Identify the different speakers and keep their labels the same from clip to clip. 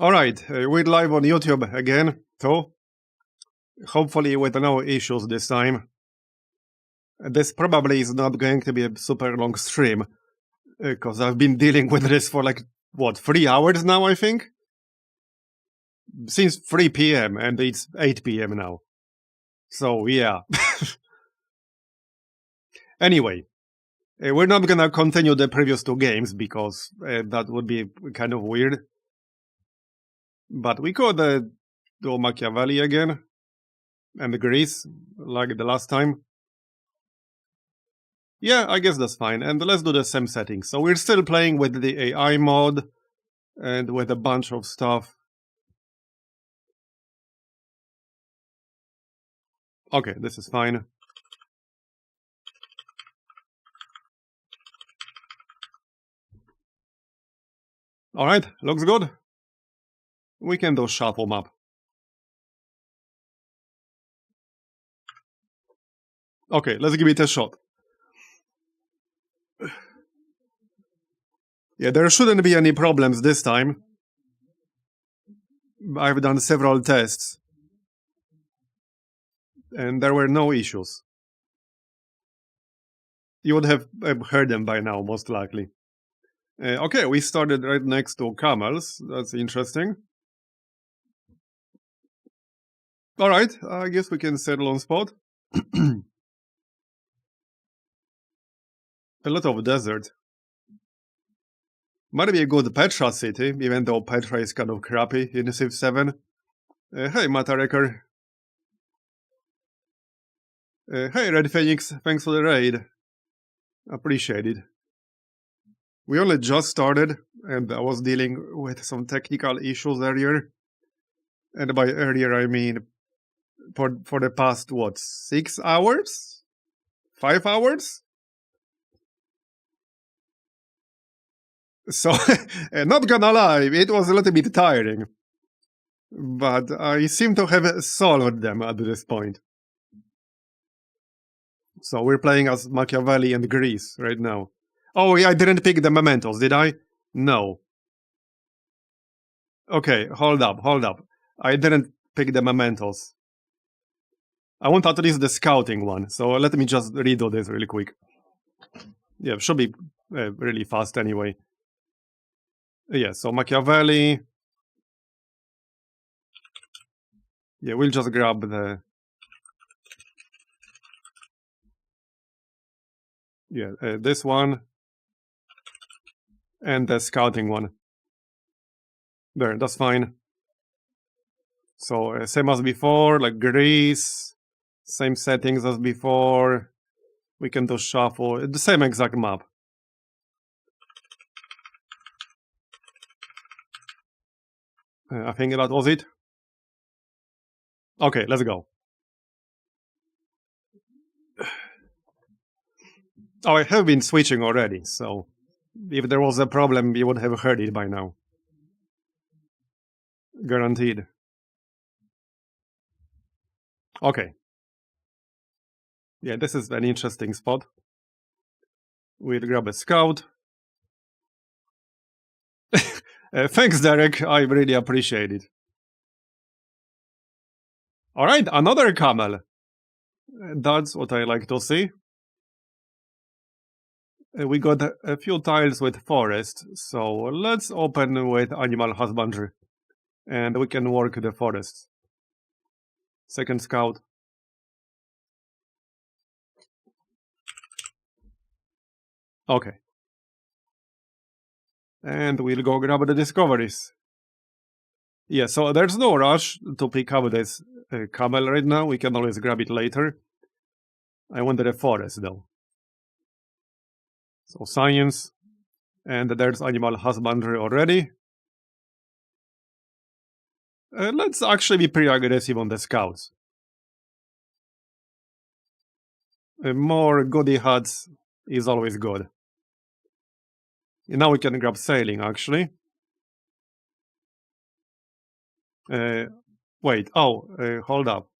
Speaker 1: Alright, we're live on YouTube again, too. Hopefully with no issues this time. This probably is not going to be a super long stream, because I've been dealing with this for 3 hours now, I think? Since 3 p.m. and it's 8 p.m. now. So, yeah. Anyway, we're not gonna continue the previous 2 games because that would be kind of weird. But we could do Machiavelli again and Greece, like the last time. Yeah, I guess that's fine. And let's do the same settings. So we're still playing with the AI mod and with a bunch of stuff. Okay, this is fine. Alright, looks good. We can do shuffle map. Okay, let's give it a shot. Yeah, there shouldn't be any problems this time. I've done several tests. And there were no issues. You would have heard them by now, most likely. Okay, we started right next to camels. That's interesting. Alright, I guess we can settle on spot. A lot of desert. Might be a good Petra city, even though Petra is kind of crappy in Civ 7. Hey, Matareker. Hey, Red Phoenix, thanks for the raid. Appreciate it. We only just started, and I was dealing with some technical issues earlier. And by earlier, I mean for the past, 6 hours? 5 hours? So, not gonna lie, it was a little bit tiring. But I seem to have solved them at this point. So we're playing as Machiavelli and Greece right now. Oh, yeah, I didn't pick the mementos, did I? No. Okay, hold up. I didn't pick the mementos. I want at least the scouting one, so let me just redo this really quick. Yeah, should be really fast anyway. Yeah, so Machiavelli. Yeah, we'll just grab the... Yeah, this one. And the scouting one. There, that's fine. So, same as before, like Greece. Same settings as before. We can do shuffle. The same exact map. I think that was it. Okay, let's go. Oh, I have been switching already, so if there was a problem, you would have heard it by now. Guaranteed. Okay. Yeah, this is an interesting spot. We'll grab a scout. Thanks, Derek. I really appreciate it. Alright, another camel. That's what I like to see. We got a few tiles with forest, so let's open with animal husbandry. And we can work the forest. Second scout. Okay. And we'll go grab the discoveries. Yeah, so there's no rush to pick up this camel right now. We can always grab it later. I wanted a forest, though. So science. And there's animal husbandry already. Let's actually be pretty aggressive on the scouts. More goodie huts is always good. And now we can grab sailing, actually. Wait, hold up.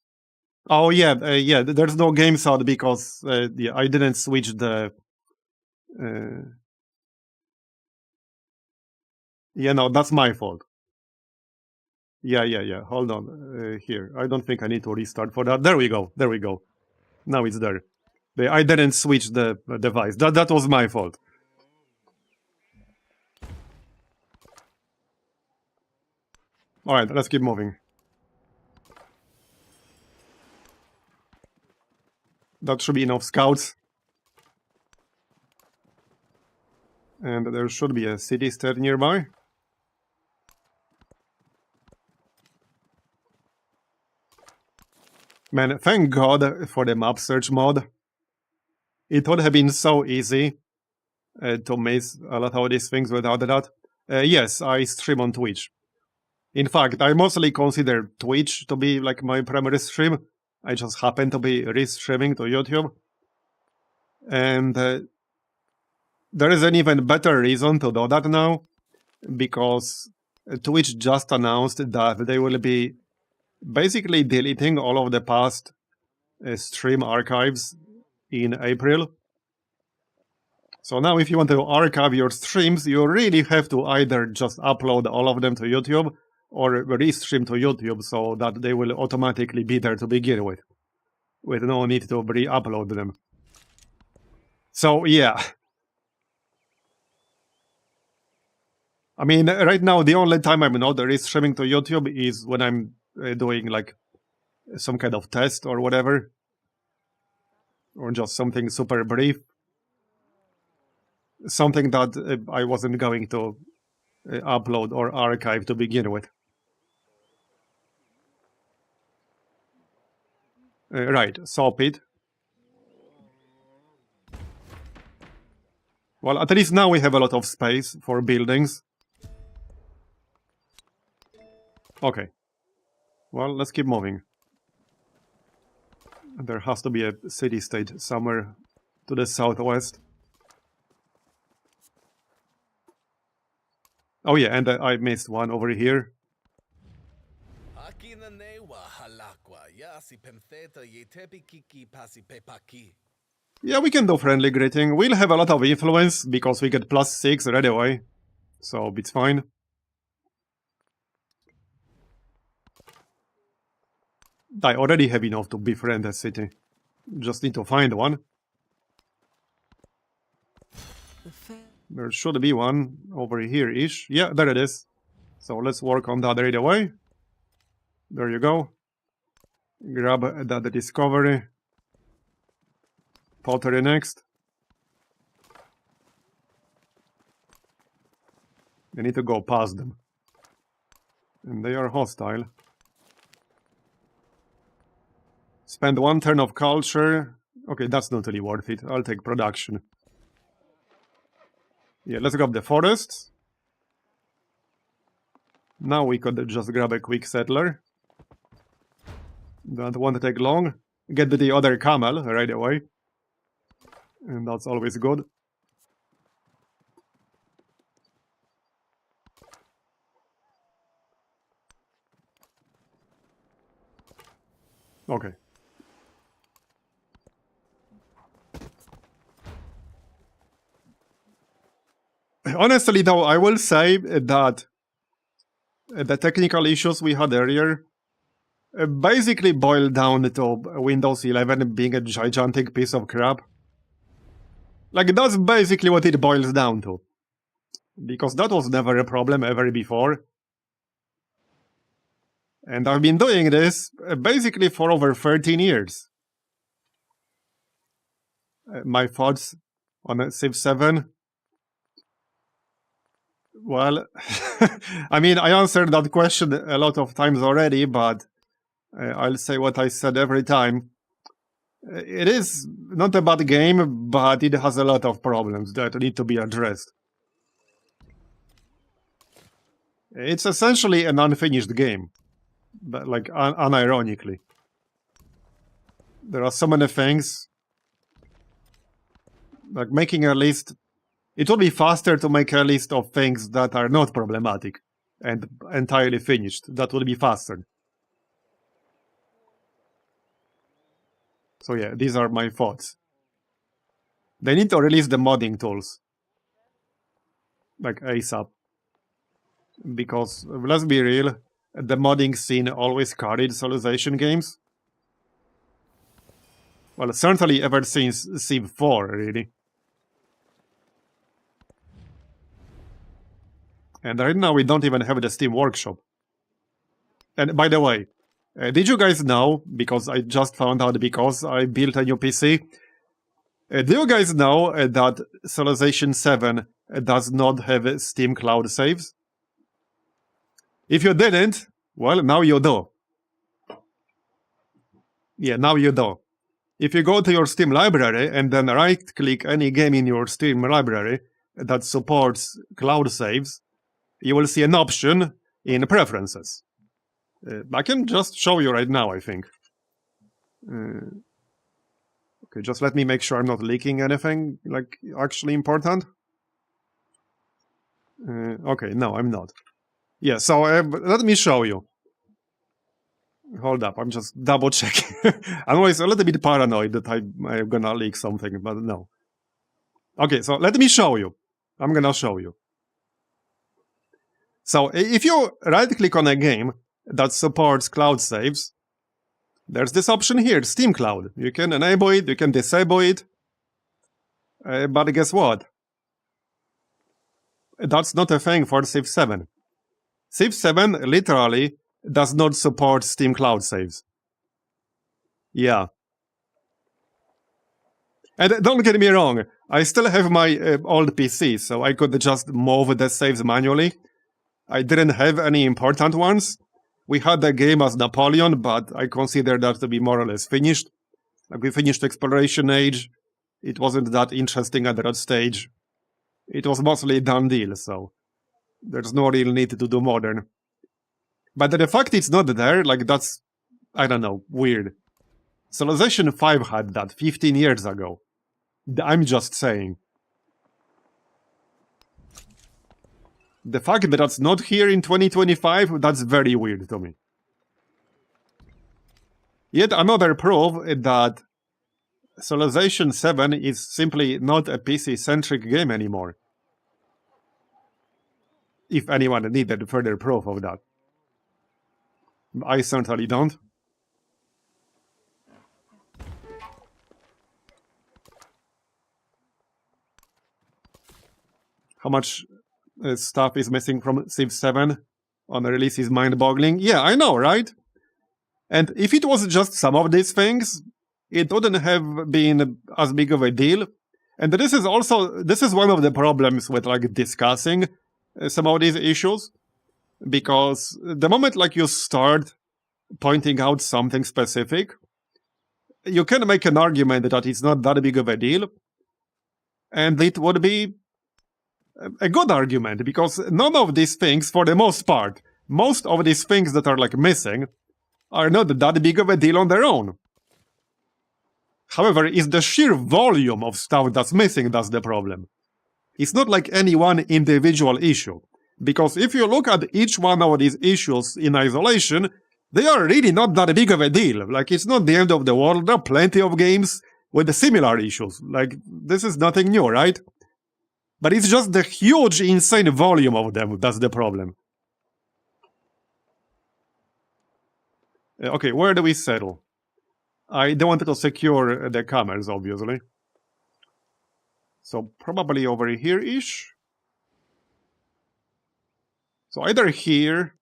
Speaker 1: Oh, yeah, there's no game sound because yeah, I didn't switch the... yeah, no, that's my fault. Yeah. Hold on. Here. I don't think I need to restart for that. There we go. There we go. Now it's there. I didn't switch the device. That was my fault. Alright, let's keep moving. That should be enough scouts. And there should be a city state nearby. Man, thank God for the map search mod. It would have been so easy to miss a lot of these things without that. Yes, I stream on Twitch. In fact, I mostly consider Twitch to be like my primary stream. I just happen to be restreaming to YouTube. And there is an even better reason to do that now, because Twitch just announced that they will be basically deleting all of the past stream archives in April. So now if you want to archive your streams, you really have to either just upload all of them to YouTube or restream to YouTube so that they will automatically be there to begin with no need to re-upload them. So yeah. I mean, right now the only time I'm not restreaming to YouTube is when I'm doing like some kind of test or whatever. Or just something super brief. Something that I wasn't going to upload or archive to begin with. Right, saw pit. Well, at least now we have a lot of space for buildings. Okay. Well, let's keep moving. There has to be a city-state somewhere to the southwest. Oh yeah, and I missed one over here. Yeah, we can do friendly greeting. We'll have a lot of influence because we get +6 right away. So it's fine. I already have enough to befriend a city. Just need to find one. There should be one over here-ish. Yeah, there it is. So let's work on that right away. There you go. Grab that discovery. Pottery next. I need to go past them. And they are hostile. Spend 1 turn of culture. Okay, that's not really worth it. I'll take production. Yeah, let's grab the forest. Now we could just grab a quick settler. That won't take long. Get the other camel right away. And that's always good. Okay. Honestly, though, I will say that the technical issues we had earlier basically boil down to Windows 11 being a gigantic piece of crap. Like, that's basically what it boils down to. Because that was never a problem ever before. And I've been doing this basically for over 13 years. My thoughts on Civ 7? Well, I mean, I answered that question a lot of times already, but I'll say what I said every time. It is not a bad game, but it has a lot of problems that need to be addressed. It's essentially an unfinished game, but like unironically. There are so many things. Like making a list, it would be faster to make a list of things that are not problematic and entirely finished. That would be faster. So yeah, these are my thoughts. They need to release the modding tools. Like ASAP. Because, let's be real, the modding scene always carried Civilization games. Well, certainly ever since Civ 4, really. And right now we don't even have the Steam Workshop. And by the way, did you guys know, because I just found out because I built a new PC, do you guys know that Civilization 7 does not have Steam Cloud saves? If you didn't, well, now you do. Yeah, now you do. If you go to your Steam library and then right-click any game in your Steam library that supports cloud saves, you will see an option in Preferences. I can just show you right now, I think. Okay, just let me make sure I'm not leaking anything, like, actually important. Okay, no, I'm not. Yeah, so let me show you. Hold up, I'm just double checking. I'm always a little bit paranoid that I'm gonna leak something, but no. Okay, so let me show you. I'm gonna show you. So if you right-click on a game that supports cloud saves, there's this option here, Steam Cloud. You can enable it, you can disable it. But guess what? That's not a thing for Civ 7. Civ 7 literally does not support Steam Cloud saves. Yeah. And don't get me wrong, I still have my old PC, so I could just move the saves manually. I didn't have any important ones. We had the game as Napoleon, but I consider that to be more or less finished. Like, we finished Exploration Age. It wasn't that interesting at that stage. It was mostly a done deal, so there's no real need to do modern. But the fact it's not there, like, that's, I don't know, weird. Civilization 5 had that 15 years ago. I'm just saying. The fact that that's not here in 2025, that's very weird to me. Yet another proof that Civilization 7 is simply not a PC-centric game anymore. If anyone needed further proof of that. I certainly don't. How much stuff is missing from Civ 7 on the release is mind-boggling. Yeah, I know, right? And if it was just some of these things, it wouldn't have been as big of a deal. And this is one of the problems with, like, discussing some of these issues. Because the moment, like, you start pointing out something specific, you can make an argument that it's not that big of a deal. And it would be a good argument, because none of these things, for the most part, most of these things that are, like, missing are not that big of a deal on their own. However, it's the sheer volume of stuff that's missing that's the problem. It's not like any one individual issue, because if you look at each one of these issues in isolation, they are really not that big of a deal. Like, it's not the end of the world. There are plenty of games with similar issues. Like, this is nothing new, right? But it's just the huge, insane volume of them that's the problem. Okay, where do we settle? I don't want to secure the camels, obviously. So probably over here-ish. So either here,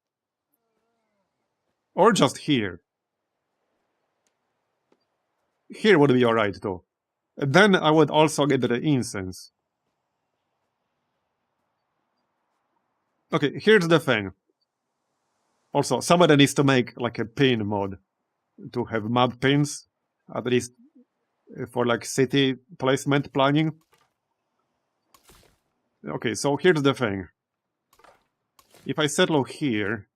Speaker 1: or just here. Here would be alright too. Then I would also get the incense. Okay, here's the thing. Also, somebody needs to make, like, a pin mod to have map pins, at least for, like, city placement planning. Okay, so here's the thing. If I settle here,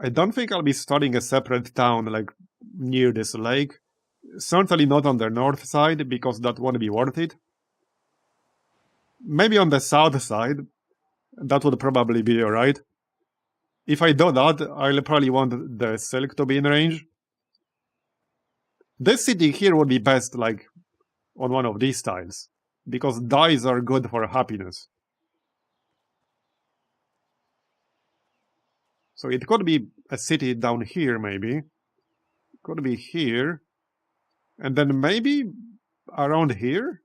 Speaker 1: I don't think I'll be starting a separate town, like, near this lake. Certainly not on the north side, because that won't be worth it. Maybe on the south side. That would probably be alright. If I do that, I'll probably want the silk to be in range. This city here would be best, like, on one of these tiles, because dyes are good for happiness. So it could be a city down here, maybe. Could be here. And then maybe around here?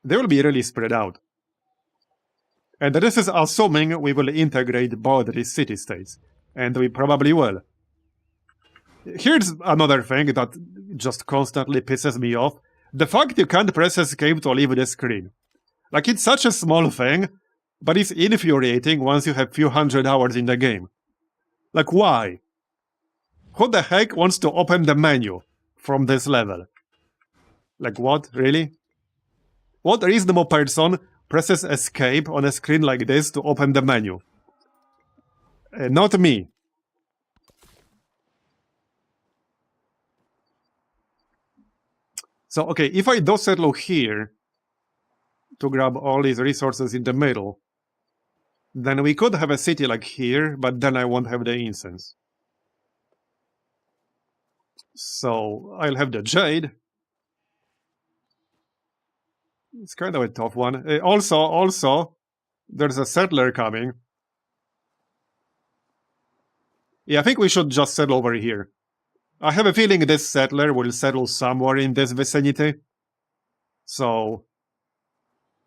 Speaker 1: They will be really spread out. And this is assuming we will integrate both these city-states. And we probably will. Here's another thing that just constantly pisses me off. The fact you can't press escape to leave the screen. Like, it's such a small thing, but it's infuriating once you have few hundred hours in the game. Like, why? Who the heck wants to open the menu from this level? Like, what? Really? What reasonable person presses escape on a screen like this to open the menu? Not me. So, okay, if I do settle here to grab all these resources in the middle, then we could have a city like here, but then I won't have the incense. So, I'll have the jade. It's kind of a tough one. Also, there's a settler coming. Yeah, I think we should just settle over here. I have a feeling this settler will settle somewhere in this vicinity. So,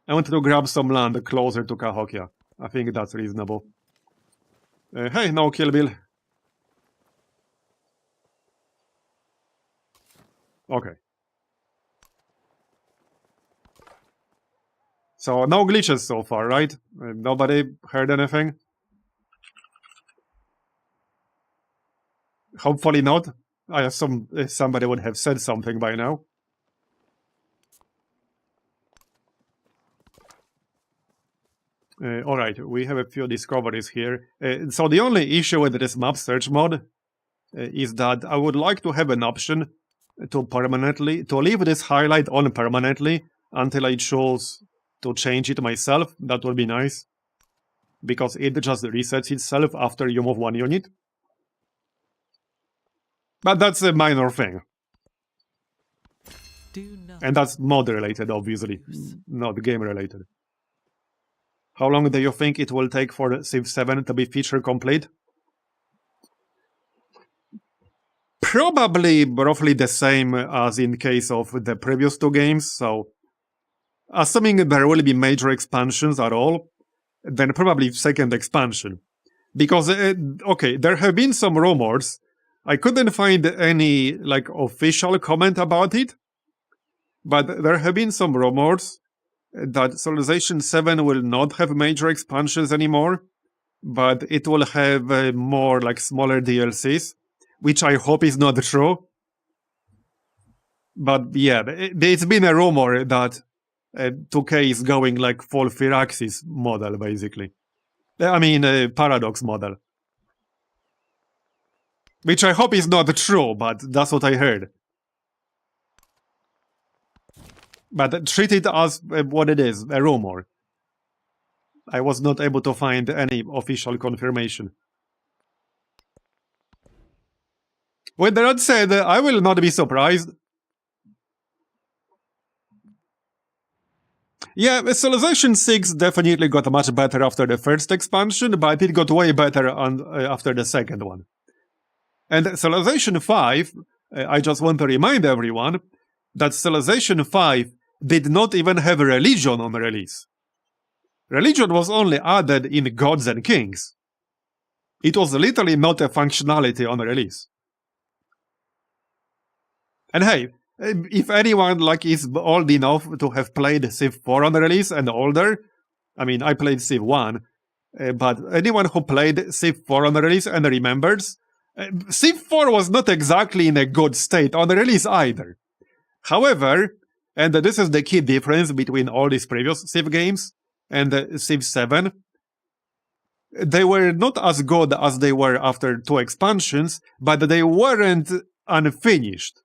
Speaker 1: I want to grab some land closer to Cahokia. I think that's reasonable. Hey, no Kill Bill. Okay. So, no glitches so far, right? Nobody heard anything? Hopefully not. I assume somebody would have said something by now. Alright, we have a few discoveries here. So the only issue with this map search mod is that I would like to have an option to leave this highlight on permanently until I choose to change it myself. That would be nice. Because it just resets itself after you move one unit. But that's a minor thing. And that's mod related, obviously, not game related. How long do you think it will take for Civ 7 to be feature complete? Probably roughly the same as in case of the previous two games, so assuming there will be major expansions at all, then probably second expansion. Because, okay, there have been some rumors. I couldn't find any, like, official comment about it, but there have been some rumors that Civilization 7 will not have major expansions anymore, but it will have more, like, smaller DLCs, which I hope is not true. But yeah, it's been a rumor that 2K is going, like, full Firaxis model, basically. I mean, Paradox model. Which I hope is not true, but that's what I heard. But treat it as what it is, a rumor. I was not able to find any official confirmation. With that said, I will not be surprised. Yeah, Civilization 6 definitely got much better after the first expansion, but it got way better after the second one. And Civilization 5, I just want to remind everyone that Civilization 5 did not even have a religion on release. Religion was only added in Gods and Kings. It was literally not a functionality on release. And hey, if anyone like is old enough to have played Civ 4 on release and older, I mean, I played Civ 1, but anyone who played Civ 4 on release and remembers, Civ 4 was not exactly in a good state on release either. However, and this is the key difference between all these previous Civ games and Civ 7, they were not as good as they were after 2 expansions, but they weren't unfinished.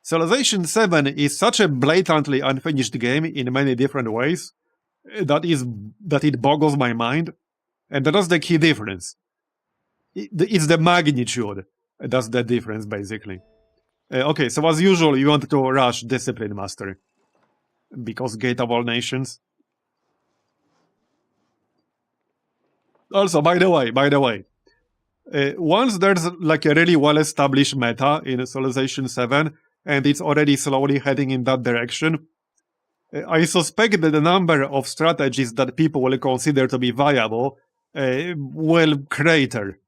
Speaker 1: Civilization 7 is such a blatantly unfinished game in many different ways that it boggles my mind, and that's the key difference. It's the magnitude that's the difference, basically. Okay, so as usual, you want to rush Discipline Master. Because Gate of All Nations. Also, by the way, once there's like a really well-established meta in Civilization 7, and it's already slowly heading in that direction, I suspect that the number of strategies that people will consider to be viable will crater.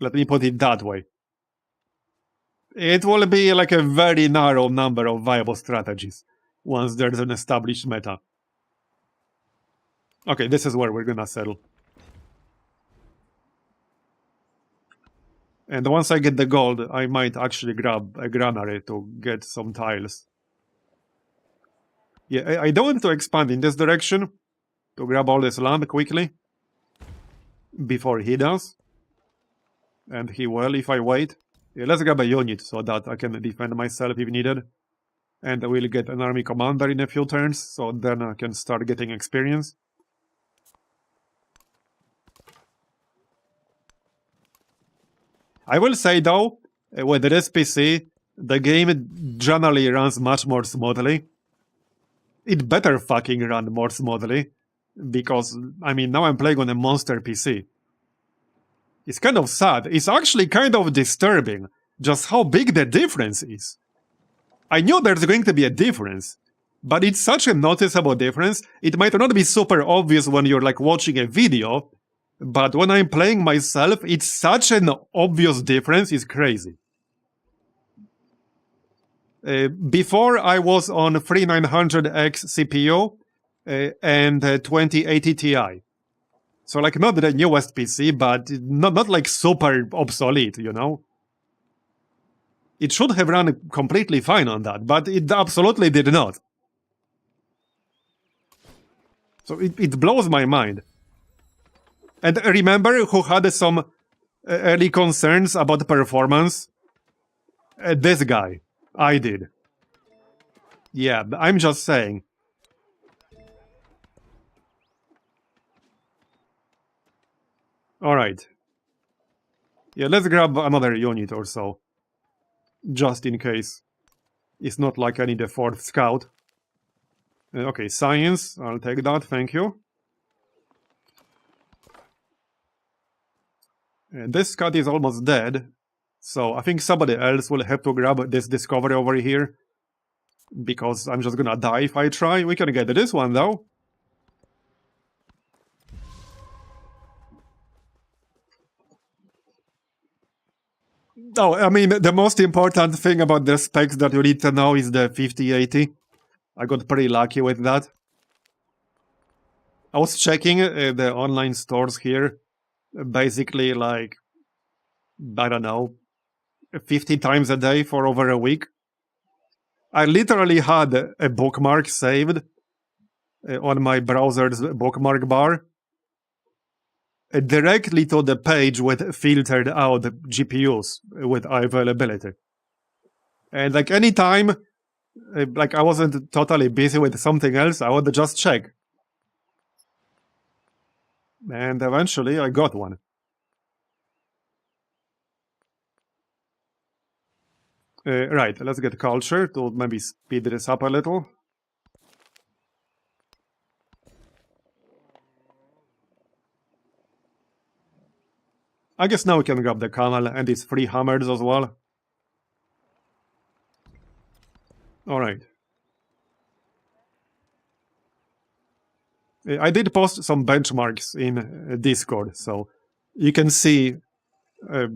Speaker 1: Let me put it that way. It will be like a very narrow number of viable strategies once there's an established meta. Okay, this is where we're gonna settle. And once I get the gold, I might actually grab a granary to get some tiles. Yeah, I don't want to expand in this direction to grab all this land quickly before he does. And he will if I wait. Yeah, let's grab a unit so that I can defend myself if needed. And I will get an army commander in a few turns, so then I can start getting experience. I will say though, with this PC, the game generally runs much more smoothly. It better fucking run more smoothly, because, I mean, now I'm playing on a monster PC. It's kind of sad. It's actually kind of disturbing just how big the difference is. I knew there's going to be a difference, but it's such a noticeable difference. It might not be super obvious when you're like watching a video, but when I'm playing myself, it's such an obvious difference, it's crazy. Before I was on 3900X CPU and 2080 Ti. So like not the newest PC, but not like super obsolete, you know? It should have run completely fine on that, but it absolutely did not. So it blows my mind. And remember who had some early concerns about performance? This guy. I did. Yeah, I'm just saying. Alright. Yeah, let's grab another unit or so. Just in case. It's not like I need a fourth scout. Okay, science. I'll take that, thank you. This scout is almost dead. So I think somebody else will have to grab this discovery over here. Because I'm just gonna die if I try. We can get this one though. Oh, I mean, the most important thing about the specs that you need to know is the 5080. I got pretty lucky with that. I was checking the online stores here. Basically, like, I don't know, 50 times a day for over a week. I literally had a bookmark saved on my browser's bookmark bar directly to the page with filtered out GPUs with availability. And like anytime, like I wasn't totally busy with something else, I would just check. And eventually I got one. Right, let's get culture to maybe speed this up a little. I guess now we can grab the camel and these 3 hammers as well. Alright. I did post some benchmarks in Discord, so you can see,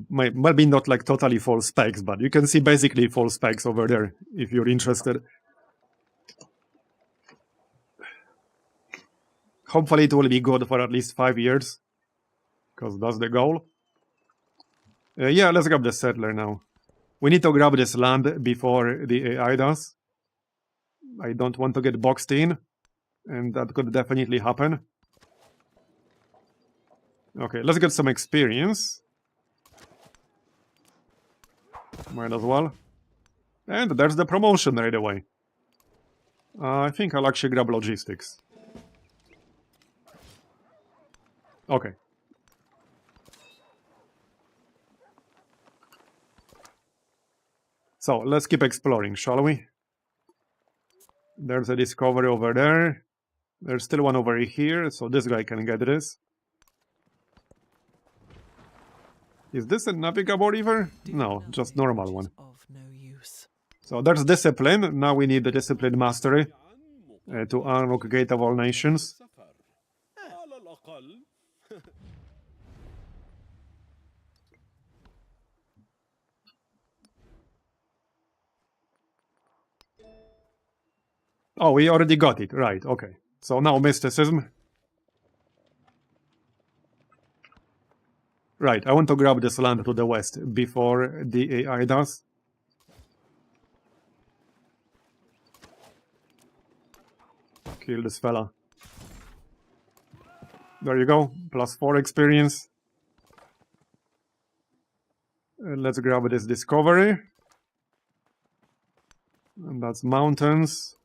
Speaker 1: maybe not like totally full specs, but you can see basically full specs over there if you're interested. Hopefully it will be good for at least 5 years, because that's the goal. Yeah, let's grab the settler now. We need to grab this land before the AI does. I don't want to get boxed in, and that could definitely happen. Okay, let's get some experience. Might as well. And there's the promotion right away. I think I'll actually grab logistics. Okay. So, let's keep exploring, shall we? There's a discovery over there. There's still one over here, so this guy can get this. Is this a navigable river? No, just normal one. So there's discipline. Now we need the discipline mastery to unlock Gate of All Nations. Oh, we already got it. Right, okay. So now mysticism. Right, I want to grab this land to the west before the AI does. Kill this fella. There you go. +4 experience. Let's grab this discovery. And that's mountains.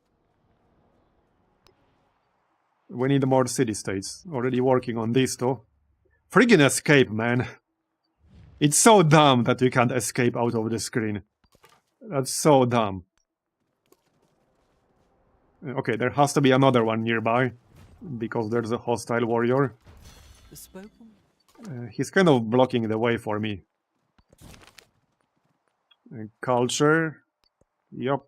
Speaker 1: We need more city-states. Already working on these two. Friggin' escape, man. It's so dumb that you can't escape out of the screen. That's so dumb. Okay, there has to be another one nearby. Because there's a hostile warrior. He's kind of blocking the way for me. Culture. Yup.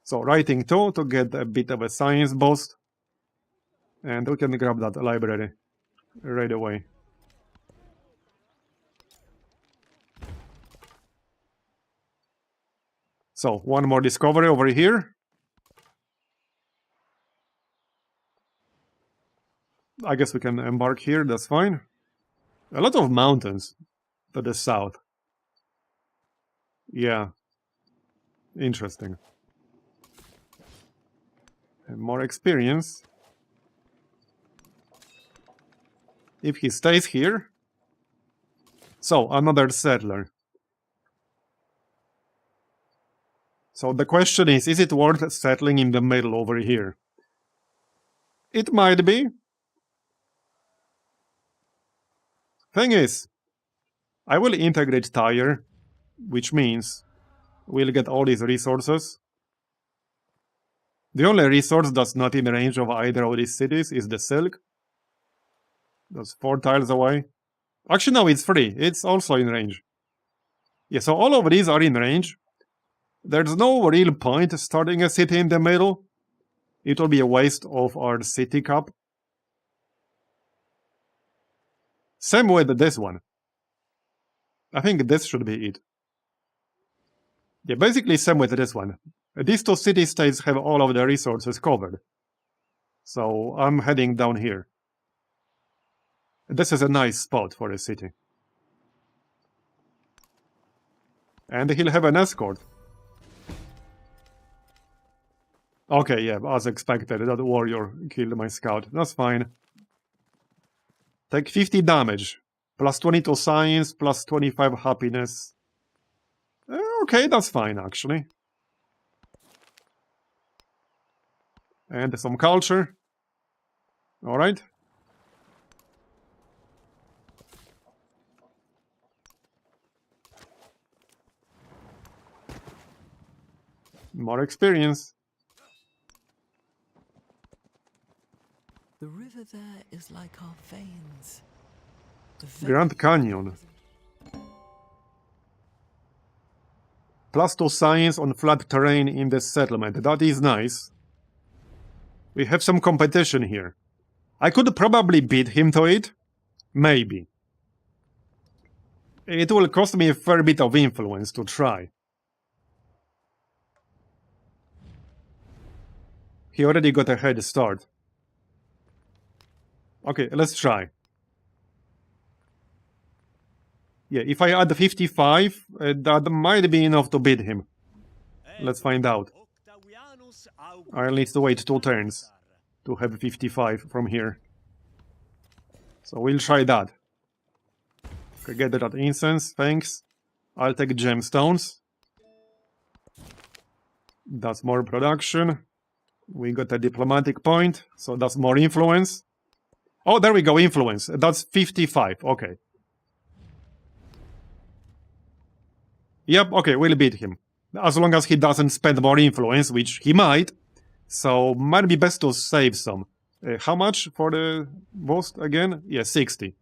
Speaker 1: So, writing 2 to get a bit of a science boost. And we can grab that library right away. So, one more discovery over here. I guess we can embark here, that's fine. A lot of mountains to the south. Yeah. Interesting. And more experience. If he stays here. So, another settler. So the question is it worth settling in the middle over here? It might be. Thing is, I will integrate Tyre, which means we'll get all these resources. The only resource that's not in range of either of these cities is the silk. That's 4 tiles away. Actually, no, it's 3. It's also in range. Yeah, so all of these are in range. There's no real point starting a city in the middle. It will be a waste of our city cap. Same with this one. I think this should be it. Yeah, basically same with this one. These 2 city-states have all of the resources covered. So I'm heading down here. This is a nice spot for a city. And he'll have an escort. Okay, yeah, as expected, that warrior killed my scout. That's fine. Take 50 damage. Plus 22 science, plus 25 happiness. Okay, that's fine, actually. And some culture. Alright. More experience.
Speaker 2: The river there is like our veins.
Speaker 1: Grand Canyon. Plus 2 science on flat terrain in the settlement. That is nice. We have some competition here. I could probably beat him to it. Maybe. It will cost me a fair bit of influence to try. He already got a head start. Okay, let's try. Yeah, if I add 55, that might be enough to beat him. Let's find out. I'll need to wait 2 turns to have 55 from here. So we'll try that. Okay, get that incense, thanks. I'll take gemstones. That's more production. We got a diplomatic point, so that's more influence. Oh, there we go, influence. That's 55, okay. Yep, okay, we'll beat him. As long as he doesn't spend more influence, which he might. So, might be best to save some. How much for the boost again? Yeah, 60.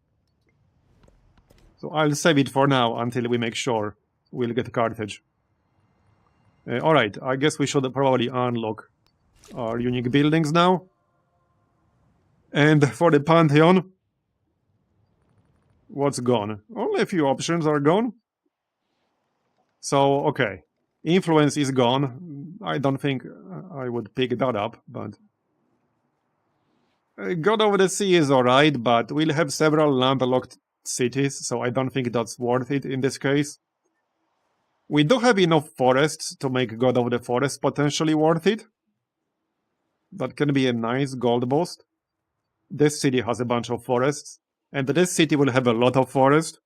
Speaker 1: So I'll save it for now until we make sure we'll get Carthage. Alright, I guess we should probably unlock our unique buildings now. And for the Pantheon, what's gone? Only a few options are gone. So, okay. Influence is gone. I don't think I would pick that up, but... God over the Sea is alright, but we'll have several landlocked cities, so I don't think that's worth it in this case. We do have enough forests to make God of the Forest potentially worth it. That can be a nice gold boost. This city has a bunch of forests, and this city will have a lot of forest.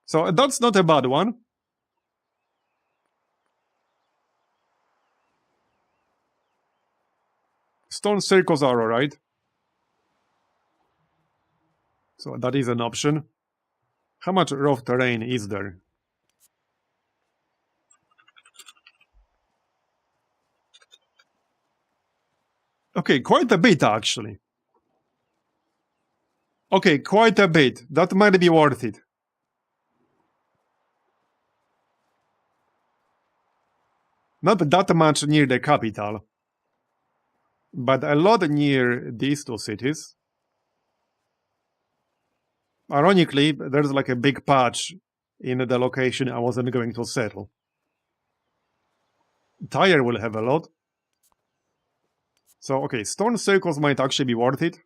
Speaker 1: So that's not a bad one. Stone circles are alright. So that is an option. How much rough terrain is there? Okay, quite a bit actually. Okay, quite a bit. That might be worth it. Not that much near the capital, but a lot near these two cities. Ironically, there's like a big patch in the location I wasn't going to settle. Tyre will have a lot. So, okay, stone circles might actually be worth it.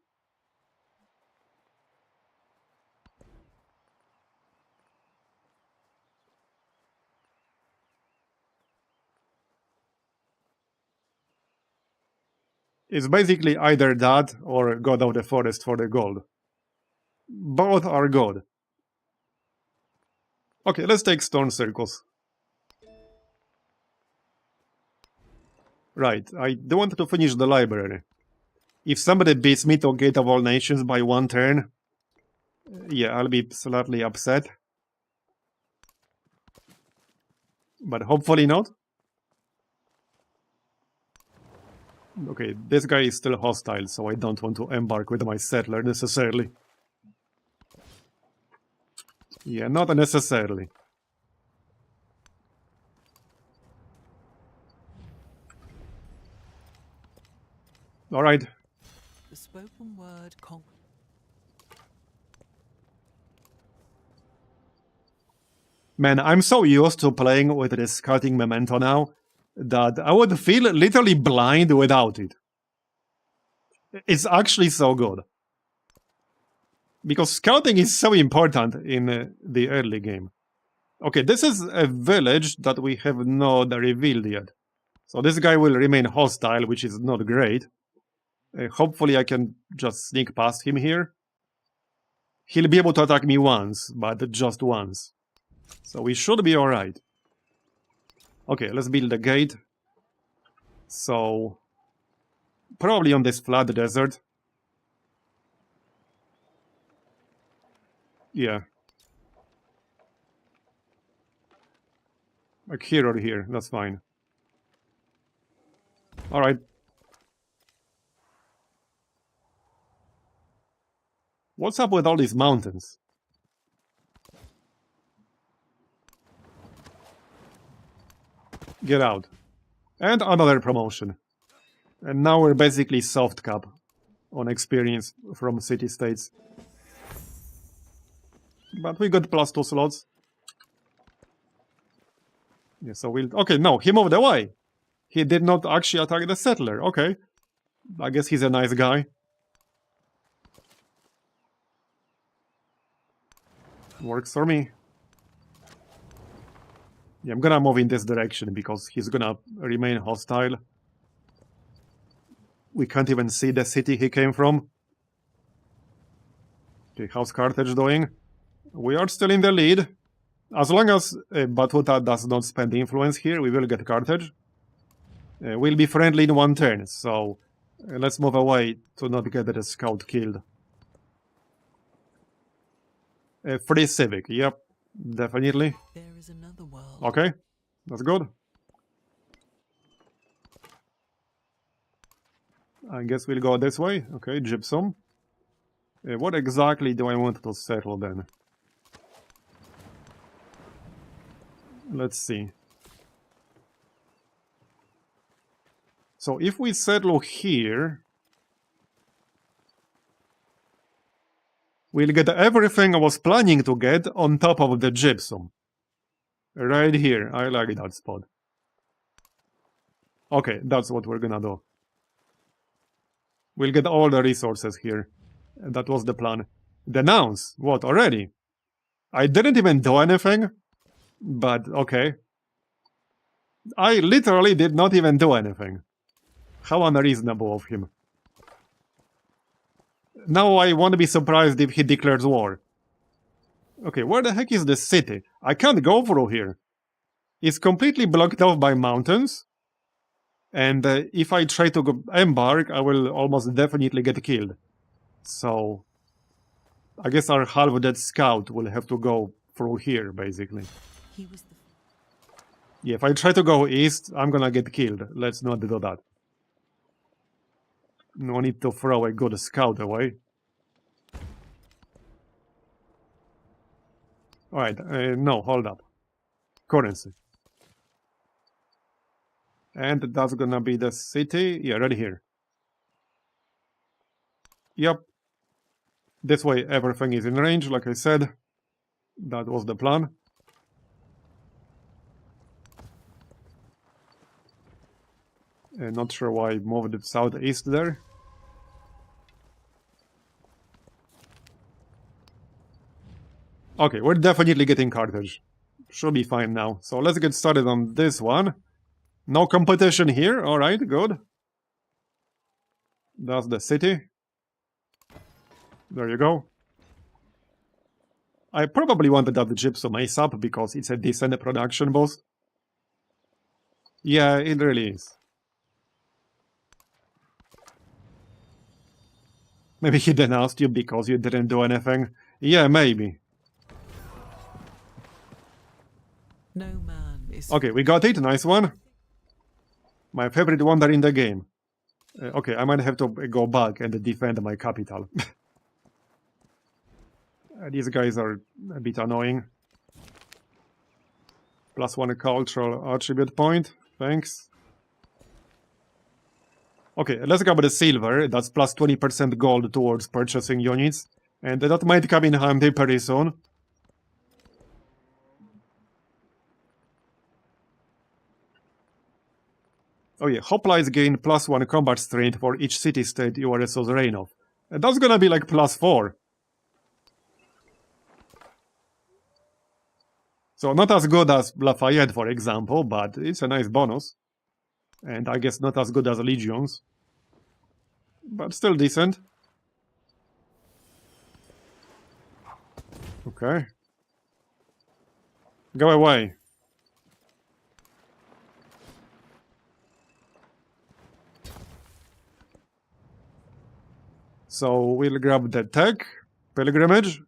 Speaker 1: It's basically either that or God of the Forest for the gold. Both are good. Okay, let's take stone circles. Right, I do want to finish the library. If somebody beats me to Gate of All Nations by one turn, yeah, I'll be slightly upset. But hopefully not. Okay, this guy is still hostile, so I don't want to embark with my settler necessarily. Yeah, not necessarily. Alright.
Speaker 2: The spoken word
Speaker 1: Man, I'm so used to playing with this scouting memento now that I would feel literally blind without it. It's actually so good. Because scouting is so important in the early game. Okay, this is a village that we have not revealed yet. So this guy will remain hostile, which is not great. Hopefully I can just sneak past him here. He'll be able to attack me once, but just once. So we should be alright. Okay, let's build a gate. So, probably on this flat desert. Yeah. Like here or here, that's fine. Alright. What's up with all these mountains? Get out. And another promotion. And now we're basically soft cap on experience from city-states. But we got +2 slots. Yeah, so we'll... Okay, no, he moved away. He did not actually attack the settler. Okay. I guess he's a nice guy. Works for me. Yeah, I'm gonna move in this direction because he's gonna remain hostile. We can't even see the city he came from. Okay, how's Carthage doing? We are still in the lead. As long as Batuta does not spend influence here, we will get Carthage. We'll be friendly in one turn, so let's move away to not get the scout killed. Free civic, yep, definitely.
Speaker 2: There is another world.
Speaker 1: Okay, that's good. I guess we'll go this way. Okay, gypsum. What exactly do I want to settle then? Let's see. So if we settle here, we'll get everything I was planning to get on top of the gypsum. Right here. I like that spot. Okay, that's what we're gonna do. We'll get all the resources here. That was the plan. Denounce? What, already? I didn't even do anything? But, okay. I literally did not even do anything. How unreasonable of him. Now I won't be surprised if he declares war. Okay, where the heck is the city? I can't go through here. It's completely blocked off by mountains. And if I try to go embark, I will almost definitely get killed. So, I guess our half-dead scout will have to go through here, basically.
Speaker 2: He was the
Speaker 1: Yeah, if I try to go east, I'm gonna get killed. Let's not do that. No need to throw a good scout away. Alright, no, hold up. Currency. And that's gonna be the city. Yeah, right here. Yep. This way everything is in range, like I said. That was the plan. Not sure why I moved it southeast there. Okay, we're definitely getting Carthage. Should be fine now. So let's get started on this one. No competition here. Alright, good. That's the city. There you go. I probably wanted that gypsum ASAP because it's a decent production boost. Yeah, it really is. Maybe he denounced you because you didn't do anything. Yeah, maybe.
Speaker 2: no man is
Speaker 1: Okay, we got it. Nice one. My favorite wonder in the game. Okay, I might have to go back and defend my capital. These guys are a bit annoying. +1 cultural attribute point. Thanks. Okay, let's grab the silver. That's +20% gold towards purchasing units. And that might come in handy pretty soon. Oh yeah, hoplites gain +1 combat strength for each city-state you are a suzerain of. And that's gonna be like +4. So not as good as Lafayette, for example, but it's a nice bonus. And I guess not as good as Legions. But still decent. Okay. Go away. So we'll grab the tech. Pilgrimage.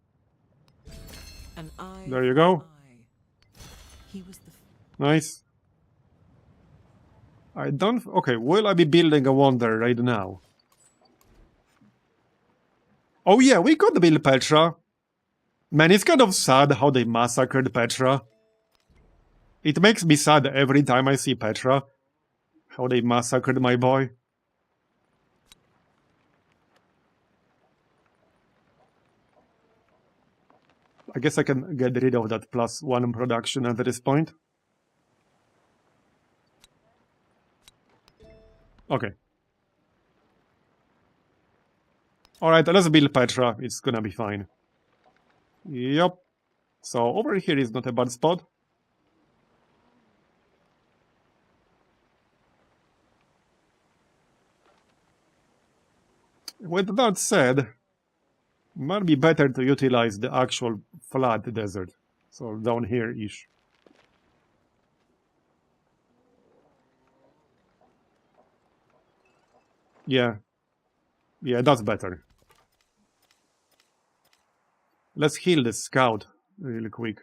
Speaker 2: an eye.
Speaker 1: There you go.
Speaker 2: for an eye. He was the
Speaker 1: Nice. I don't... Okay, will I be building a wonder right now? Oh yeah, we could build Petra. Man, it's kind of sad how they massacred Petra. It makes me sad every time I see Petra. How they massacred my boy. I guess I can get rid of that +1 production at this point. Okay. Alright, let's build Petra. It's gonna be fine. Yep. So over here is not a bad spot. With that said, might be better to utilize the actual flat desert. So down here-ish. Yeah. Yeah, that's better. Let's heal the scout really quick.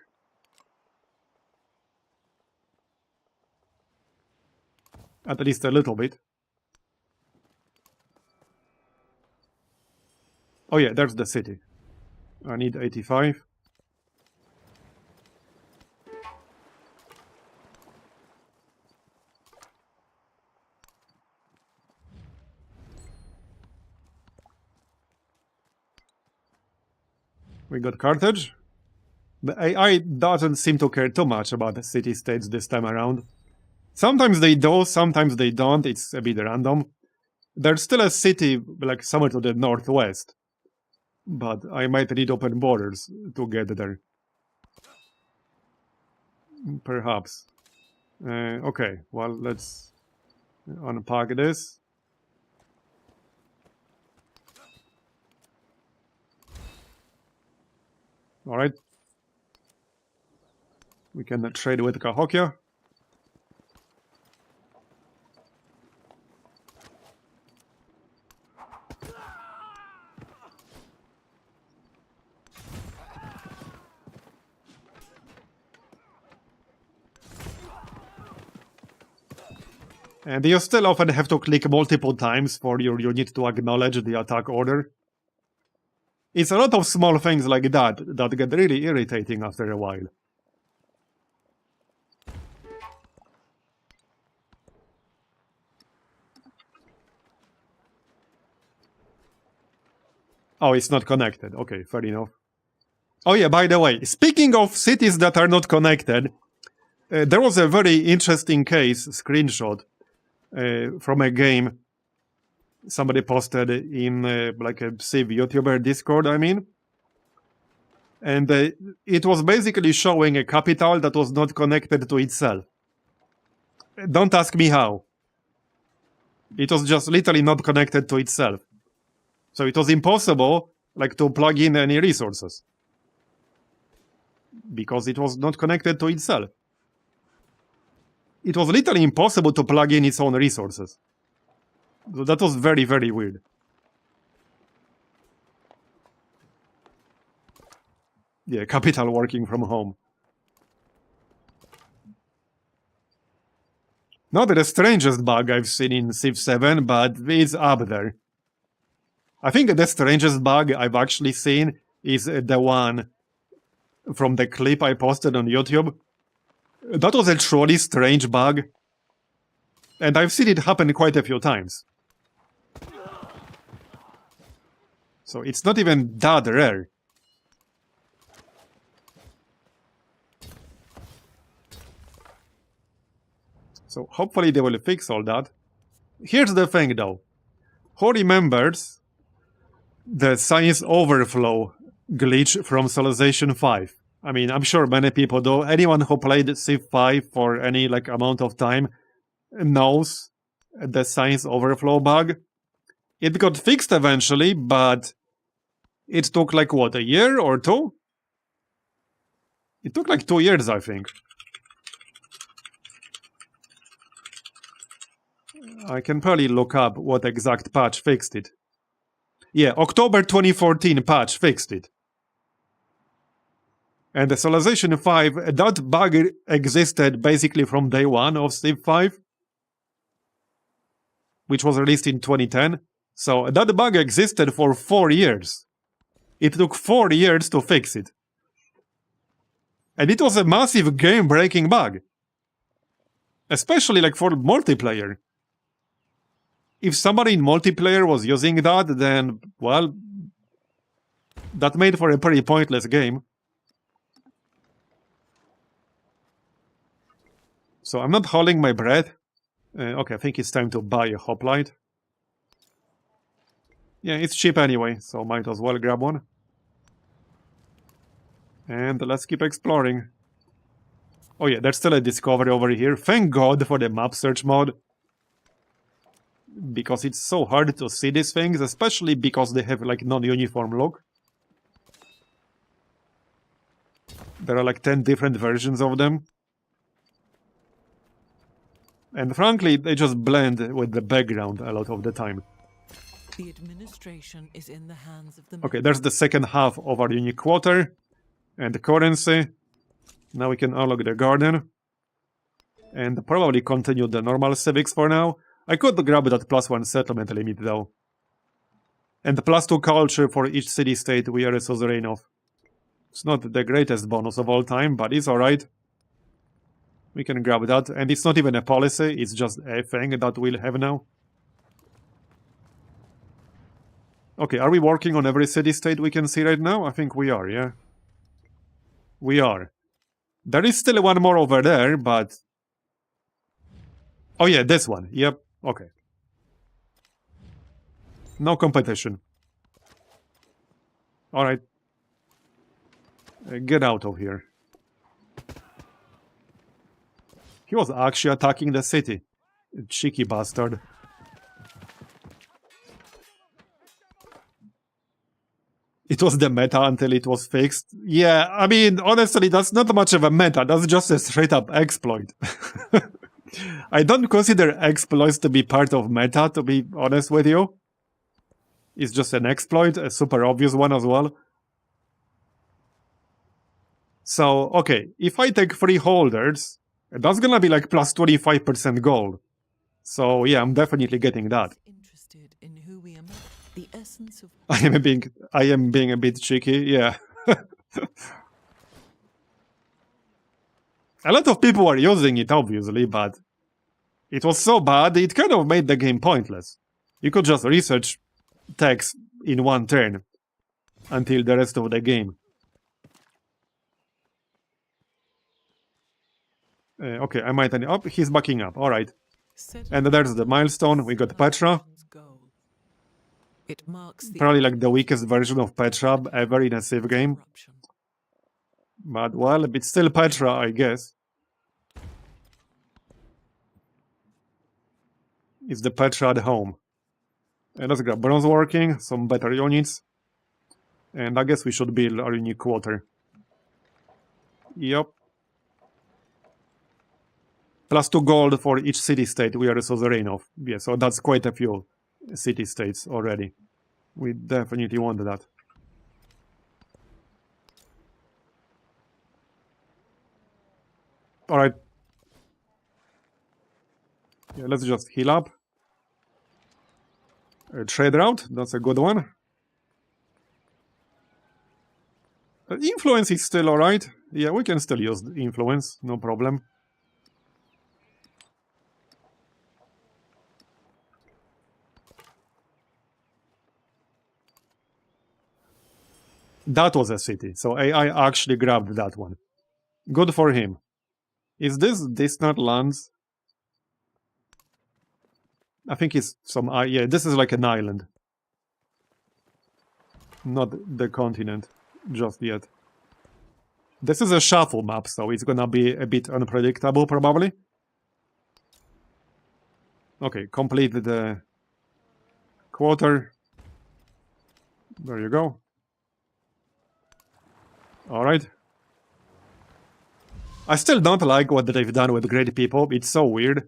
Speaker 1: At least a little bit. Oh yeah, there's the city. I need 85. We got Carthage. The AI doesn't seem to care too much about the city-states this time around. Sometimes they do, sometimes they don't, it's a bit random. There's still a city, like, somewhere to the northwest. But I might need open borders to get there. Perhaps. Okay, well, let's unpack this. Alright. We can trade with Cahokia. And you still often have to click multiple times for your unit to acknowledge the attack order. It's a lot of small things like that that get really irritating after a while. Oh, it's not connected. Okay, fair enough. Oh yeah, by the way, speaking of cities that are not connected, there was a very interesting case, screenshot, from a game somebody posted in like a Civ YouTuber Discord, I mean. And it was basically showing a capital that was not connected to itself. Don't ask me how. It was just literally not connected to itself. So it was impossible, like, to plug in any resources. Because it was not connected to itself. It was literally impossible to plug in its own resources. So that was very, very weird. Yeah, capital working from home. Not the strangest bug I've seen in Civ 7, but it's up there. I think the strangest bug I've actually seen is the one from the clip I posted on YouTube. That was a truly strange bug. And I've seen it happen quite a few times. So it's not even that rare. So hopefully they will fix all that. Here's the thing though. Who remembers the science overflow glitch from Civilization 5? I mean, I'm sure many people do. Anyone who played Civ 5 for any like amount of time knows the science overflow bug. It got fixed eventually, but it took like what, a year or two? It took like 2 years, I think. I can probably look up what exact patch fixed it. Yeah, October 2014 patch fixed it. And the Civilization 5, that bug existed basically from day one of Civ 5, which was released in 2010. So that bug existed for 4 years. It took 4 years to fix it. And it was a massive game-breaking bug. Especially like for multiplayer. If somebody in multiplayer was using that, then, well, that made for a pretty pointless game. So I'm not holding my breath. Okay, I think it's time to buy a hoplite. Yeah, it's cheap anyway, so might as well grab one. And let's keep exploring. Oh yeah, there's still a discovery over here. Thank God for the map search mode. Because it's so hard to see these things, especially because they have like non-uniform look. There are like 10 different versions of them. And frankly, they just blend with the background a lot of the time.
Speaker 2: The administration is in the hands of the...
Speaker 1: Okay, there's the second half of our unique quarter. And the currency. Now we can unlock the garden. And probably continue the normal civics for now. I could grab that +1 settlement limit though. And the +2 culture for each city-state we are a suzerain of. It's not the greatest bonus of all time, but it's alright. We can grab that, and it's not even a policy, it's just a thing that we'll have now. Okay, are we working on every city-state we can see right now? I think we are, yeah? We are. There is still one more over there, but... Oh yeah, this one. Yep, okay. No competition. Alright. Get out of here. He was actually attacking the city. Cheeky bastard. It was the meta until it was fixed. Yeah, I mean, honestly, that's not much of a meta. That's just a straight-up exploit. I don't consider exploits to be part of meta, to be honest with you. It's just an exploit, a super obvious one as well. So, okay, if I take 3 holders, that's gonna be like plus 25% gold. So, yeah, I'm definitely getting that.
Speaker 2: Interested in who we are, the essence of
Speaker 1: I am being a bit cheeky, yeah. A lot of people are using it, obviously, but it was so bad, it kind of made the game pointless. You could just research text in one turn until the rest of the game. Okay, I might... Oh, he's backing up, alright. And there's the milestone, we got Petra.
Speaker 2: It marks the
Speaker 1: Probably like the weakest version of Petra ever in a Civ game.
Speaker 2: corruption.
Speaker 1: But, well, it's still Petra, I guess. It's the Petra at home. And let's grab bronze working, some better units. And I guess we should build our unique quarter. Yup. Plus 2 gold for each city-state we are a suzerain of. Yeah, so that's quite a few city-states already. We definitely want that. Alright. Yeah, let's just heal up. Trade route, that's a good one. Influence is still alright. Yeah, we can still use influence, no problem. That was a city, so AI actually grabbed that one. Good for him. Is this distant lands? I think it's some... yeah, this is like an island. Not the continent, just yet. This is a shuffle map, so it's gonna be a bit unpredictable, probably. Okay, complete the quarter. There you go. Alright. I still don't like what they've done with great people. It's so weird.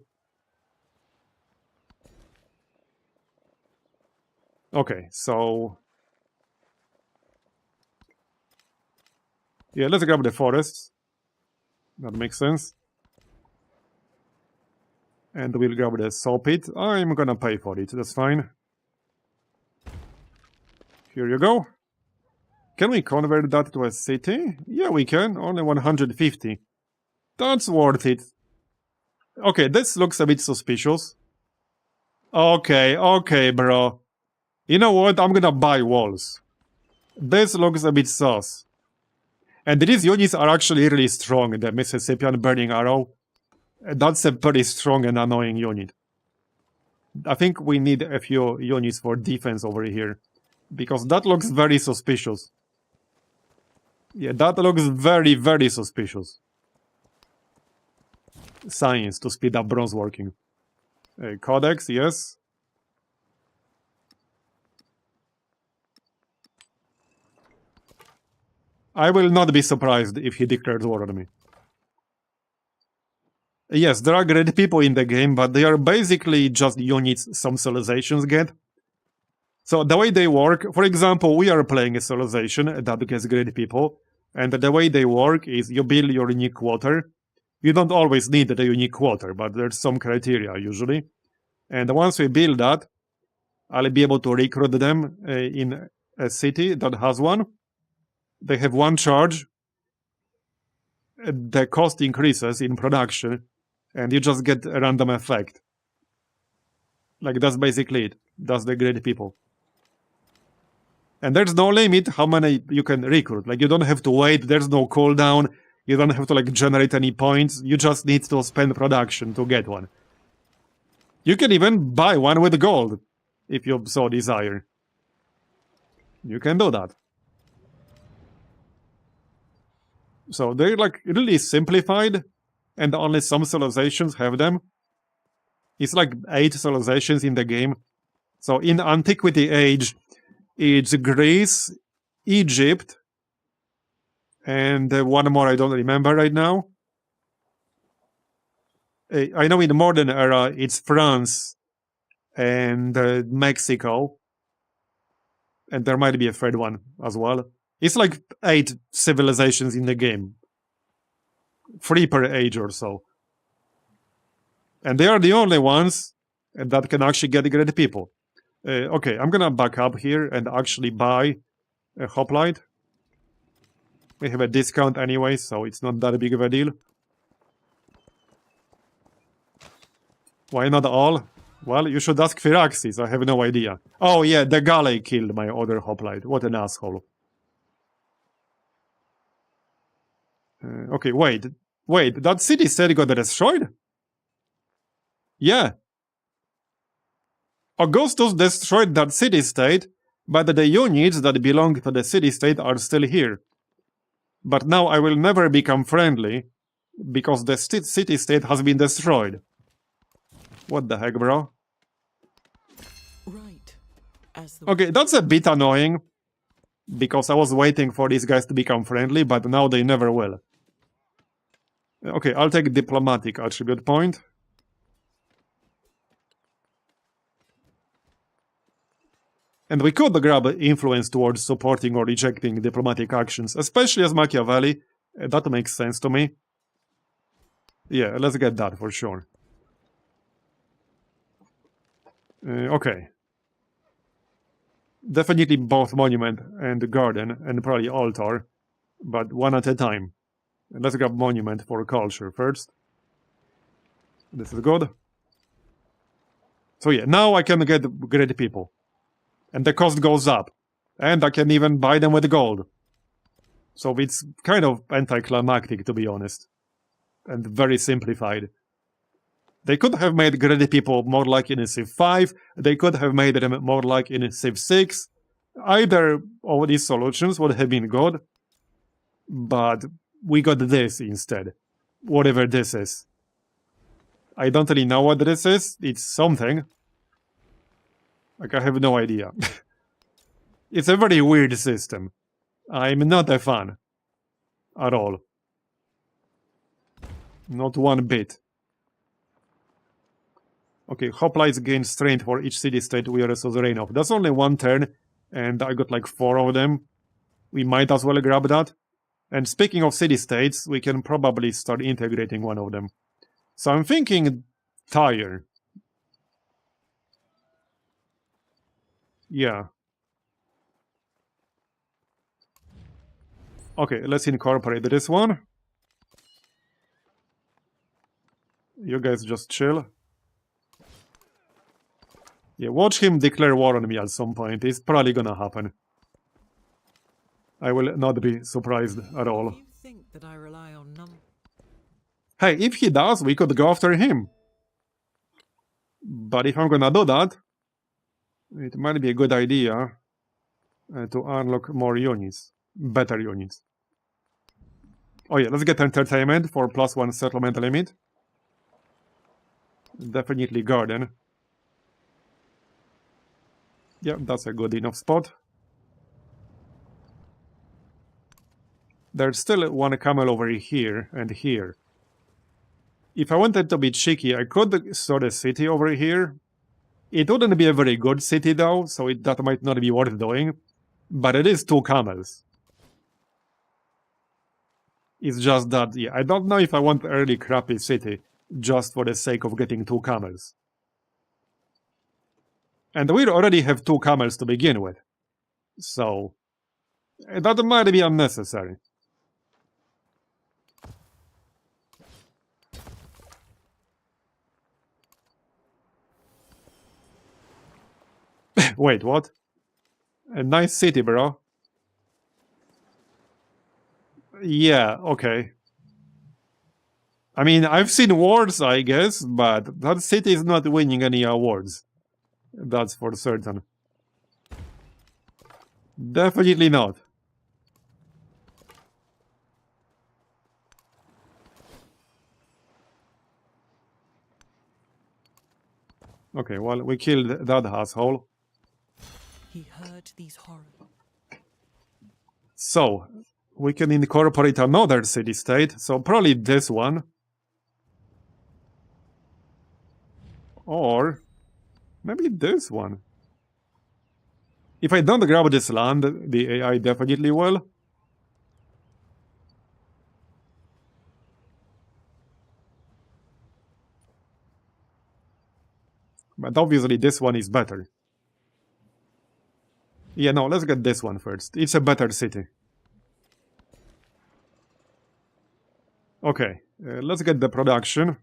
Speaker 1: Okay, so... yeah, let's grab the forests. That makes sense. And we'll grab the saw pit. I'm gonna pay for it, that's fine. Here you go. Can we convert that to a city? Yeah, we can. Only 150. That's worth it. Okay, this looks a bit suspicious. Okay, bro. You know what? I'm gonna buy walls. This looks a bit sus. And these units are actually really strong. The Mississippian Burning Arrow. That's a pretty strong and annoying unit. I think we need a few units for defense over here. Because that looks very suspicious. Yeah, that looks very, very suspicious. Science to speed up bronze working. Codex, yes. I will not be surprised if he declares war on me. Yes, there are great people in the game, but they are basically just units some civilizations get. So the way they work, for example, we are playing a civilization that gets great people, and the way they work is you build your unique quarter. You don't always need the unique quarter, but there's some criteria usually. And once we build that, I'll be able to recruit them in a city that has one. They have one charge. The cost increases in production, and you just get a random effect. Like, that's basically it. That's the great people. And there's no limit how many you can recruit. Like, you don't have to wait, there's no cooldown, you don't have to, like, generate any points, you just need to spend production to get one. You can even buy one with gold, if you so desire. You can do that. So they're, like, really simplified, and only some civilizations have them. It's like 8 civilizations in the game. So in Antiquity Age, it's Greece, Egypt, and one more I don't remember right now. I know in the modern era, it's France and Mexico. And there might be a third one as well. It's like 8 civilizations in the game. 3 per age or so. And they are the only ones that can actually get great people. Okay, I'm gonna back up here and actually buy a hoplite. We have a discount anyway, so it's not that big of a deal. Why not all? Well, you should ask Firaxis, I have no idea. Oh yeah, the galley killed my other hoplite. What an asshole. Okay, wait, that city-state got destroyed? Yeah. Augustus destroyed that city-state, but the units that belong to the city-state are still here. But now I will never become friendly, because the city-state has been destroyed. What the heck, bro?
Speaker 2: Right. As the
Speaker 1: Okay, that's a bit annoying, because I was waiting for these guys to become friendly, but now they never will. Okay, I'll take diplomatic attribute point. And we could grab influence towards supporting or rejecting diplomatic actions, especially as Machiavelli. That makes sense to me. Yeah, let's get that for sure. Okay. Definitely both monument and garden, and probably altar, but one at a time. Let's grab monument for culture first. This is good. So yeah, now I can get great people. And the cost goes up. And I can even buy them with gold. So it's kind of anticlimactic, to be honest. And very simplified. They could have made greedy people more like in Civ 5. They could have made them more like in Civ 6. Either of these solutions would have been good. But we got this instead. Whatever this is. I don't really know what this is. It's something. Like, I have no idea. It's a very weird system. I'm not a fan. At all. Not one bit. Okay, hoplites gain strength for each city-state we are a suzerain of. That's only one turn, and I got like 4 of them. We might as well grab that. And speaking of city-states, we can probably start integrating one of them. So I'm thinking Tyre. Yeah. Okay, let's incorporate this one. You guys just chill. Yeah, watch him declare war on me at some point. It's probably gonna happen. I will not be surprised at all.
Speaker 2: You think that I rely on
Speaker 1: Hey, if he does, we could go after him. But if I'm gonna do that, it might be a good idea to unlock more units. Better units. Oh yeah, let's get entertainment for +1 settlement limit. Definitely garden. Yeah, that's a good enough spot. There's still one camel over here and here. If I wanted to be cheeky, I could start a city over here. It wouldn't be a very good city though, so that might not be worth doing. But it is 2 camels. It's just that, yeah, I don't know if I want early crappy city just for the sake of getting 2 camels. And we already have 2 camels to begin with. So, that might be unnecessary. Wait, what? A nice city, bro. Yeah, okay. I mean, I've seen wars, I guess, but that city is not winning any awards. That's for certain. Definitely not. Okay, well, we killed that asshole.
Speaker 2: He heard these horrors.
Speaker 1: So, we can incorporate another city-state, so probably this one. Or maybe this one. If I don't grab this land, the AI definitely will. But obviously this one is better. Yeah, no, let's get this one first. It's a better city. Okay, let's get the production.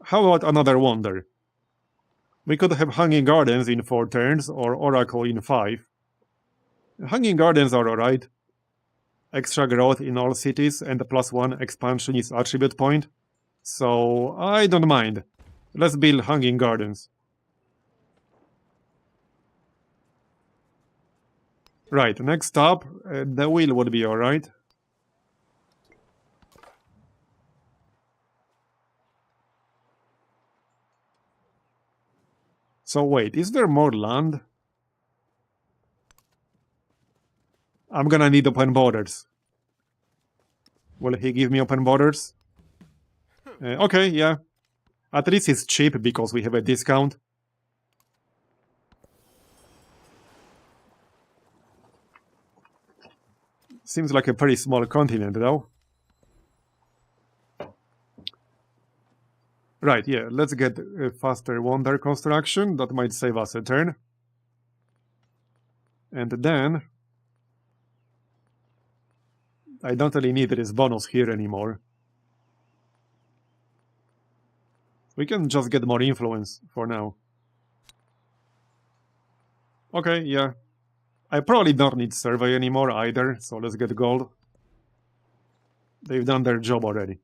Speaker 1: How about another wonder? We could have Hanging Gardens in 4 turns, or Oracle in 5. Hanging Gardens are alright. Extra growth in all cities, and the +1 expansion is attribute point. So, I don't mind. Let's build Hanging Gardens. Right, next up, the wheel would be alright. So wait, is there more land? I'm gonna need open borders. Will he give me open borders? Okay, yeah. At least it's cheap because we have a discount. Seems like a pretty small continent, though. Right, yeah, let's get a faster wonder construction. That might save us a turn. And then... I don't really need this bonus here anymore. We can just get more influence for now. Okay, yeah. I probably don't need survey anymore either, so let's get gold. They've done their job already.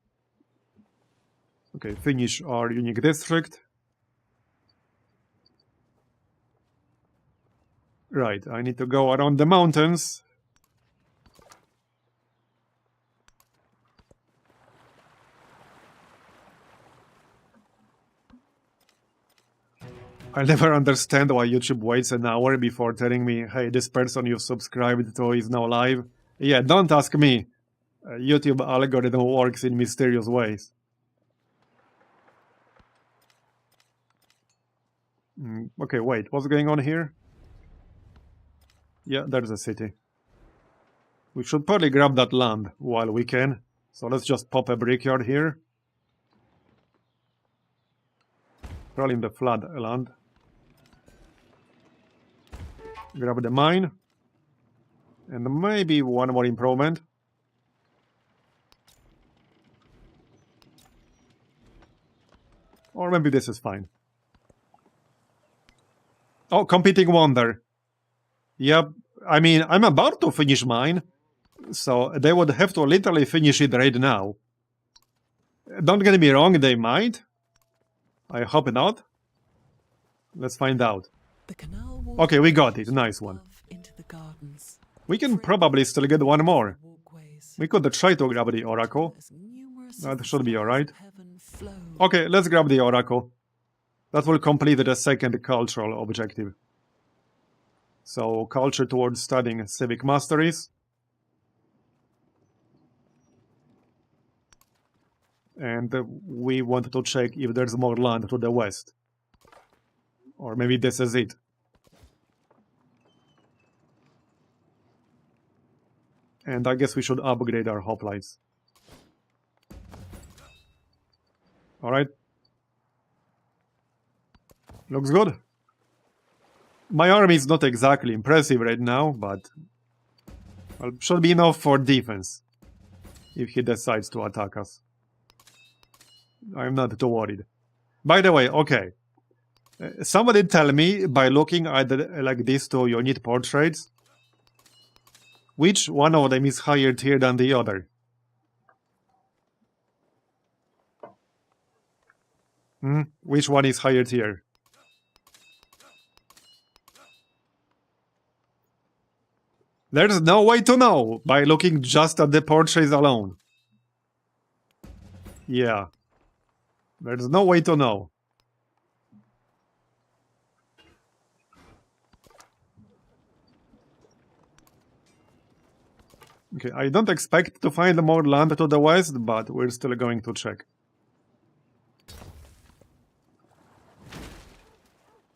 Speaker 1: Okay, finish our unique district. Right, I need to go around the mountains. I'll never understand why YouTube waits an hour before telling me, hey, this person you subscribed to is now live. Yeah, don't ask me. YouTube algorithm works in mysterious ways. Okay, wait, what's going on here? Yeah, there's a city. We should probably grab that land while we can. So let's just pop a brickyard here. Probably in the flood land. Grab the mine. And maybe one more improvement. Or maybe this is fine. Oh, competing wonder. Yep, I mean, I'm about to finish mine. So they would have to literally finish it right now. Don't get me wrong, they might. I hope not. Let's find out.
Speaker 2: The canal
Speaker 1: Okay, we got it. Nice one.
Speaker 2: into the gardens.
Speaker 1: We can probably still get one more.
Speaker 2: Walkways.
Speaker 1: We could try to grab the Oracle.
Speaker 2: As numerous
Speaker 1: That
Speaker 2: as
Speaker 1: should be
Speaker 2: the
Speaker 1: alright.
Speaker 2: stars of heaven flow.
Speaker 1: Okay, let's grab the Oracle. That will complete the second cultural objective. So, culture towards studying civic masteries. And we want to check if there's more land to the west. Or maybe this is it. And I guess we should upgrade our hoplites. Alright. Looks good. My army is not exactly impressive right now, but well, should be enough for defense if he decides to attack us. I'm not too worried. By the way, okay. Somebody tell me, by looking at like these two unit portraits, which one of them is higher tier than the other? Which one is higher tier? There's no way to know by looking just at the portraits alone. Yeah. There's no way to know. Okay, I don't expect to find more land to the west, but we're still going to check.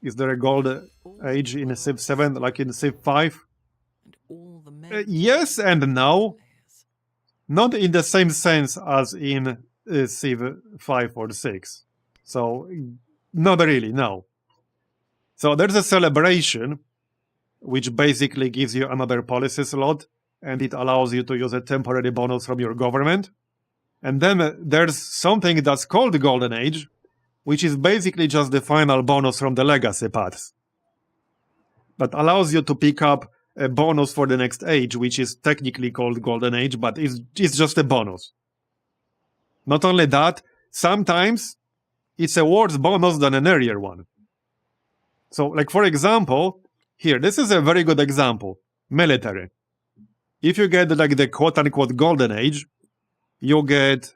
Speaker 1: Is there a gold age in Civ 7 like in Civ 5?
Speaker 2: And all the men
Speaker 1: Yes and no.
Speaker 2: players.
Speaker 1: Not in the same sense as in Civ 5 or 6. So, not really, no. So there's a celebration, which basically gives you another policy slot, and it allows you to use a temporary bonus from your government. And then there's something that's called the Golden Age, which is basically just the final bonus from the legacy paths. That allows you to pick up a bonus for the next age, which is technically called Golden Age, but it's just a bonus. Not only that, sometimes it's a worse bonus than an earlier one. So, like for example, here, this is a very good example. Military. If you get like the quote-unquote Golden Age, you get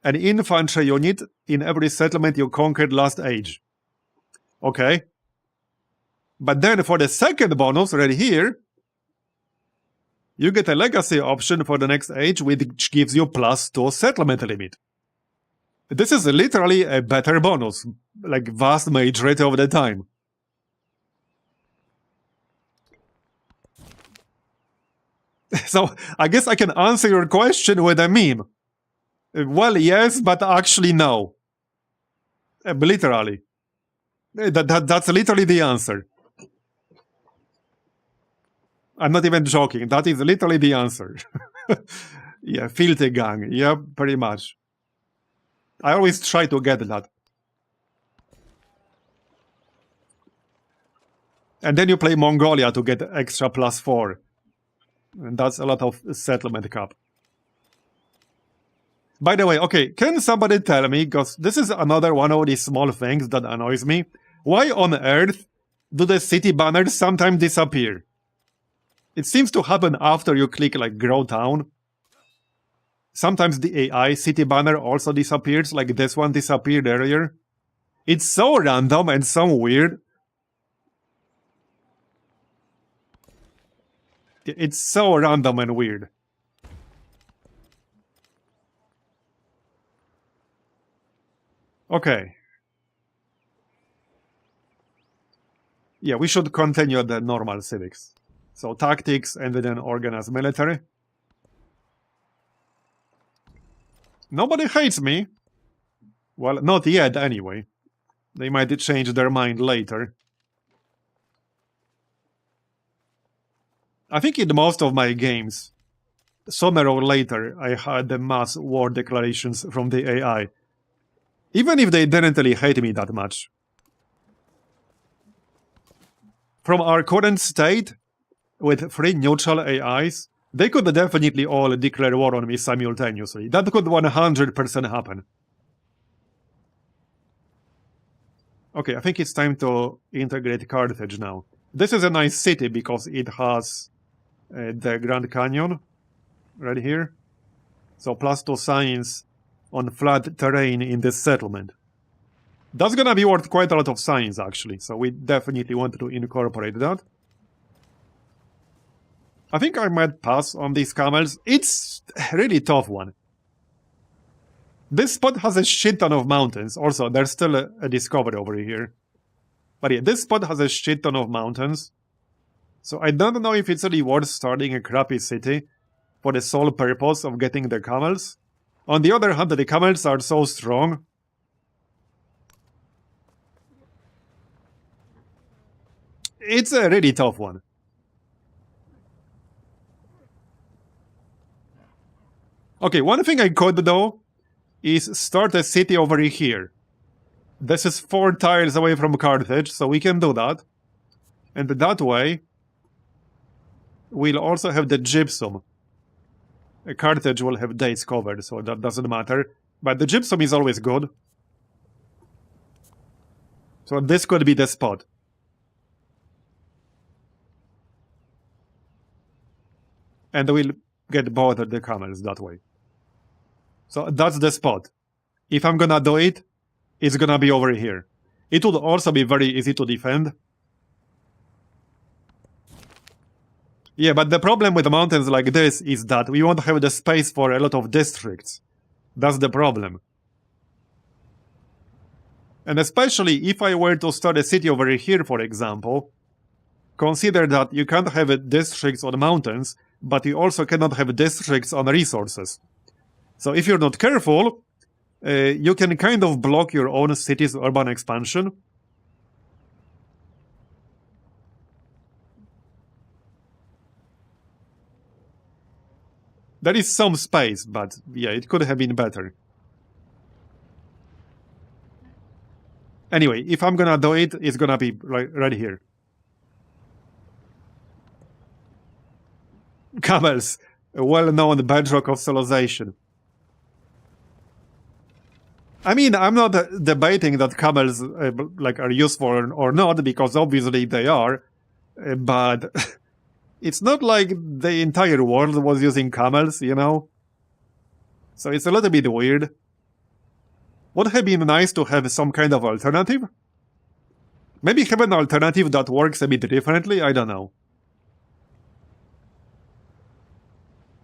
Speaker 1: an infantry unit in every settlement you conquered last age. Okay? But then for the second bonus right here, you get a legacy option for the next age, which gives you +2 settlement limit. This is literally a better bonus, like vast majority of the time. So I guess I can answer your question with a meme. Well, yes, but actually no. Literally. That's literally the answer. I'm not even joking. That is literally the answer. Yeah, filthy gang. Yeah, pretty much. I always try to get that. And then you play Mongolia to get extra +4. And that's a lot of settlement cap. By the way, okay, can somebody tell me, because this is another one of these small things that annoys me, why on earth do the city banners sometimes disappear? It seems to happen after you click like Grow Town. Sometimes the AI city banner also disappears, like this one disappeared earlier. It's so random and so weird. It's so random and weird. Okay. Yeah, we should continue the normal civics. So tactics and then organize military. Nobody hates me. Well, not yet anyway. They might change their mind later. I think in most of my games, sooner or later, I had the mass war declarations from the AI. Even if they didn't really hate me that much. From our current state, with 3 neutral AIs, they could definitely all declare war on me simultaneously. That could 100% happen. Okay, I think it's time to integrate Carthage now. This is a nice city because it has the Grand Canyon right here. So +2 science on flat terrain in this settlement. That's gonna be worth quite a lot of science actually, so we definitely want to incorporate that. I think I might pass on these camels. It's a really tough one. This spot has a shit ton of mountains. Also, there's still a discovery over here. But yeah, this spot has a shit ton of mountains. So I don't know if it's really worth starting a crappy city for the sole purpose of getting the camels. On the other hand, the camels are so strong. It's a really tough one. Okay, one thing I could though is start a city over here. This is 4 tiles away from Carthage, so we can do that. And that way, we'll also have the gypsum. Carthage will have dates covered, so that doesn't matter. But the gypsum is always good. So this could be the spot. And we'll get both of the camels that way. So that's the spot. If I'm gonna do it, it's gonna be over here. It would also be very easy to defend. Yeah, but the problem with mountains like this is that we won't have the space for a lot of districts. That's the problem. And especially if I were to start a city over here, for example, consider that you can't have districts on mountains, but you also cannot have districts on resources. So if you're not careful, you can kind of block your own city's urban expansion. There is some space, but yeah, it could have been better. Anyway, if I'm gonna do it, it's gonna be right here. Camels, a well-known bedrock of civilization. I mean, I'm not debating that camels are useful or not, because obviously they are, but it's not like the entire world was using camels, you know? So it's a little bit weird. Would have been nice to have some kind of alternative? Maybe have an alternative that works a bit differently, I don't know.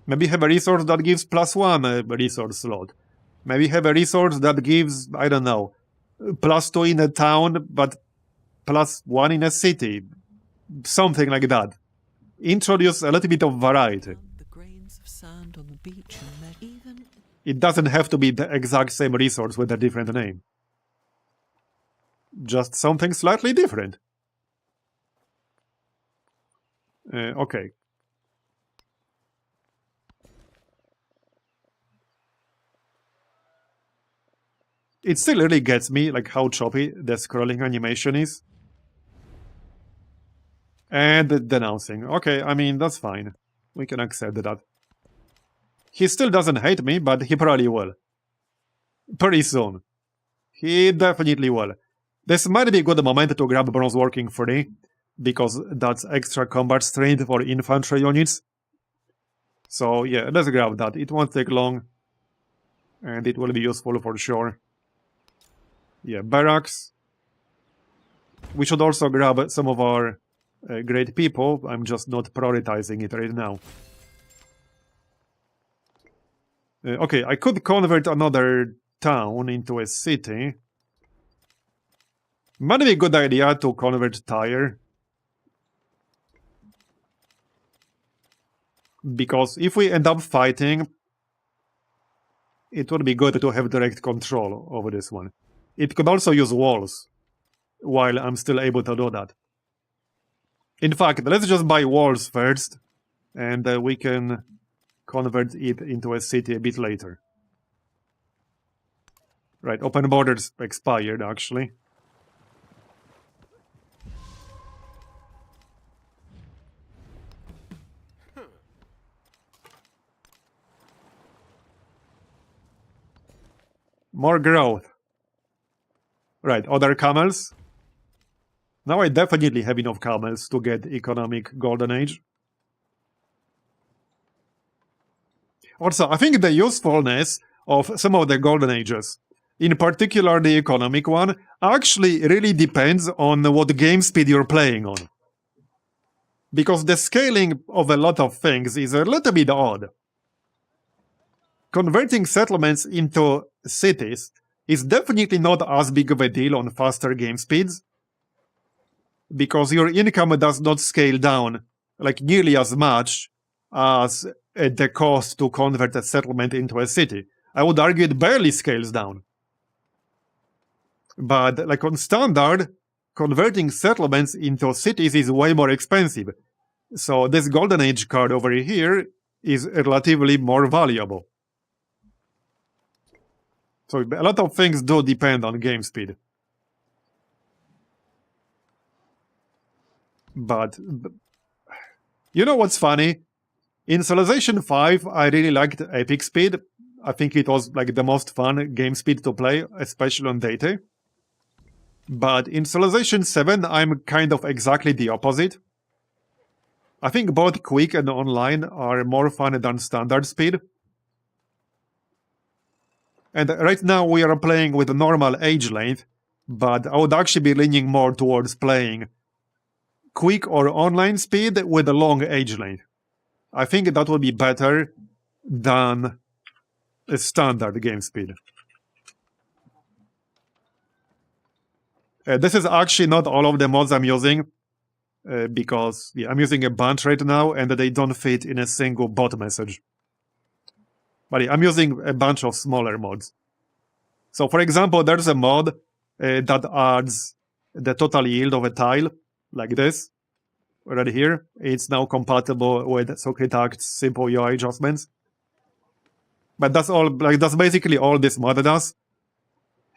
Speaker 1: Maybe have a resource that gives +1 resource slot. Maybe have a resource that gives, I don't know, +2 in a town, but +1 in a city. Something like that. Introduce a little bit of variety.
Speaker 2: The grains of sand on the beach and even
Speaker 1: It doesn't have to be the exact same resource with a different name. Just something slightly different. Okay. It still really gets me, like, how choppy the scrolling animation is. And denouncing. Okay, I mean, that's fine. We can accept that. He still doesn't hate me, but he probably will. Pretty soon. He definitely will. This might be a good moment to grab Bronze Working Free, because that's extra combat strength for infantry units. So yeah, let's grab that. It won't take long, and it will be useful for sure. Yeah, barracks. We should also grab some of our great people. I'm just not prioritizing it right now. Okay, I could convert another town into a city. Might be a good idea to convert Tyre. Because if we end up fighting, it would be good to have direct control over this one. It could also use walls, while I'm still able to do that. In fact, let's just buy walls first, and we can convert it into a city a bit later. Right, open borders expired, actually. More growth. Right, other camels. Now I definitely have enough camels to get economic golden age. Also, I think the usefulness of some of the golden ages, in particular the economic one, actually really depends on what game speed you're playing on. Because the scaling of a lot of things is a little bit odd. Converting settlements into cities is definitely not as big of a deal on faster game speeds, because your income does not scale down like nearly as much as the cost to convert a settlement into a city. I would argue it barely scales down. But like on standard, converting settlements into cities is way more expensive. So this golden age card over here is relatively more valuable. So a lot of things do depend on game speed. But you know what's funny? In Civilization 5, I really liked Epic Speed. I think it was like the most fun game speed to play, especially on data. But in Civilization 7, I'm kind of exactly the opposite. I think both quick and online are more fun than standard speed. And right now we are playing with a normal age length, but I would actually be leaning more towards playing quick or online speed with a long age length. I think that would be better than a standard game speed. This is actually not all of the mods I'm using, because I'm using a bunch right now and they don't fit in a single bot message. But I'm using a bunch of smaller mods. So for example, there's a mod that adds the total yield of a tile, like this, right here. It's now compatible with SocketAct's simple UI adjustments. But that's all, like that's basically all this mod does.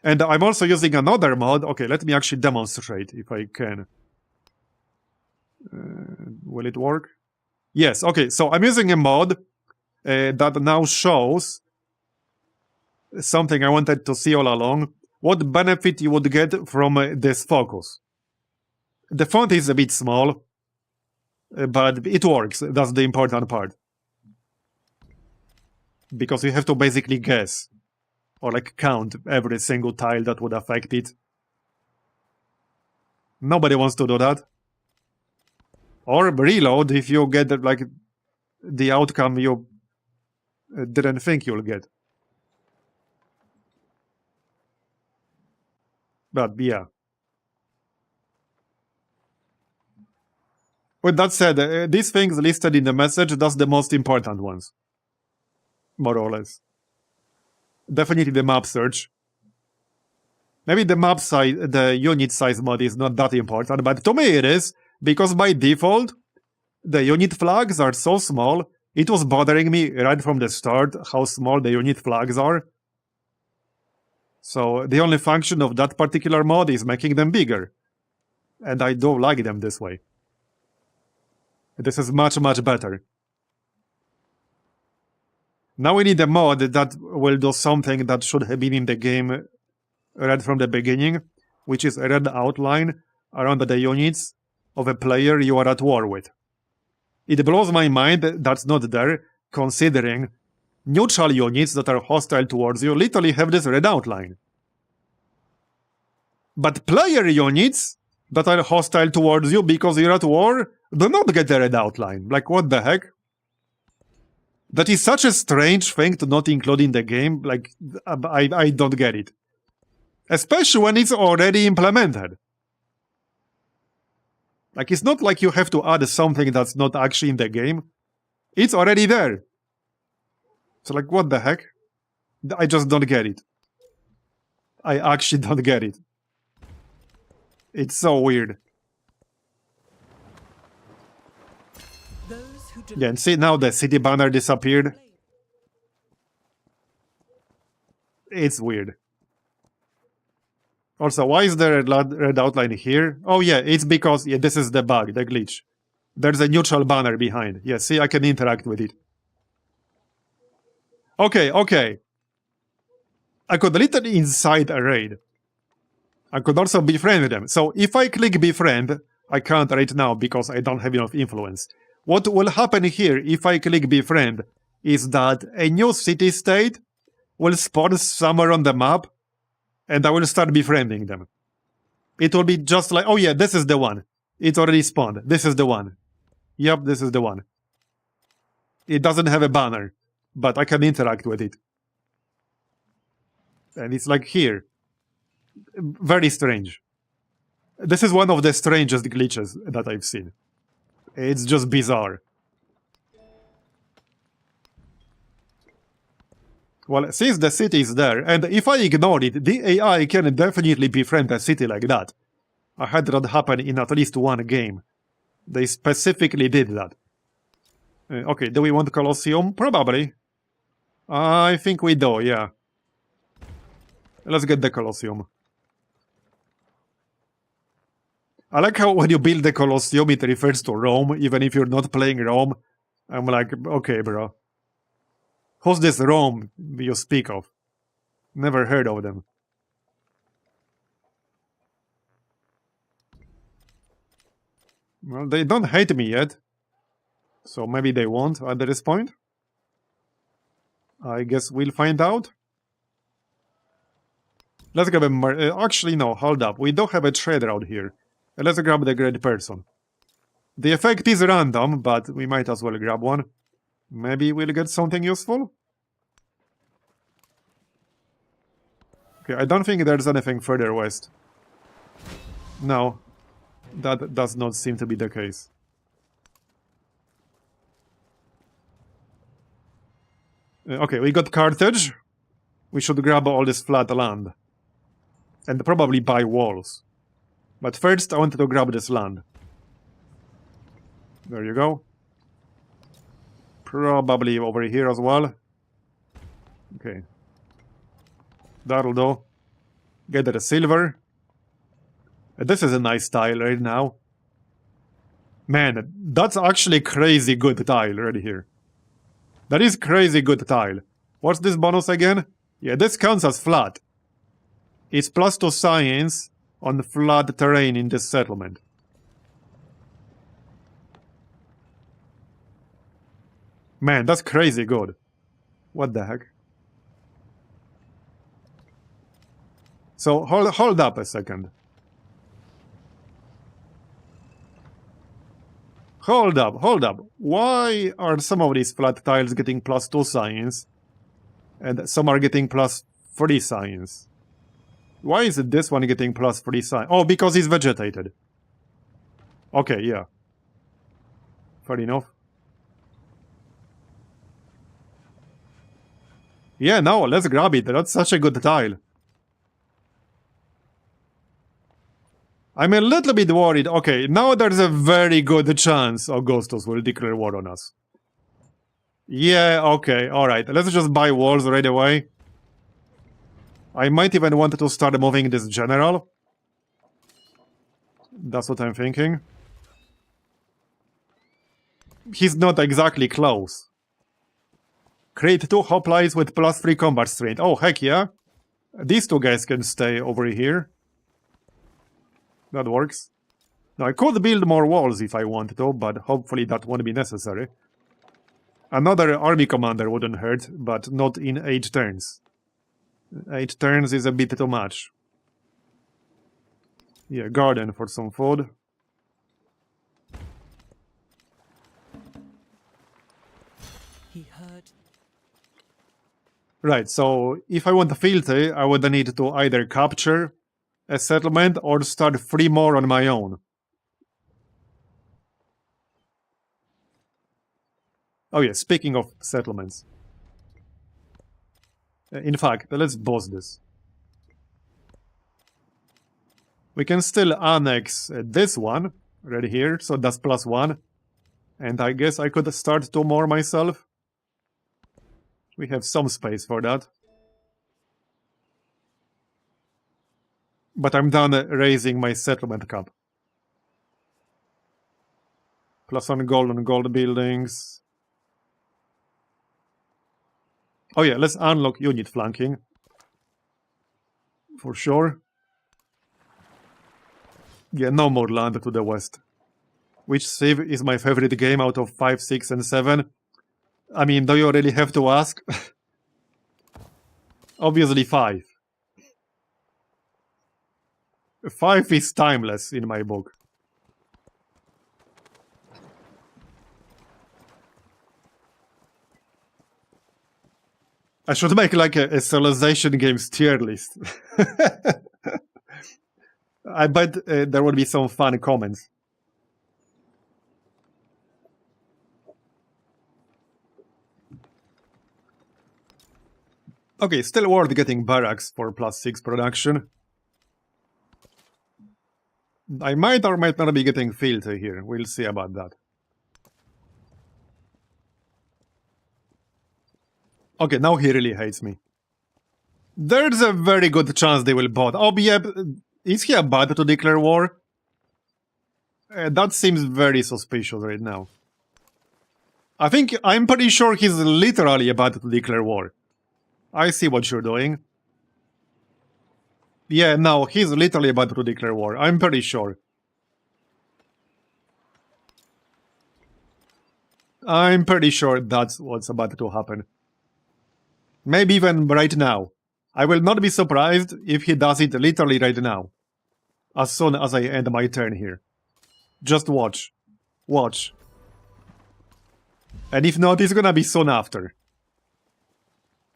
Speaker 1: And I'm also using another mod. Okay, let me actually demonstrate if I can. Will it work? Yes, okay, so I'm using a mod that now shows something I wanted to see all along. What benefit you would get from this focus. The font is a bit small, but it works. That's the important part. Because you have to basically guess or like count every single tile that would affect it. Nobody wants to do that. Or reload if you get like the outcome you didn't think you'll get. But yeah. With that said, these things listed in the message, that's the most important ones. More or less. Definitely the map search. Maybe the map size, the unit size mod is not that important, but to me it is, because by default, the unit flags are so small, it was bothering me right from the start how small the unit flags are. So the only function of that particular mod is making them bigger. And I do like them this way. This is much, much better. Now we need a mod that will do something that should have been in the game right from the beginning, which is a red outline around the units of a player you are at war with. It blows my mind that's not there, considering neutral units that are hostile towards you literally have this red outline. But player units that are hostile towards you because you're at war do not get a red outline. Like, what the heck? That is such a strange thing to not include in the game. Like, I don't get it. Especially when it's already implemented. Like, it's not like you have to add something that's not actually in the game. It's already there. So, like, what the heck? I just don't get it. I actually don't get it. It's so weird. Yeah, and see, now the city banner disappeared. It's weird. Also, why is there a red outline here? Oh yeah, it's because this is the bug, the glitch. There's a neutral banner behind. Yeah, see, I can interact with it. Okay. I could literally inside a raid. I could also befriend them. So if I click befriend, I can't right now because I don't have enough influence. What will happen here if I click befriend is that a new city state will spawn somewhere on the map and I will start befriending them. It will be just like, oh yeah, this is the one. It already spawned. This is the one. Yep, this is the one. It doesn't have a banner, but I can interact with it. And it's like here. Very strange. This is one of the strangest glitches that I've seen. It's just bizarre. Well, since the city is there, and if I ignore it, the AI can definitely befriend a city like that. I had that happen in at least one game. They specifically did that. Okay, do we want Colosseum? Probably. I think we do, yeah. Let's get the Colosseum. I like how when you build the Colosseum, it refers to Rome, even if you're not playing Rome. I'm like, okay, bro. Who's this Rome you speak of? Never heard of them. Well, they don't hate me yet. So maybe they won't at this point. I guess we'll find out. Let's grab a... actually, no, hold up. We don't have a trader out here. Let's grab the great person. The effect is random, but we might as well grab one. Maybe we'll get something useful? Okay, I don't think there's anything further west. No, that does not seem to be the case. Okay, we got Carthage. We should grab all this flat land. And probably buy walls. But first I wanted to grab this land. There you go. Probably over here as well. Okay. That'll do. Get the silver. This is a nice tile right now. Man, that's actually crazy good tile right here. That is crazy good tile. What's this bonus again? Yeah, this counts as flat. It's +2 science on flat terrain in this settlement. Man, that's crazy good. What the heck? So, hold up a second. Hold up. Why are some of these flat tiles getting +2 science? And some are getting +3 science? Why is this one getting +3 science? Oh, because he's vegetated. Okay, yeah. Fair enough. Yeah, no, let's grab it. That's such a good tile. I'm a little bit worried. Okay, now there's a very good chance Augustus will declare war on us. Yeah, okay, alright. Let's just buy walls right away. I might even want to start moving this general. That's what I'm thinking. He's not exactly close. Create 2 hoplites with +3 combat strength. Oh, heck yeah. These 2 guys can stay over here. That works. Now, I could build more walls if I wanted to, but hopefully that won't be necessary. Another army commander wouldn't hurt, but not in 8 turns. 8 turns is a bit too much. Yeah, garden for some food.
Speaker 2: He heard.
Speaker 1: Right, so if I want a fealty, I would need to either capture a settlement or start 3 more on my own. Oh yeah, speaking of settlements. In fact, let's boss this. We can still annex this one, right here, so that's +1. And I guess I could start 2 more myself. We have some space for that. But I'm done raising my settlement cap. +1 gold on gold buildings. Oh yeah, let's unlock unit flanking. For sure. Yeah, no more land to the west. Which civ is my favorite game out of 5, 6, and 7? I mean, do you really have to ask? Obviously 5. 5 is timeless in my book. I should make like a civilization games tier list. I bet there will be some fun comments. Okay, still worth getting barracks for +6 production. I might or might not be getting fealty here. We'll see about that. Okay, now he really hates me. There's a very good chance they will bot. Oh, yeah, is he about to declare war? That seems very suspicious right now. I'm pretty sure he's literally about to declare war. I see what you're doing. Yeah, no, he's literally about to declare war. I'm pretty sure. I'm pretty sure that's what's about to happen. Maybe even right now. I will not be surprised if he does it literally right now. As soon as I end my turn here. Just watch. Watch. And if not, it's gonna be soon after.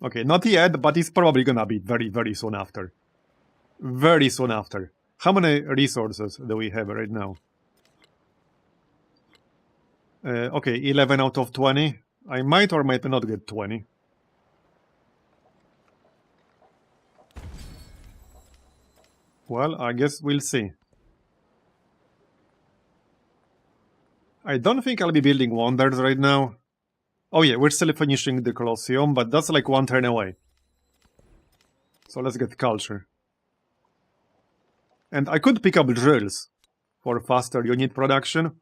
Speaker 1: Okay, not yet, but it's probably gonna be very, very soon after. Very soon after. How many resources do we have right now? Okay, 11 out of 20. I might or might not get 20. Well, I guess we'll see. I don't think I'll be building wonders right now. Oh yeah, we're still finishing the Colosseum, but that's like one turn away. So let's get culture. And I could pick up drills for faster unit production.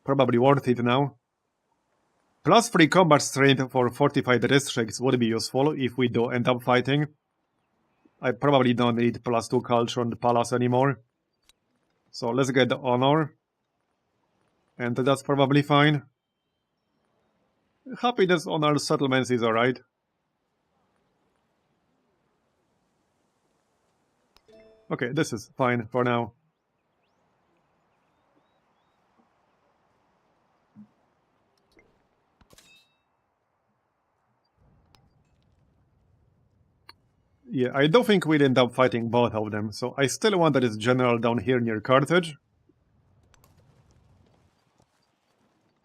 Speaker 1: Probably worth it now. Plus 3 combat strength for fortified districts would be useful if we do end up fighting. I probably don't need plus 2 culture on the palace anymore. So let's get the honor. And that's probably fine. Happiness on our settlements is alright. Okay, this is fine for now. Yeah, I don't think we'll end up fighting both of them, so I still want this general down here near Carthage.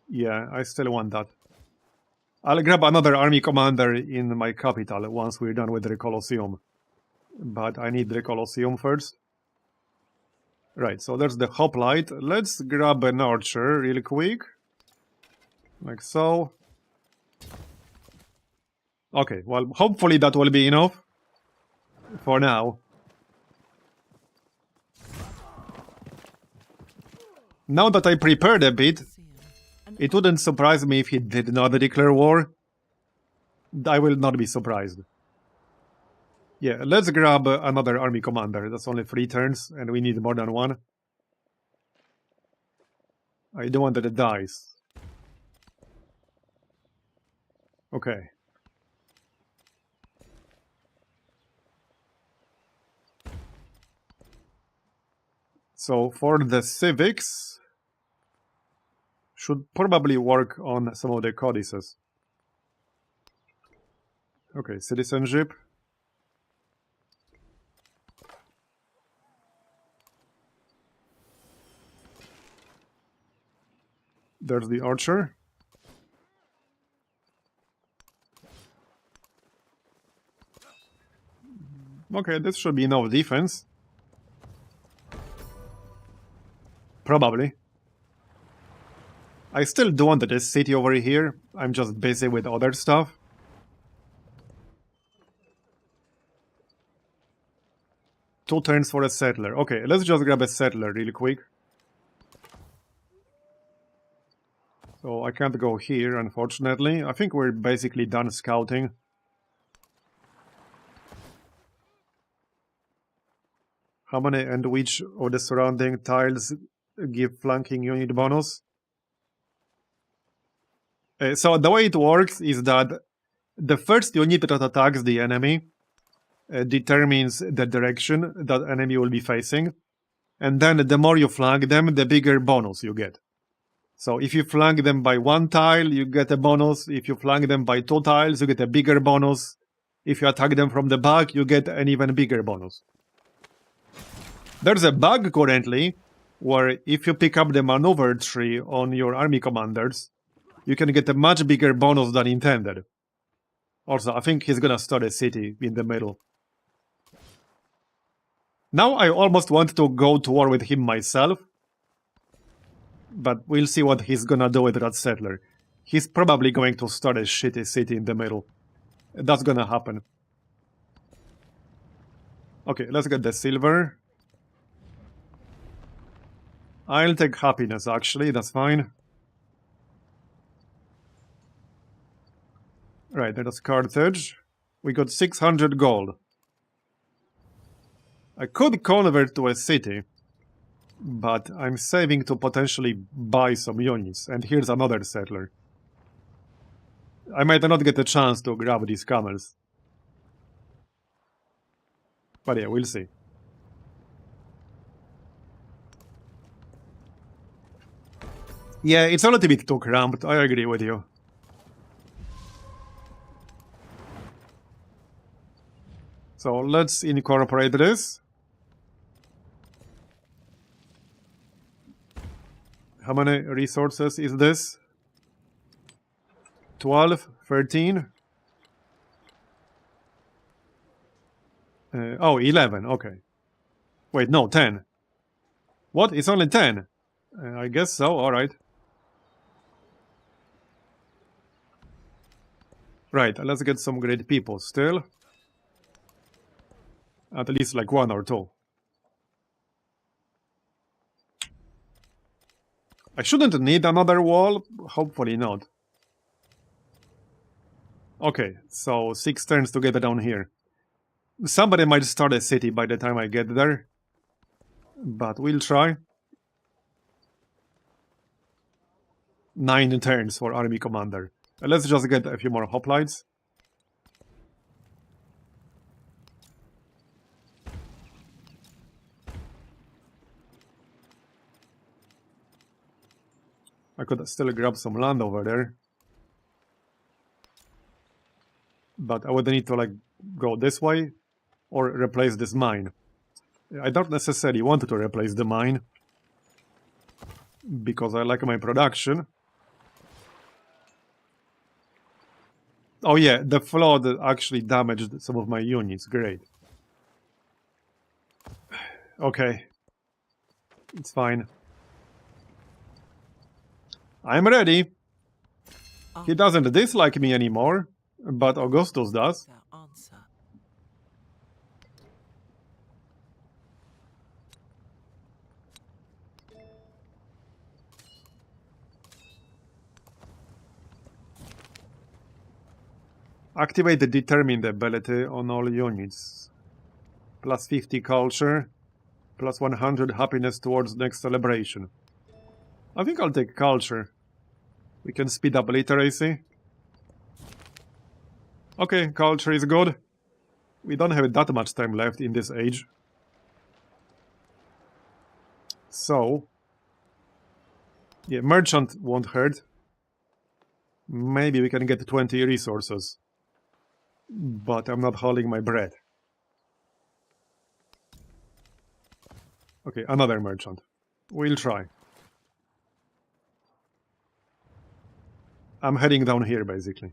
Speaker 1: Yeah, I still want that. I'll grab another army commander in my capital once we're done with the Colosseum. But I need the Colosseum first. Right, so there's the hoplite. Let's grab an archer real quick. Like so. Okay, well, hopefully that will be enough. For now. Now that I prepared a bit, it wouldn't surprise me if he did not declare war. I will not be surprised. Yeah, let's grab another army commander. That's only 3 turns, and we need more than 1. I don't want that it dies. Okay. So for the civics, should probably work on some of the codices. Okay, citizenship. There's the archer. Okay, this should be enough defense. Probably. I still do want this city over here. I'm just busy with other stuff. Two turns for a settler. Okay, let's just grab a settler really quick. So I can't go here, unfortunately. I think we're basically done scouting. How many and which of the surrounding tiles give flanking unit bonus? So the way it works is that the first unit that attacks the enemy determines the direction that enemy will be facing. And then the more you flank them, the bigger bonus you get. So if you flank them by 1 tile, you get a bonus. If you flank them by 2 tiles, you get a bigger bonus. If you attack them from the back, you get an even bigger bonus. There's a bug currently where if you pick up the maneuver tree on your army commanders, you can get a much bigger bonus than intended. Also, I think he's gonna start a city in the middle. Now I almost want to go to war with him myself. But we'll see what he's gonna do with that settler. He's probably going to start a shitty city in the middle. That's gonna happen. Okay, let's get the silver. I'll take happiness, actually, that's fine. Right, that's Carthage. We got 600 gold. I could convert to a city, but I'm saving to potentially buy some units. And here's another settler. I might not get a chance to grab these camels. But yeah, we'll see. Yeah, it's a little bit too cramped, I agree with you. So let's incorporate this. How many resources is this? 12, 13? Oh, 11, okay. Wait, no, 10. What? It's only 10? I guess so, alright. Right, let's get some great people still. At least like 1 or 2. I shouldn't need another wall, hopefully not. Okay, so 6 turns to get down here. Somebody might start a city by the time I get there. But we'll try. 9 turns for army commander. Let's just get a few more hoplites. I could still grab some land over there. But I would need to like go this way or replace this mine. I don't necessarily want to replace the mine because I like my production. Oh yeah, the flood actually damaged some of my units. Great. Okay. It's fine. I'm ready. He doesn't dislike me anymore, but Augustus does. Activate the determined ability on all units. Plus 50 culture, plus 100 happiness towards next celebration. I think I'll take culture. We can speed up literacy. Okay, culture is good. We don't have that much time left in this age. So, yeah, merchant won't hurt. Maybe we can get 20 resources. But I'm not holding my breath. Okay, another merchant. We'll try. I'm heading down here, basically.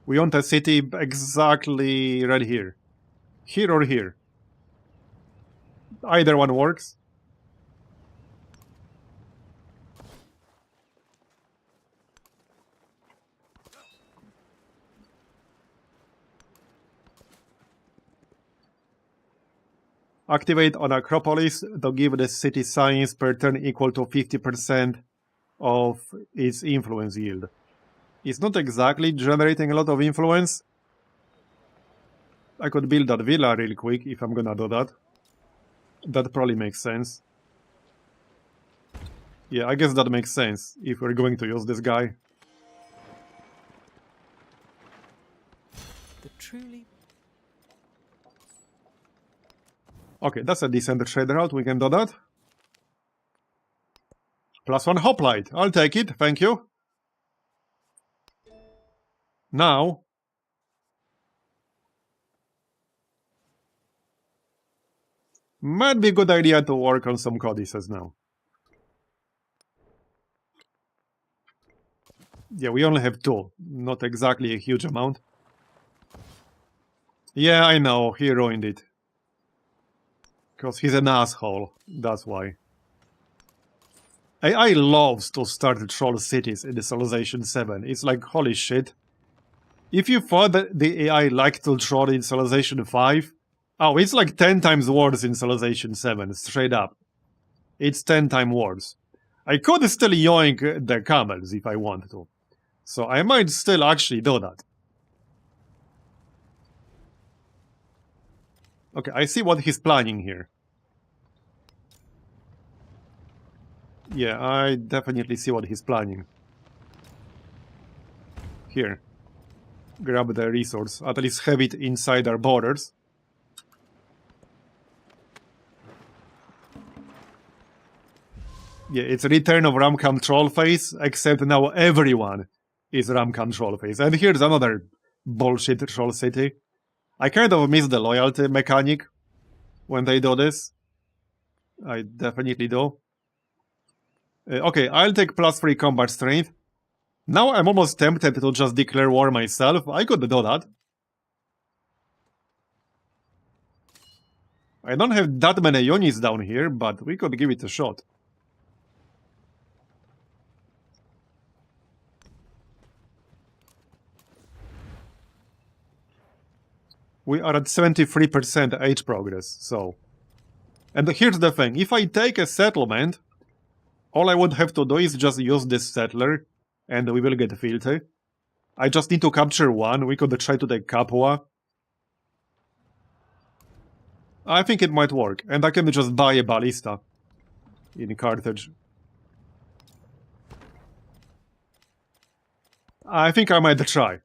Speaker 1: We want a city exactly right here. Here or here. Either one works. Activate on Acropolis to give the city science per turn equal to 50% of its influence yield. It's not exactly generating a lot of influence. I could build that villa real quick if I'm gonna do that. That probably makes sense. Yeah, I guess that makes sense if we're going to use this guy.
Speaker 2: The truly...
Speaker 1: Okay, that's a decent trade route, we can do that. +1 hoplite, I'll take it, thank you. Now... might be a good idea to work on some codices now. Yeah, we only have 2, not exactly a huge amount. Yeah, I know, he ruined it. Because he's an asshole, that's why. AI loves to start troll cities in the Civilization 7. It's like, holy shit. If you thought that the AI liked to troll in Civilization 5, oh, it's like 10 times worse in Civilization 7, straight up. It's 10 times worse. I could still yoink the camels if I want to. So I might still actually do that. Okay, I see what he's planning here. Yeah, I definitely see what he's planning. Here. Grab the resource. At least have it inside our borders. Yeah, it's a return of RAM control phase, except now everyone is RAM control phase. And here's another bullshit troll city. I kind of miss the loyalty mechanic when they do this. I definitely do. Okay, I'll take +3 combat strength. Now I'm almost tempted to just declare war myself. I could do that. I don't have that many units down here, but we could give it a shot. We are at 73% age progress, so... And here's the thing, if I take a settlement, all I would have to do is just use this settler, and we will get filthy. I just need to capture one. We could try to take Capua. I think it might work, and I can just buy a ballista in Carthage. I think I might try.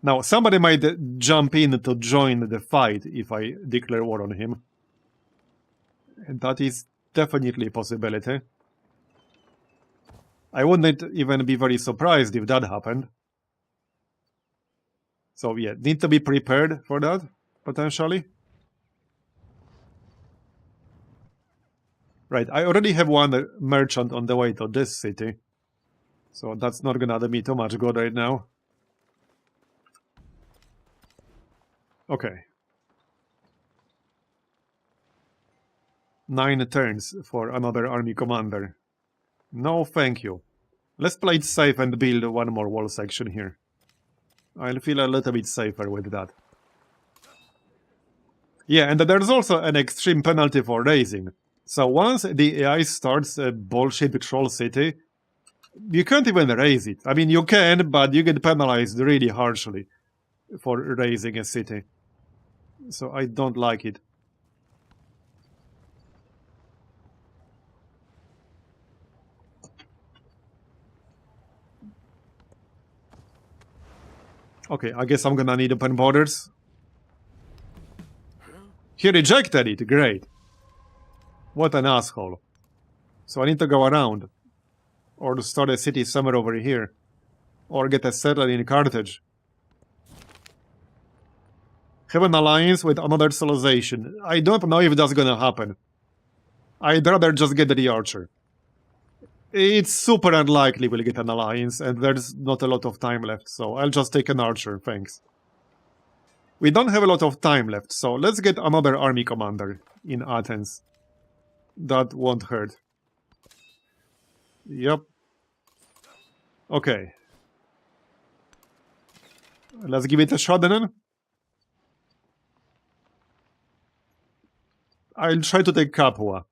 Speaker 1: Now, somebody might jump in to join the fight if I declare war on him. And that is definitely a possibility. I wouldn't even be very surprised if that happened. So yeah, need to be prepared for that, potentially. Right, I already have one merchant on the way to this city. So that's not gonna do me too much good right now. Okay. 9 turns for another army commander. No, thank you. Let's play it safe and build one more wall section here. I'll feel a little bit safer with that. Yeah, and there's also an extreme penalty for raising. So once the AI starts a bullshit troll city, you can't even raise it. I mean, you can, but you get penalized really harshly for raising a city. So I don't like it. Okay, I guess I'm gonna need open borders. He rejected it, great. What an asshole. So I need to go around. Or to start a city somewhere over here. Or get a settler in Carthage. Have an alliance with another civilization. I don't know if that's gonna happen. I'd rather just get the archer. It's super unlikely we'll get an alliance, and there's not a lot of time left, so I'll just take an archer, thanks. We don't have a lot of time left, so let's get another army commander in Athens. That won't hurt. Yep. Okay. Let's give it a shot then. I'll try to take Capua.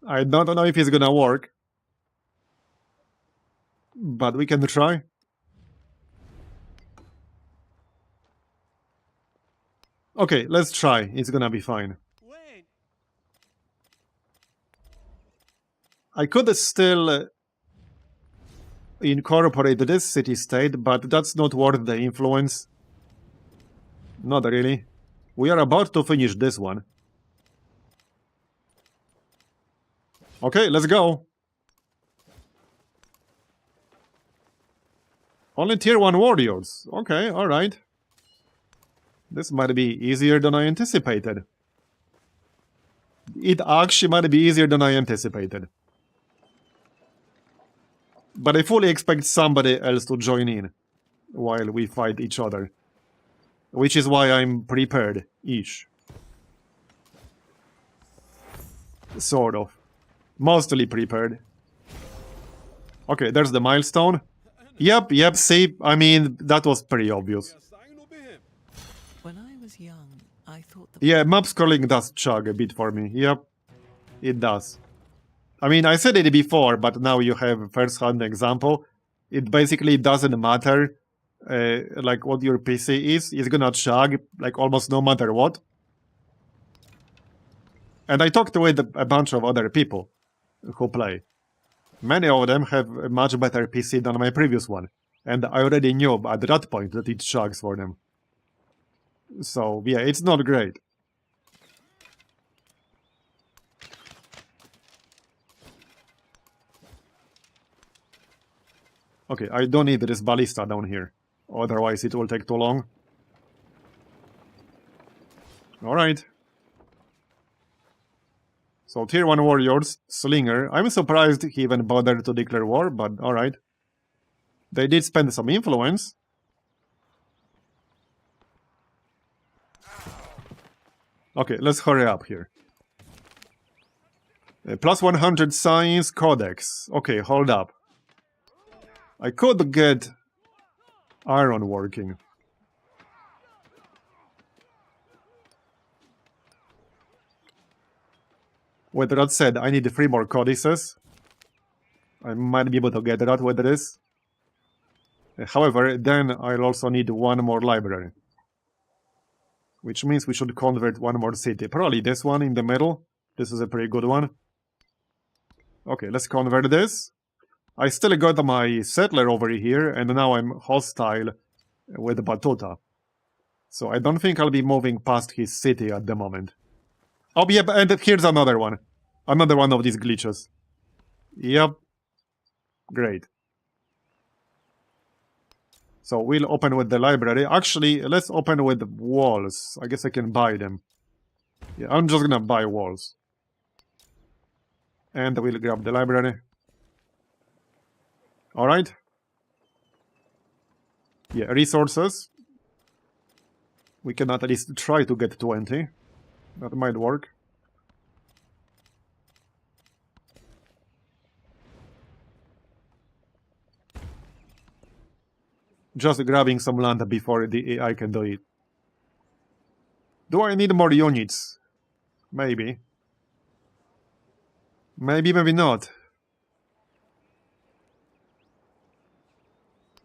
Speaker 1: I don't know if it's gonna work. But we can try. Okay, let's try. It's gonna be fine. I could still incorporate this city-state, but that's not worth the influence. Not really. We are about to finish this one. Okay, let's go. Only tier 1 warriors. Okay, alright. This might be easier than I anticipated. It actually might be easier than I anticipated. But I fully expect somebody else to join in while we fight each other. Which is why I'm prepared-ish. Sort of. Mostly prepared. Okay, there's the milestone. Yep, see, I mean, that was pretty obvious.
Speaker 2: When I was young, I thought the
Speaker 1: Yeah, map scrolling does chug a bit for me. Yep, it does. I mean, I said it before, but now you have first-hand example. It basically doesn't matter, like what your PC is. It's gonna chug like almost no matter what. And I talked with a bunch of other people who play. Many of them have a much better PC than my previous one, and I already knew at that point that it chugs for them. So yeah, it's not great. Okay, I don't need this ballista down here, otherwise it will take too long. Alright. So tier 1 warriors, Slinger. I'm surprised he even bothered to declare war, but alright. They did spend some influence. Okay, let's hurry up here. Plus 100 science codex. Okay, hold up. I could get iron working. With that said, I need 3 more codices. I might be able to get that with this. However, then I'll also need 1 more library. Which means we should convert 1 more city. Probably this one in the middle. This is a pretty good one. Okay, let's convert this. I still got my settler over here, and now I'm hostile with Batuta. So I don't think I'll be moving past his city at the moment. Oh, yeah, and here's another one. Another one of these glitches. Yep. Great. So we'll open with the library. Actually, let's open with walls. I guess I can buy them. Yeah, I'm just gonna buy walls. And we'll grab the library. Alright. Yeah, resources. We can at least try to get 20. That might work. Just grabbing some land before the AI can do it. Do I need more units? Maybe. Maybe, maybe not.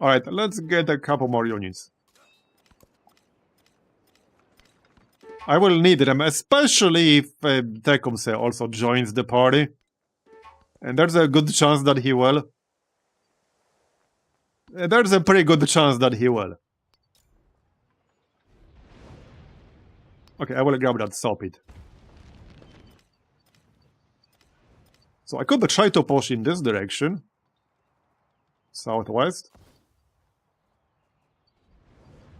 Speaker 1: Alright, let's get a couple more units. I will need them, especially if Tecumseh also joins the party. And there's a good chance that he will. There's a pretty good chance that he will. Okay, I will grab that soapit. So I could try to push in this direction. Southwest.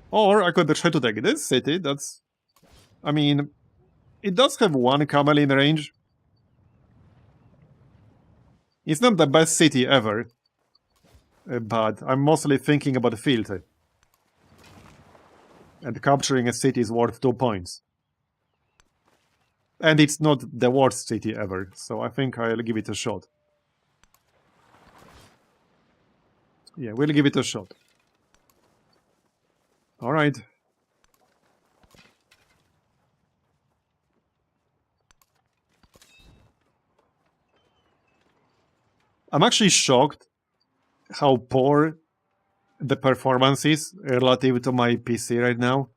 Speaker 1: Or I could try to take this city. That's... I mean, it does have 1 camel in range. It's not the best city ever. But I'm mostly thinking about fealty. And capturing a city is worth 2 points. And it's not the worst city ever, so I think I'll give it a shot. Yeah, we'll give it a shot. Alright. I'm actually shocked how poor the performance is relative to my PC right now.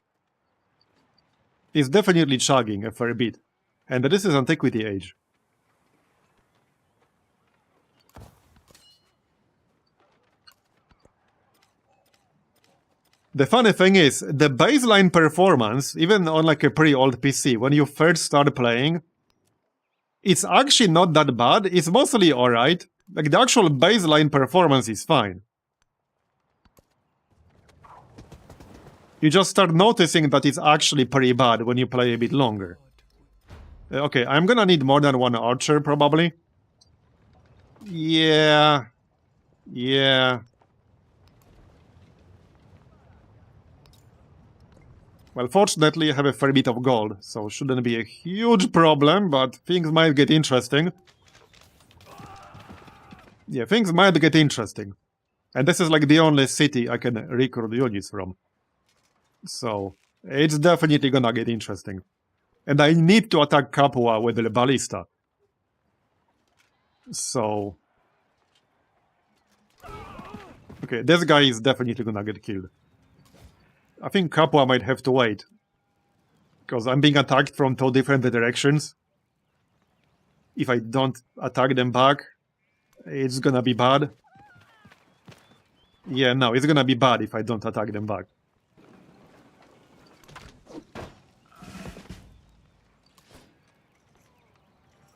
Speaker 1: It's definitely chugging a fair bit. And this is Antiquity Age. The funny thing is, the baseline performance, even on like a pretty old PC, when you first start playing, it's actually not that bad. It's mostly alright. Like, the actual baseline performance is fine. You just start noticing that it's actually pretty bad when you play a bit longer. Okay, I'm gonna need more than 1 archer, probably. Yeah. Yeah. Well, fortunately, I have a fair bit of gold, so shouldn't be a huge problem, but things might get interesting. Yeah, things might get interesting. And this is like the only city I can recruit units from. So, It's definitely gonna get interesting. And I need to attack Capua with the ballista. So... Okay, this guy is definitely gonna get killed. I think Capua might have to wait. Because I'm being attacked from 2 different directions. If I don't attack them back, it's gonna be bad. Yeah, no, it's gonna be bad if I don't attack them back.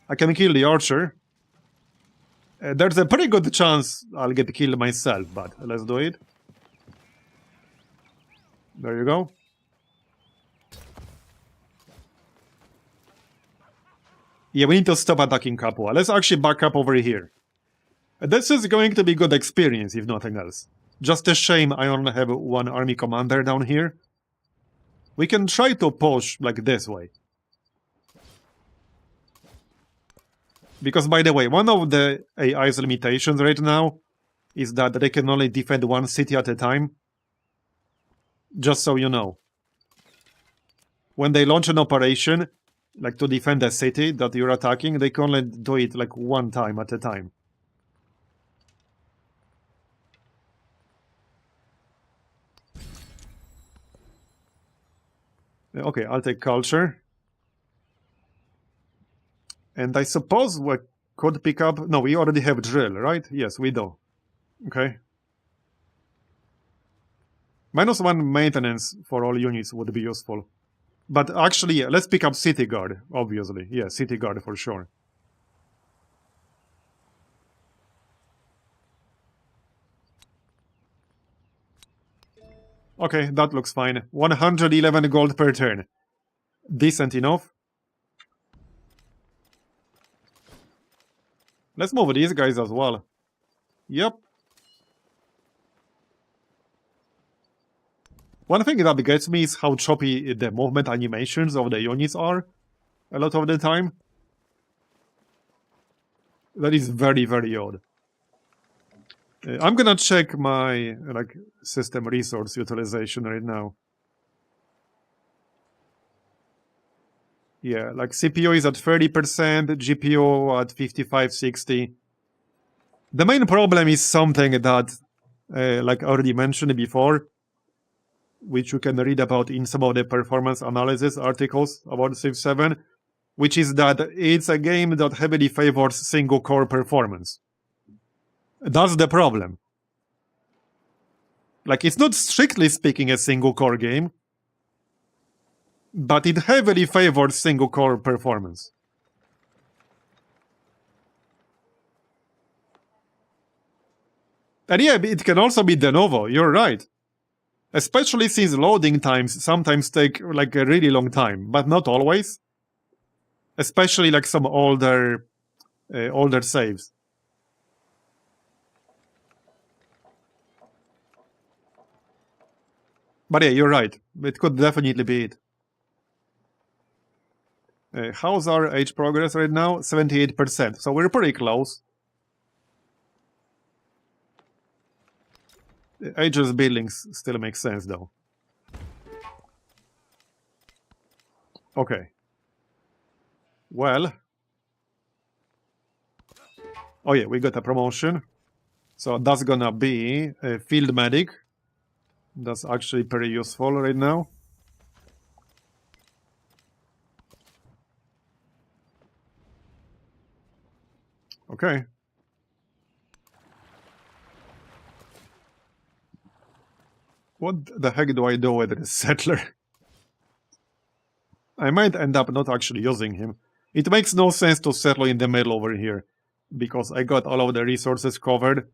Speaker 1: I can kill the archer. There's a pretty good chance I'll get killed myself, but let's do it. There you go. Yeah, we need to stop attacking Capua. Let's actually back up over here. This is going to be good experience, if nothing else. Just a shame I only have 1 army commander down here. We can try to push, like, this way. Because, by the way, one of the AI's limitations right now is that they can only defend 1 city at a time. Just so you know. When they launch an operation, like to defend a city that you're attacking, they can only do it like 1 time at a time. Okay, I'll take culture. And I suppose we could pick up... No, we already have drill, right? Yes, we do. Okay. -1 maintenance for all units would be useful. But actually, yeah, let's pick up City Guard, obviously. Yeah, City Guard for sure. Okay, that looks fine. 111 gold per turn. Decent enough. Let's move these guys as well. Yep. One thing that gets me is how choppy the movement animations of the units are a lot of the time. That is very, very odd. I'm gonna check my system resource utilization right now. Yeah, like CPU is at 30%, GPU at 55-60. The main problem is something that, like I already mentioned before, which you can read about in some of the performance analysis articles about Civ 7, which is that it's a game that heavily favors single-core performance. That's the problem. Like, it's not strictly speaking a single-core game, but it heavily favors single-core performance. And yeah, it can also be de novo, you're right. Especially since loading times sometimes take like a really long time, but not always. Especially like some older saves. But yeah, you're right. It could definitely be it. How's our age progress right now? 78%. So we're pretty close. Age's buildings still make sense though. Okay. Well. Oh yeah, we got a promotion. So that's gonna be a field medic. That's actually pretty useful right now. Okay. What the heck do I do with this settler? I might end up not actually using him. It makes no sense to settle in the middle over here, because I got all of the resources covered.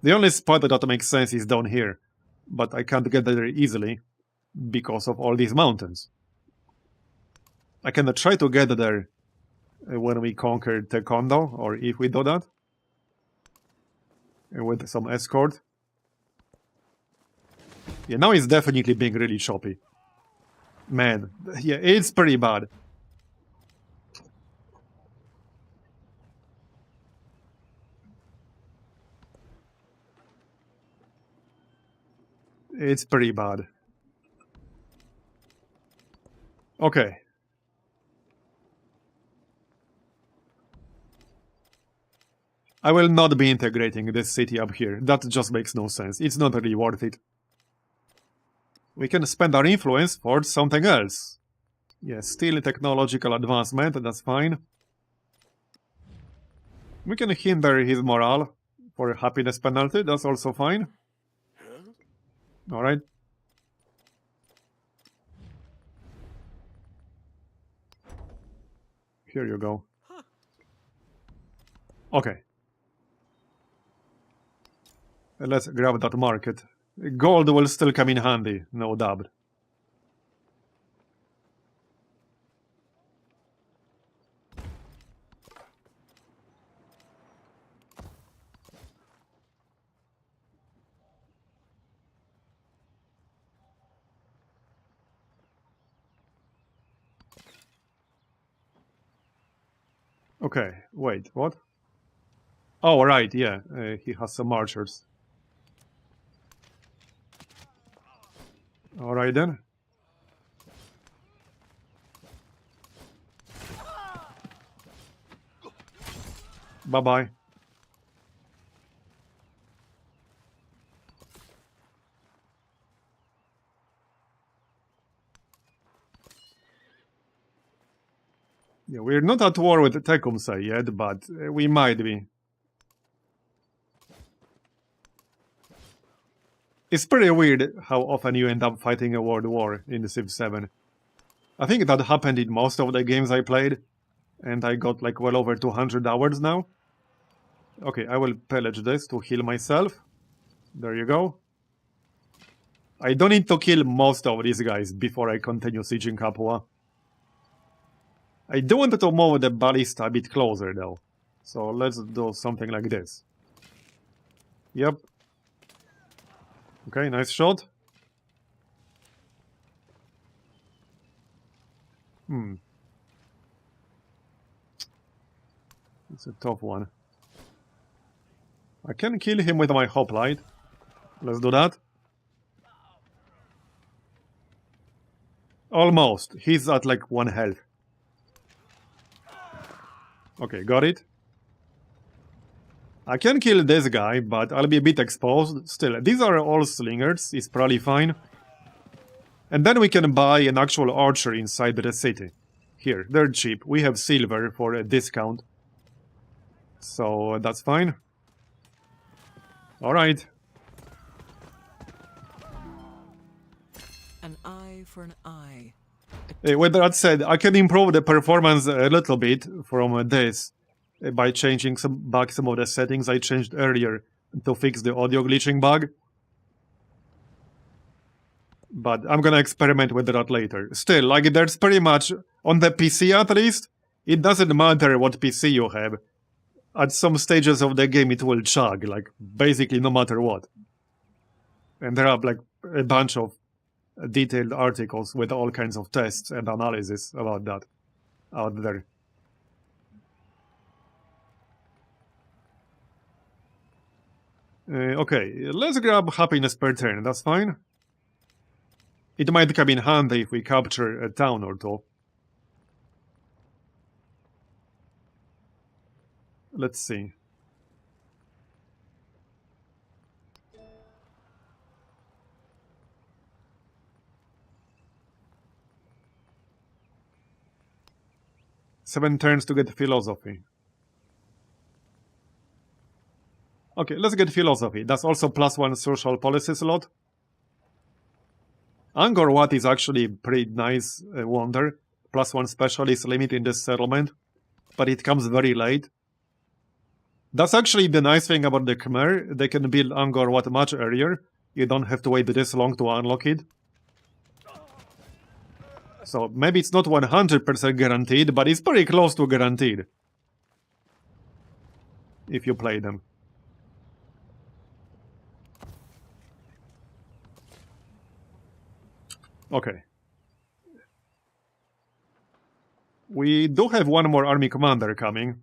Speaker 1: The only spot that makes sense is down here, but I can't get there easily, because of all these mountains. I can try to get there when we conquer Taekwondo, or if we do that, with some escort. Yeah, now it's definitely being really choppy. Man, yeah, it's pretty bad. It's pretty bad. Okay. I will not be integrating this city up here. That just makes no sense. It's not really worth it. We can spend our influence for something else. Yes, still technological advancement, that's fine. We can hinder his morale for a happiness penalty, that's also fine. Alright. Here you go. Okay. Let's grab that market. Gold will still come in handy, no doubt. Okay, wait, what? Oh, right, yeah, he has some archers. Alright then. Bye-bye. Yeah, we're not at war with Tecumseh yet, but we might be. It's pretty weird how often you end up fighting a world war in Civ 7. I think that happened in most of the games I played, and I got like well over 200 hours now. Okay, I will pillage this to heal myself. There you go. I don't need to kill most of these guys before I continue sieging Capua. I do want to move the ballista a bit closer though. So let's do something like this. Yep. Okay, nice shot. It's a tough one. I can kill him with my hoplite. Let's do that. Almost. He's at like 1 health. Okay, got it. I can kill this guy, but I'll be a bit exposed. Still, these are all slingers. It's probably fine. And then we can buy an actual archer inside the city. Here, they're cheap. We have silver for a discount. So that's fine. Alright.
Speaker 2: An eye for an eye.
Speaker 1: With that said, I can improve the performance a little bit from this by changing back some of the settings I changed earlier to fix the audio glitching bug. But I'm gonna experiment with that later. Still, like, there's pretty much, on the PC at least, it doesn't matter what PC you have. At some stages of the game it will chug, like, basically no matter what. And there are, like, a bunch of detailed articles with all kinds of tests and analysis about that out there. Okay, let's grab happiness per turn, that's fine. It might come in handy if we capture a town or two. Let's see. Seven turns to get philosophy. Okay, let's get philosophy. That's also +1 social policy slot. Angkor Wat is actually pretty nice wonder. +1 specialist limit in this settlement, but it comes very late. That's actually the nice thing about the Khmer. They can build Angkor Wat much earlier. You don't have to wait this long to unlock it. So maybe it's not 100% guaranteed, but it's pretty close to guaranteed. If you play them. Okay. We do have one more army commander coming.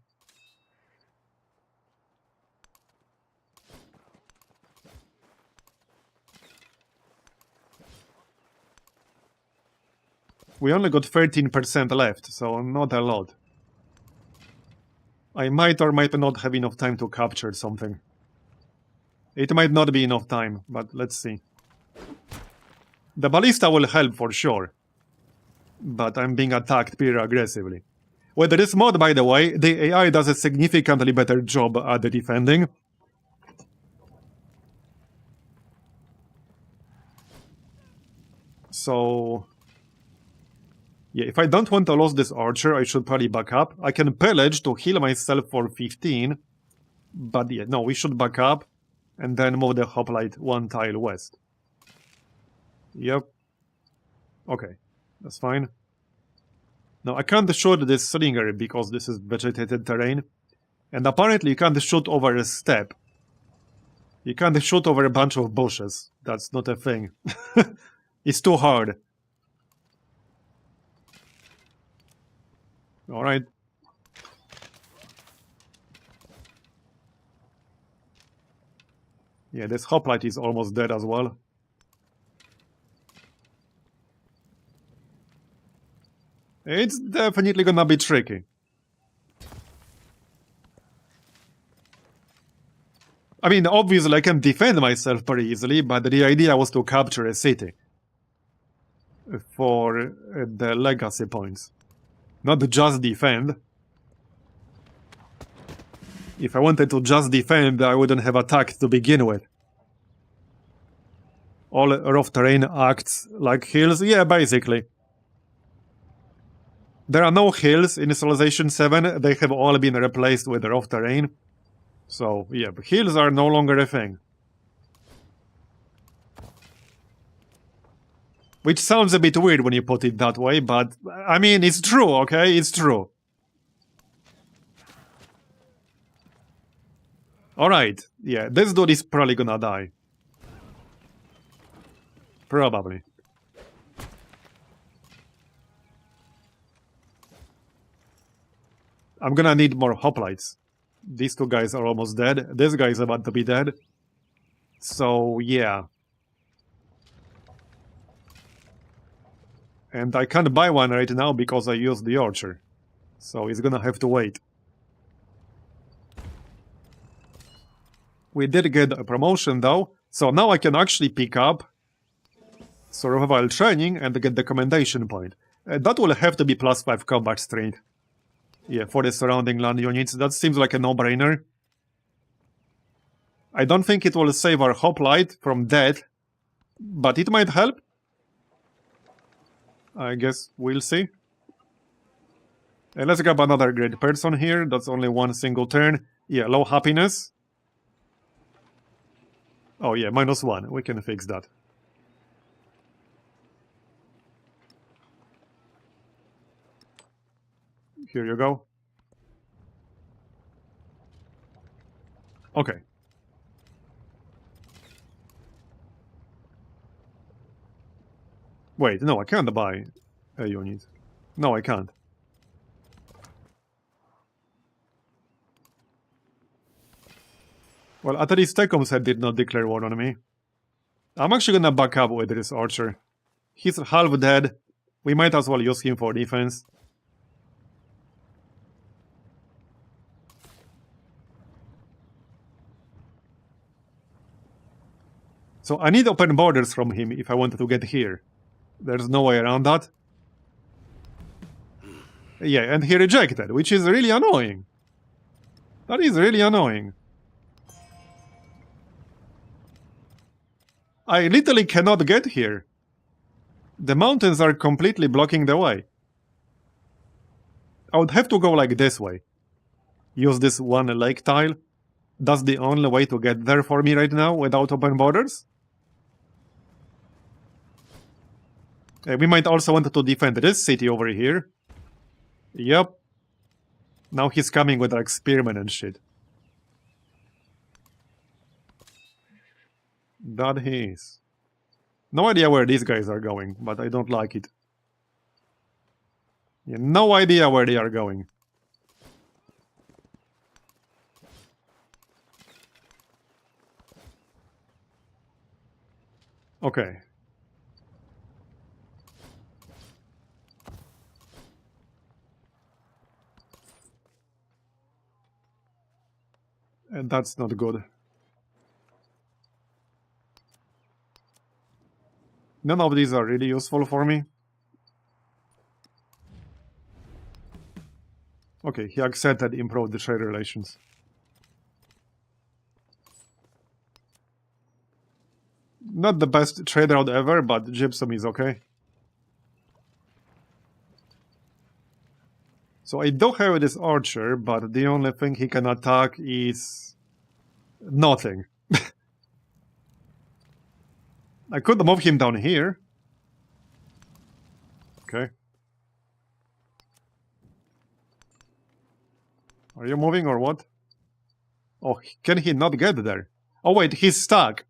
Speaker 1: We only got 13% left, so not a lot. I might or might not have enough time to capture something. It might not be enough time, but let's see. The ballista will help for sure. But I'm being attacked pretty aggressively. With this mod, by the way, the AI does a significantly better job at defending. So... yeah, if I don't want to lose this archer, I should probably back up. I can pillage to heal myself for 15. But yeah, no, we should back up. And then move the hoplite one tile west. Yep. Okay, that's fine. Now, I can't shoot this slinger because this is vegetated terrain. And apparently you can't shoot over a step. You can't shoot over a bunch of bushes. That's not a thing. It's too hard. Alright. Yeah, this hoplite is almost dead as well. It's definitely gonna be tricky. I mean, obviously I can defend myself pretty easily, but the idea was to capture a city. For the legacy points. Not just defend. If I wanted to just defend, I wouldn't have attacked to begin with. All rough terrain acts like hills? Yeah, basically. There are no hills in Civilization 7, they have all been replaced with rough terrain. So, yeah, hills are no longer a thing. Which sounds a bit weird when you put it that way, but, I mean, it's true, okay? It's true. Alright, yeah, this dude is probably gonna die. Probably. I'm gonna need more hoplites. These two guys are almost dead. This guy is about to be dead. So, yeah. And I can't buy one right now because I used the archer. So he's gonna have to wait. We did get a promotion though, so now I can actually pick up survival training and get the commendation point. That will have to be +5 combat strength. Yeah, for the surrounding land units, that seems like a no-brainer. I don't think it will save our hoplite from death, but it might help. I guess we'll see. Let's grab another great person here. That's only one single turn. Yeah, low happiness. Oh yeah, -1. We can fix that. Here you go. Okay. Wait, no, I can't buy a unit. No, I can't. Well, at least Tecumseh did not declare war on me. I'm actually gonna back up with this archer. He's half dead. We might as well use him for defense. So I need open borders from him if I wanted to get here. There's no way around that. Yeah, and he rejected, which is really annoying. That is really annoying. I literally cannot get here. The mountains are completely blocking the way. I would have to go like this way. Use this one lake tile. That's the only way to get there for me right now without open borders. We might also want to defend this city over here. Yep. Now he's coming with like spearmen and shit. That he is. No idea where these guys are going, but I don't like it. Yeah, no idea where they are going. Okay. And that's not good. None of these are really useful for me. Okay, he accepted improved trade relations. Not the best trade route ever, but gypsum is okay. So I do have this archer, but the only thing he can attack is nothing. I could move him down here. Okay. Are you moving or what? Oh, can he not get there? Oh wait, he's stuck.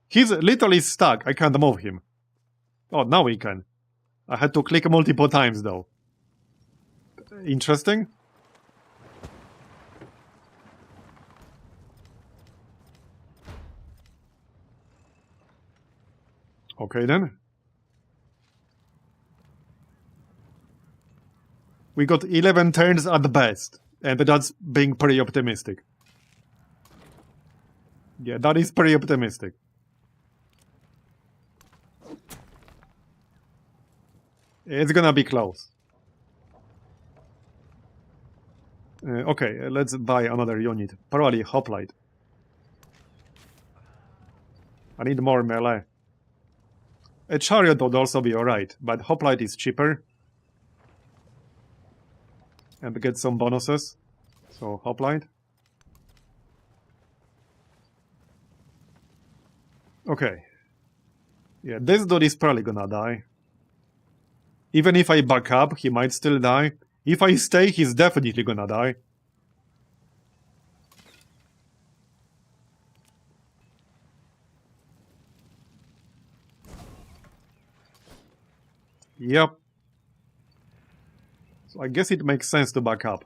Speaker 1: He's literally stuck. I can't move him. Oh, now we can. I had to click multiple times though. Interesting. Okay then. We got 11 turns at the best, and that's being pretty optimistic. Yeah, that is pretty optimistic. It's gonna be close. Okay, let's buy another unit. Probably hoplite. I need more melee. A chariot would also be alright, but hoplite is cheaper. And get some bonuses. So, hoplite. Okay. Yeah, this dude is probably gonna die. Even if I back up, he might still die. If I stay, he's definitely gonna die. Yep. So I guess it makes sense to back up.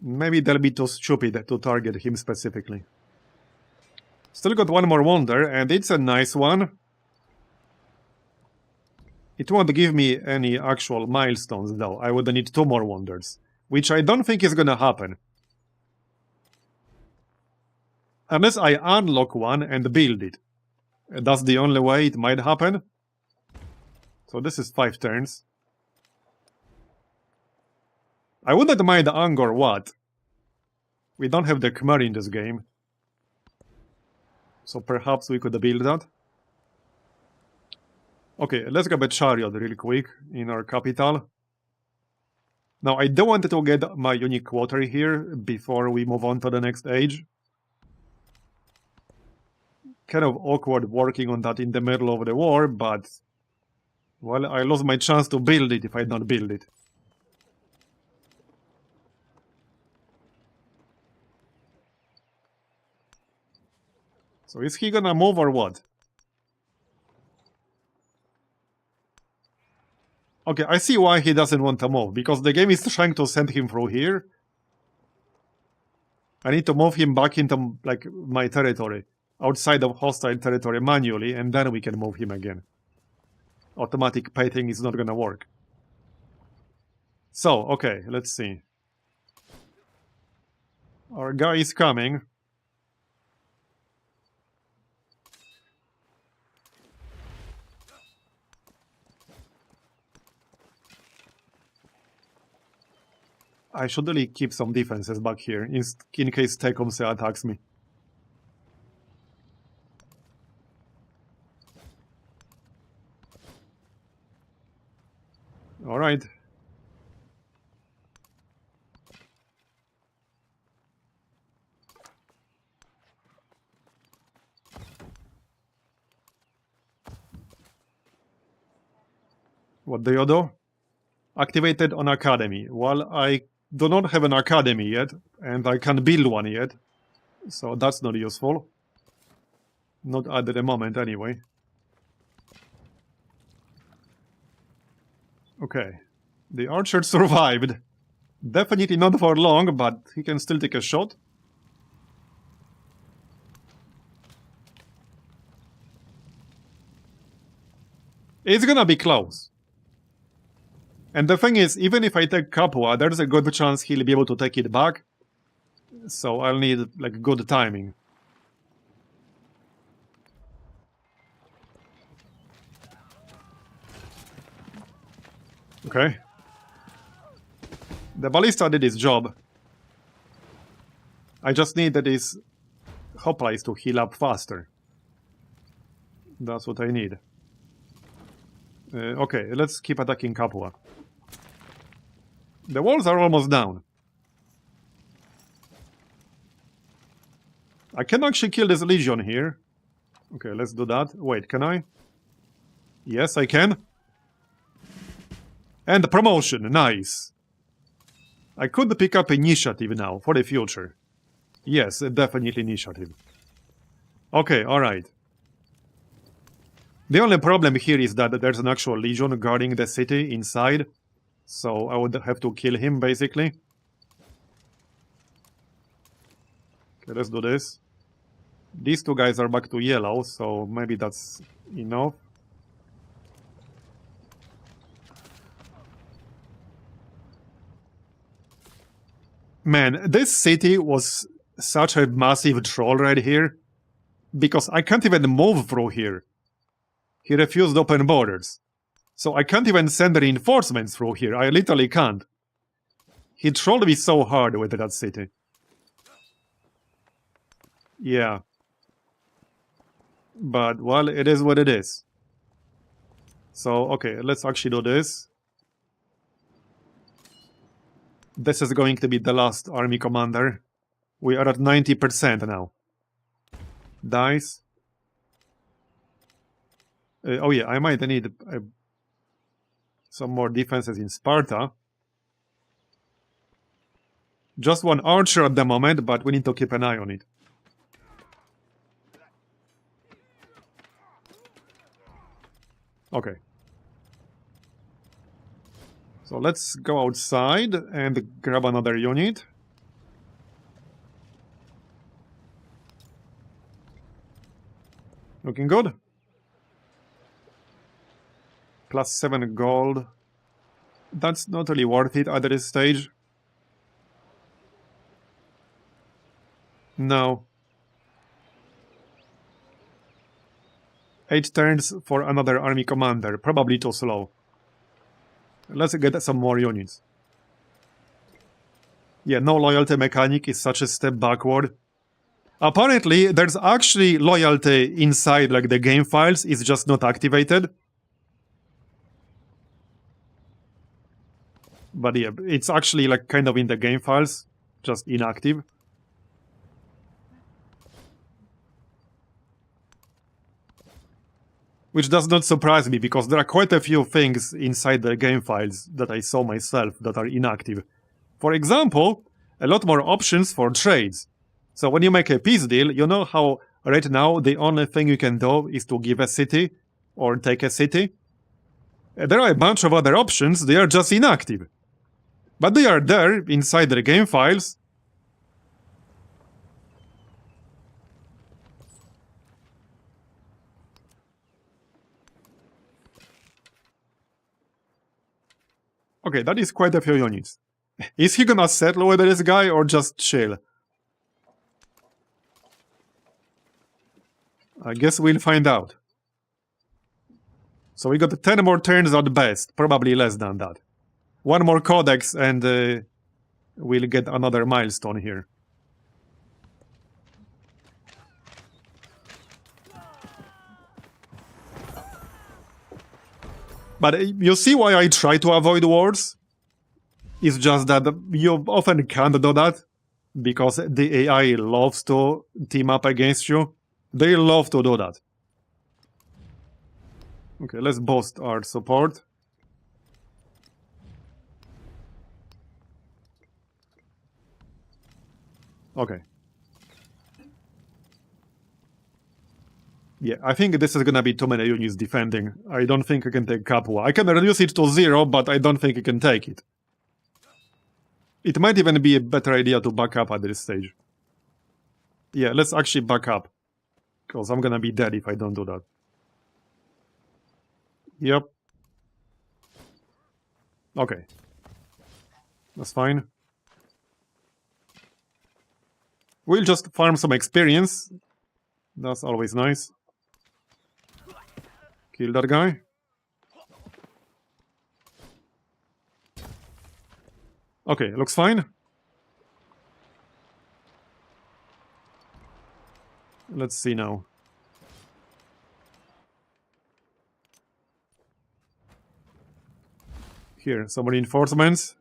Speaker 1: Maybe they'll be too stupid to target him specifically. Still got one more wonder, and it's a nice one. It won't give me any actual milestones though. I would need 2 more wonders, which I don't think is gonna happen. Unless I unlock one and build it. That's the only way it might happen. So this is 5 turns. I wouldn't mind Angkor Wat. We don't have the Khmer in this game. So perhaps we could build that. Okay, let's grab a chariot real quick in our capital. Now I do want to get my unique quarter here before we move on to the next age. Kind of awkward working on that in the middle of the war, but... well, I lost my chance to build it if I don't build it. So is he gonna move or what? Okay, I see why he doesn't want to move, because the game is trying to send him through here. I need to move him back into, like, my territory, outside of hostile territory manually, and then we can move him again. Automatic painting is not gonna work. So, okay, let's see. Our guy is coming. I should really keep some defenses back here, in case Tecumseh attacks me. Alright. What do you do? Activated on Academy. Well, I do not have an Academy yet, and I can't build one yet. So that's not useful. Not at the moment, anyway. Okay. The archer survived. Definitely not for long, but he can still take a shot. It's gonna be close. And the thing is, even if I take Capua, there's a good chance he'll be able to take it back. So I'll need, like, good timing. Okay. The ballista did its job. I just need that his hoplites to heal up faster. That's what I need. Okay, let's keep attacking Capua. The walls are almost down. I can actually kill this legion here. Okay, let's do that. Wait, can I? Yes, I can. And promotion, nice. I could pick up initiative now, for the future. Yes, definitely initiative. Okay, alright. The only problem here is that there's an actual legion guarding the city inside. So I would have to kill him, basically. Okay, let's do this. These two guys are back to yellow, so maybe that's enough. Man, this city was such a massive troll right here. Because I can't even move through here. He refused open borders. So I can't even send reinforcements through here. I literally can't. He trolled me so hard with that city. Yeah. But, well, it is what it is. So, okay, let's actually do this. This is going to be the last army commander. We are at 90% now. Dice. Oh yeah, I might need some more defenses in Sparta. Just one archer at the moment, but we need to keep an eye on it. Okay. So let's go outside and grab another unit. Looking good. Plus 7 gold. That's not really worth it at this stage. No. 8 turns for another army commander. Probably too slow. Let's get some more units. Yeah, no loyalty mechanic is such a step backward. Apparently, there's actually loyalty inside, like, the game files. It's just not activated. But yeah, it's actually, like, kind of in the game files. Just inactive. Which does not surprise me, because there are quite a few things inside the game files that I saw myself that are inactive. For example, a lot more options for trades. So when you make a peace deal, you know how right now the only thing you can do is to give a city or take a city? There are a bunch of other options, they are just inactive. But they are there inside the game files. Okay, that is quite a few units. Is he gonna settle with this guy or just chill? I guess we'll find out. So we got 10 more turns at best, probably less than that. One more codex and we'll get another milestone here. But you see why I try to avoid wars? It's just that you often can't do that, because the AI loves to team up against you. They love to do that. Okay, let's boost our support. Okay. Yeah, I think this is gonna be too many units defending. I don't think I can take Capua. I can reduce it to 0, but I don't think I can take it. It might even be a better idea to back up at this stage. Yeah, let's actually back up. Because I'm gonna be dead if I don't do that. Yep. Okay. That's fine. We'll just farm some experience. That's always nice. Kill that guy. Okay, looks fine. Let's see now. Here, some reinforcements.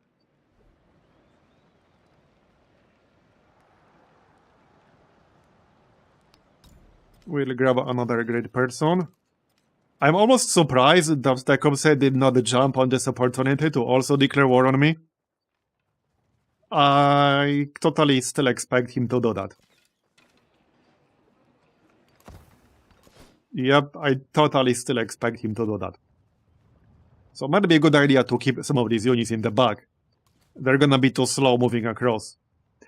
Speaker 1: We'll grab another great person. I'm almost surprised that Tecumseh did not jump on this opportunity to also declare war on me. I totally still expect him to do that. Yep, I totally still expect him to do that. So it might be a good idea to keep some of these units in the back. They're gonna be too slow moving across.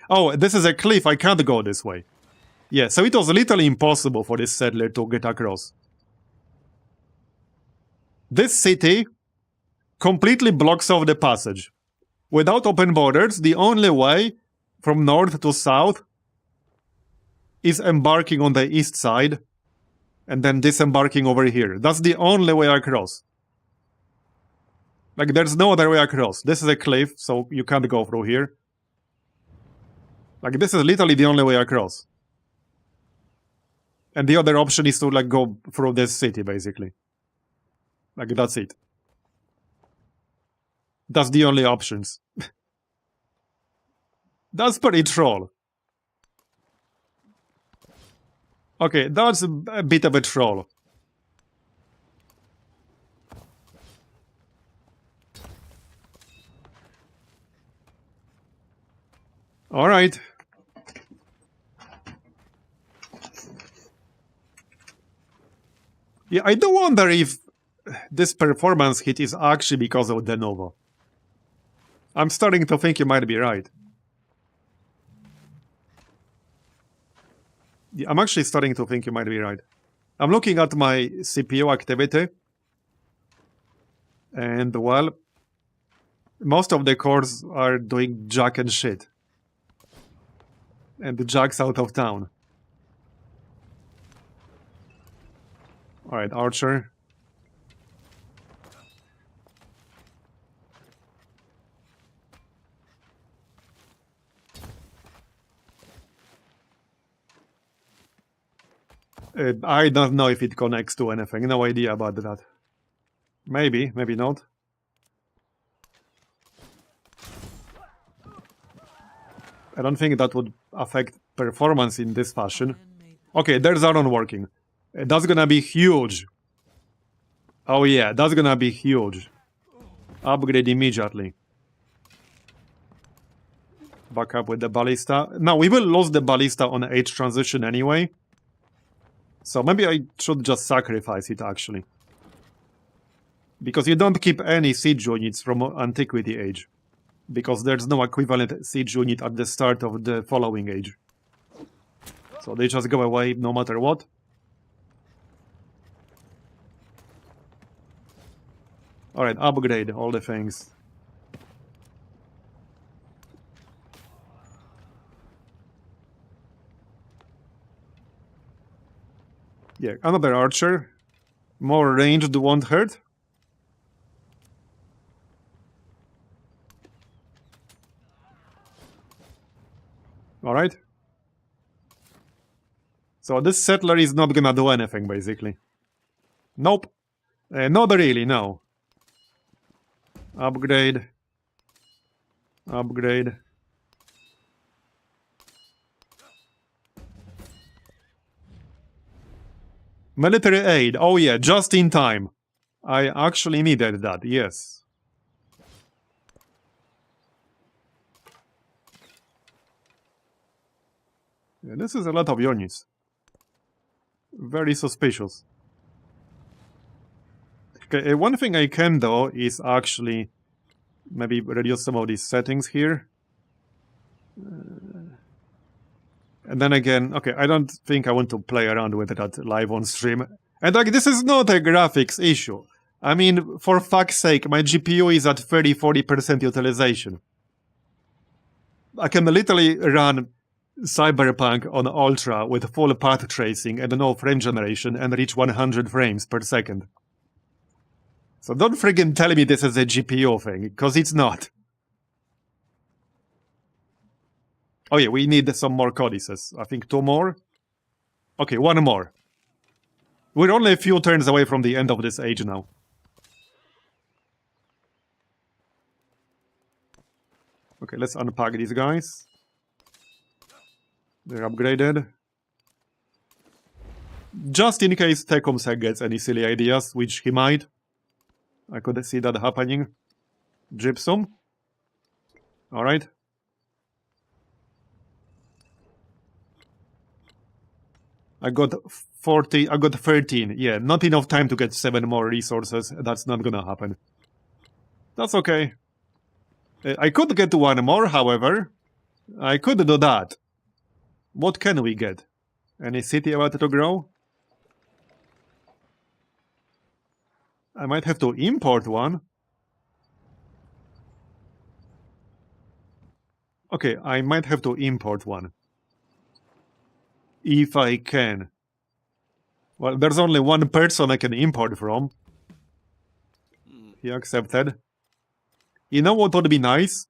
Speaker 1: Oh, this is a cliff, I can't go this way. Yeah, so it was literally impossible for this settler to get across. This city completely blocks off the passage. Without open borders, the only way from north to south is embarking on the east side and then disembarking over here. That's the only way across. Like, there's no other way across. This is a cliff, so you can't go through here. Like, this is literally the only way across. And the other option is to, like, go through this city, basically. Like, that's it. That's the only options. That's pretty troll. Okay, that's a bit of a troll. Alright. Yeah, I do wonder if this performance hit is actually because of de novo. I'm starting to think you might be right. Yeah, I'm actually starting to think you might be right. I'm looking at my CPU activity. And, well, most of the cores are doing jack and shit. And the jack's out of town. Alright, Archer. I don't know if it connects to anything. No idea about that. Maybe, maybe not. I don't think that would affect performance in this fashion. Okay, there's Aaron working. That's gonna be huge. Oh yeah, that's gonna be huge. Upgrade immediately. Back up with the ballista. Now, we will lose the ballista on age transition anyway. So maybe I should just sacrifice it, actually. Because you don't keep any siege units from Antiquity Age. Because there's no equivalent siege unit at the start of the following age. So they just go away no matter what. Alright, upgrade all the things. Yeah, another archer. More ranged won't hurt. Alright. So this settler is not gonna do anything, basically. Nope. Not really, no. Upgrade. Upgrade. Military aid. Oh yeah, just in time. I actually needed that, yes. Yeah, this is a lot of units. Very suspicious. Okay, one thing I can do is actually maybe reduce some of these settings here. And then again, okay, I don't think I want to play around with that live on stream. And like, this is not a graphics issue. I mean, for fuck's sake, my GPU is at 30-40% utilization. I can literally run Cyberpunk on Ultra with full path tracing and no frame generation and reach 100 frames per second. So don't friggin' tell me this is a GPU thing, because it's not. Oh yeah, we need some more codices. I think 2 more. Okay, 1 more. We're only a few turns away from the end of this age now. Okay, let's unpack these guys. They're upgraded. Just in case Tecumseh gets any silly ideas, which he might. I could see that happening. Gypsum. Alright. I got 40, I got 13. Yeah, not enough time to get 7 more resources. That's not gonna happen. That's okay. I could get 1 more, however. I could do that. What can we get? Any city about to grow? I might have to import one. Okay, I might have to import one. If I can. Well, there's only 1 person I can import from. He accepted. You know what would be nice?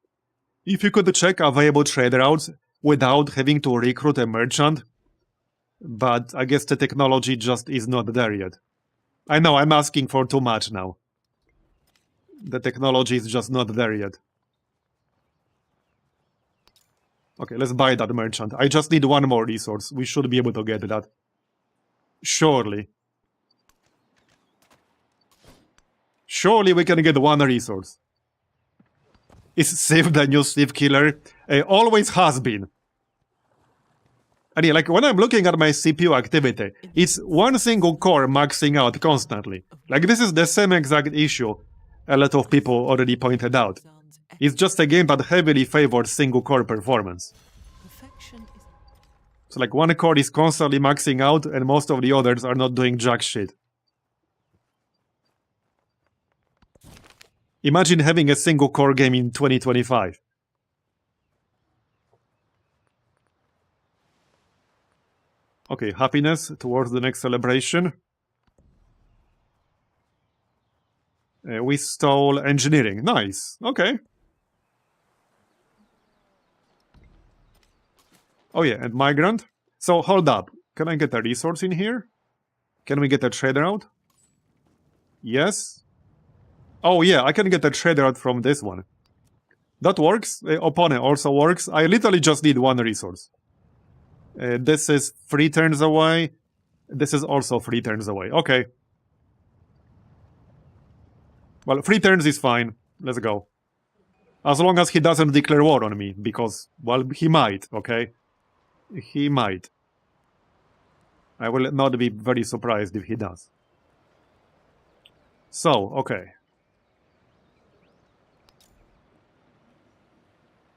Speaker 1: If you could check available trade routes without having to recruit a merchant. But I guess the technology just is not there yet. I know, I'm asking for too much now. The technology is just not there yet. Okay, let's buy that merchant. I just need 1 more resource. We should be able to get that. Surely. Surely we can get 1 resource. Is Civ the new Civ killer? Always has been. And yeah, like when I'm looking at my CPU activity, it's 1 single core maxing out constantly. Like this is the same exact issue a lot of people already pointed out. It's just a game that heavily favors single core performance. So like 1 core is constantly maxing out and most of the others are not doing jack shit. Imagine having a single core game in 2025. Okay, happiness towards the next celebration. We stole engineering. Nice. Okay. Oh yeah, and migrant. So hold up. Can I get a resource in here? Can we get a trade route? Yes. Oh yeah, I can get a trade route from this one. That works. Opponent also works. I literally just need 1 resource. This is 3 turns away. This is also 3 turns away. Okay. Well, 3 turns is fine. Let's go. As long as he doesn't declare war on me, because, well, he might, okay? He might. I will not be very surprised if he does. So, okay.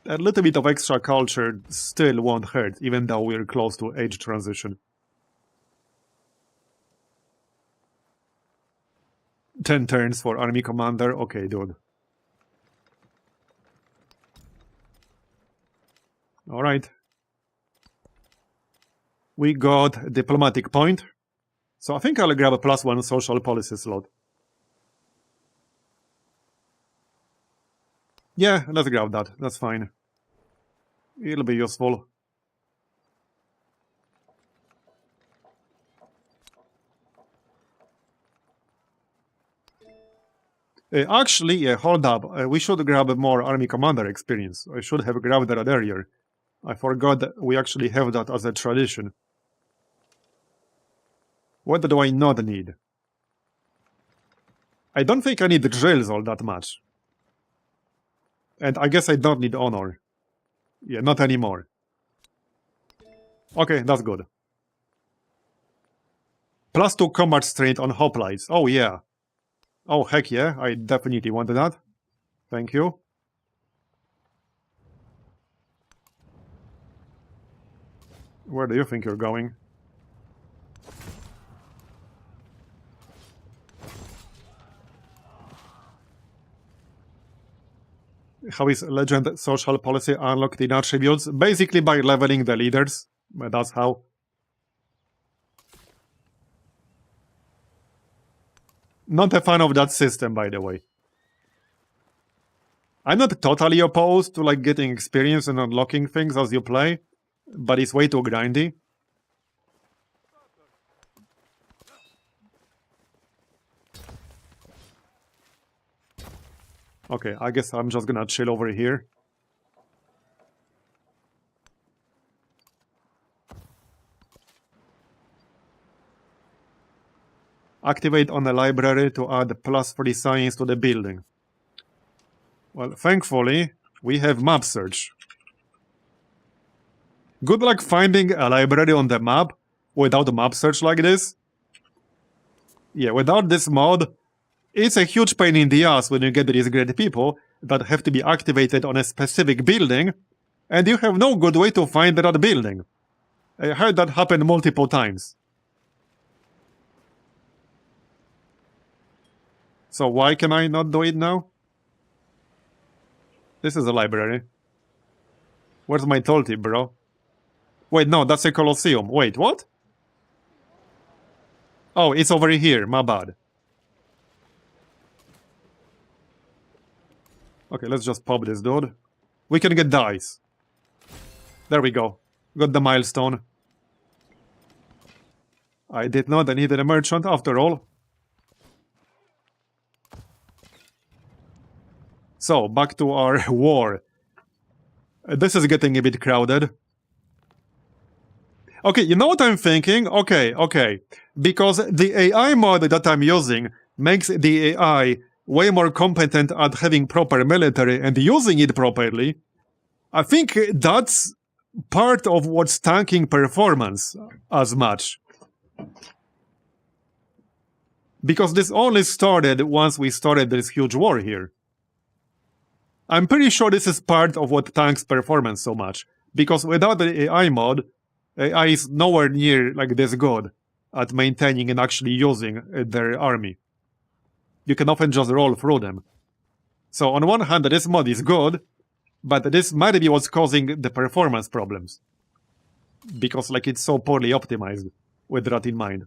Speaker 1: A little bit of extra culture still won't hurt, even though we're close to age transition. 10 turns for army commander. Okay, dude. Alright. We got diplomatic point. So I think I'll grab a +1 social policy slot. Yeah, let's grab that. That's fine. It'll be useful. Actually, hold up. We should grab more army commander experience. I should have grabbed that earlier. I forgot that we actually have that as a tradition. What do I not need? I don't think I need drills all that much. And I guess I don't need honor. Yeah, not anymore. Okay, that's good. +2 combat strength on hoplites. Oh yeah. Oh heck yeah, I definitely wanted that. Thank you. Where do you think you're going? How is legend social policy unlocked in attributes? Basically by leveling the leaders. That's how. Not a fan of that system, by the way. I'm not totally opposed to like getting experience and unlocking things as you play, but it's way too grindy. Okay, I guess I'm just gonna chill over here. Activate on the library to add +3 science to the building. Well, thankfully, we have map search. Good luck finding a library on the map without a map search like this. Yeah, without this mod, it's a huge pain in the ass when you get these great people that have to be activated on a specific building, and you have no good way to find that building. I heard that happen multiple times. So why can I not do it now? This is a library. Where's my toll tip, bro? Wait, no, that's a Colosseum. Wait, what? Oh, it's over here, my bad. Okay, let's just pop this dude. We can get dice. There we go. Got the milestone. I did not need a merchant after all. So, back to our war. This is getting a bit crowded. Okay, you know what I'm thinking? Okay. Because the AI mod that I'm using makes the AI way more competent at having proper military and using it properly. I think that's part of what's tanking performance as much. Because this only started once we started this huge war here. I'm pretty sure this is part of what tanks performance so much. Because without the AI mod, AI is nowhere near like this good at maintaining and actually using their army. You can often just roll through them. So on one hand, this mod is good, but this might be what's causing the performance problems. Because like it's so poorly optimized with that in mind.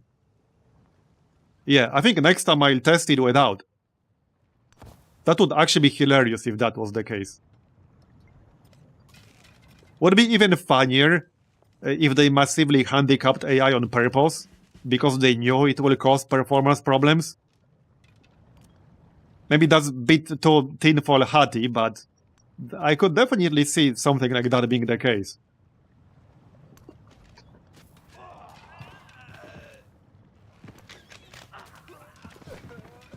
Speaker 1: Yeah, I think next time I'll test it without. That would actually be hilarious if that was the case. Would be even funnier if they massively handicapped AI on purpose, because they knew it will cause performance problems. Maybe that's a bit too tinfoil hatty, but I could definitely see something like that being the case.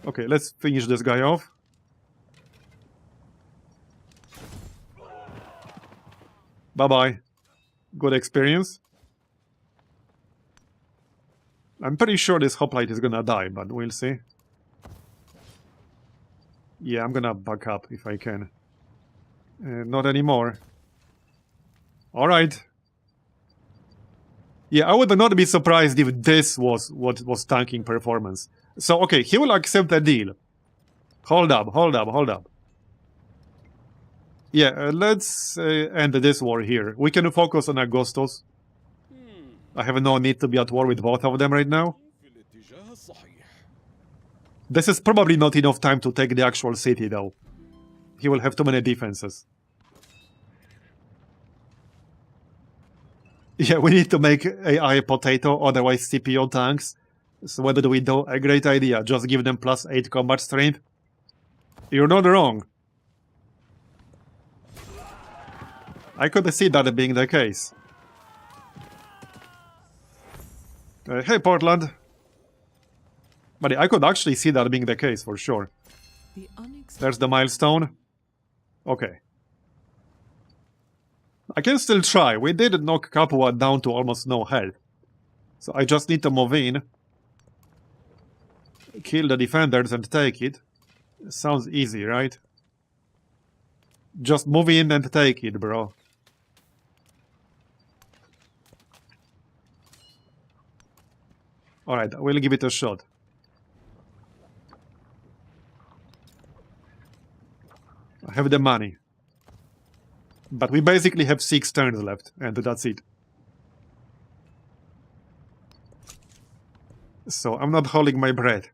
Speaker 1: Okay, let's finish this guy off. Bye-bye. Good experience. I'm pretty sure this hoplite is gonna die, but we'll see. Yeah, I'm gonna back up if I can. Not anymore. Alright. Yeah, I would not be surprised if this was what was tanking performance. So, okay, he will accept a deal. Hold up. Yeah, let's end this war here. We can focus on Augustus. I have no need to be at war with both of them right now. This is probably not enough time to take the actual city, though. He will have too many defenses. Yeah, we need to make AI potato, otherwise CPO tanks. So what do we do? A great idea. Just give them +8 combat strength. You're not wrong. I could see that being the case. Hey, Portland. But I could actually see that being the case, for sure. There's the milestone. Okay. I can still try. We did knock Capua down to almost no health. So I just need to move in. Kill the defenders and take it. Sounds easy, right? Just move in and take it, bro. Alright, we'll give it a shot. I have the money. But we basically have 6 turns left, and that's it. So I'm not holding my breath.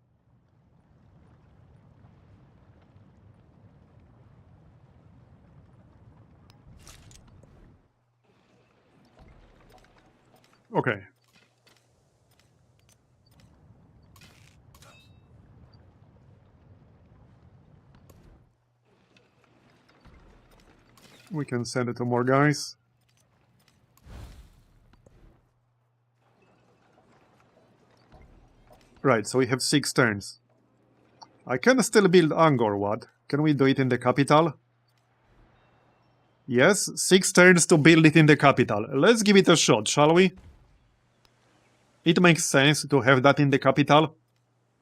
Speaker 1: Okay. We can send it to more guys. Right, so we have 6 turns. I can still build Angkor Wat. Can we do it in the capital? Yes, 6 turns to build it in the capital. Let's give it a shot, shall we? It makes sense to have that in the capital.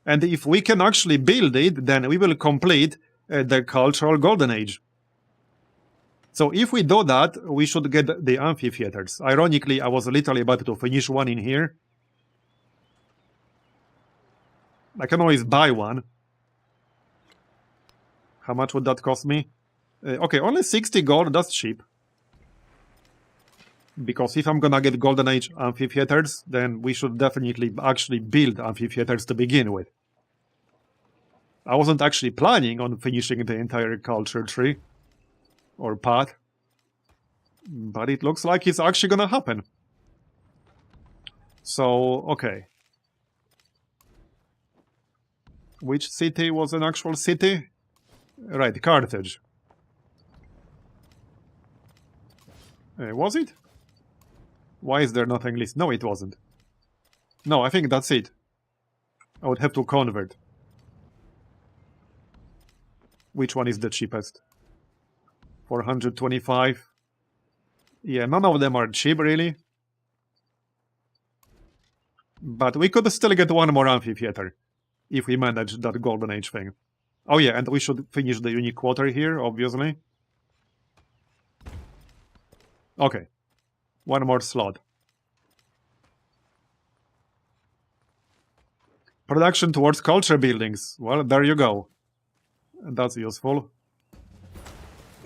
Speaker 1: And if we can actually build it, then we will complete the cultural golden age. So if we do that, we should get the amphitheaters. Ironically, I was literally about to finish one in here. I can always buy one. How much would that cost me? Okay, only 60 gold, that's cheap. Because if I'm gonna get golden age amphitheaters, then we should definitely actually build amphitheaters to begin with. I wasn't actually planning on finishing the entire culture tree or path, but it looks like it's actually gonna happen. So, okay. Which city was an actual city? Right, Carthage. Was it? Why is there nothing listed? No, it wasn't. No, I think that's it. I would have to convert. Which one is the cheapest? 425. Yeah, none of them are cheap, really. But we could still get one more amphitheater if we manage that golden age thing. Oh yeah, and we should finish the unique quarter here, obviously. Okay. One more slot. Production towards culture buildings. Well, there you go. That's useful.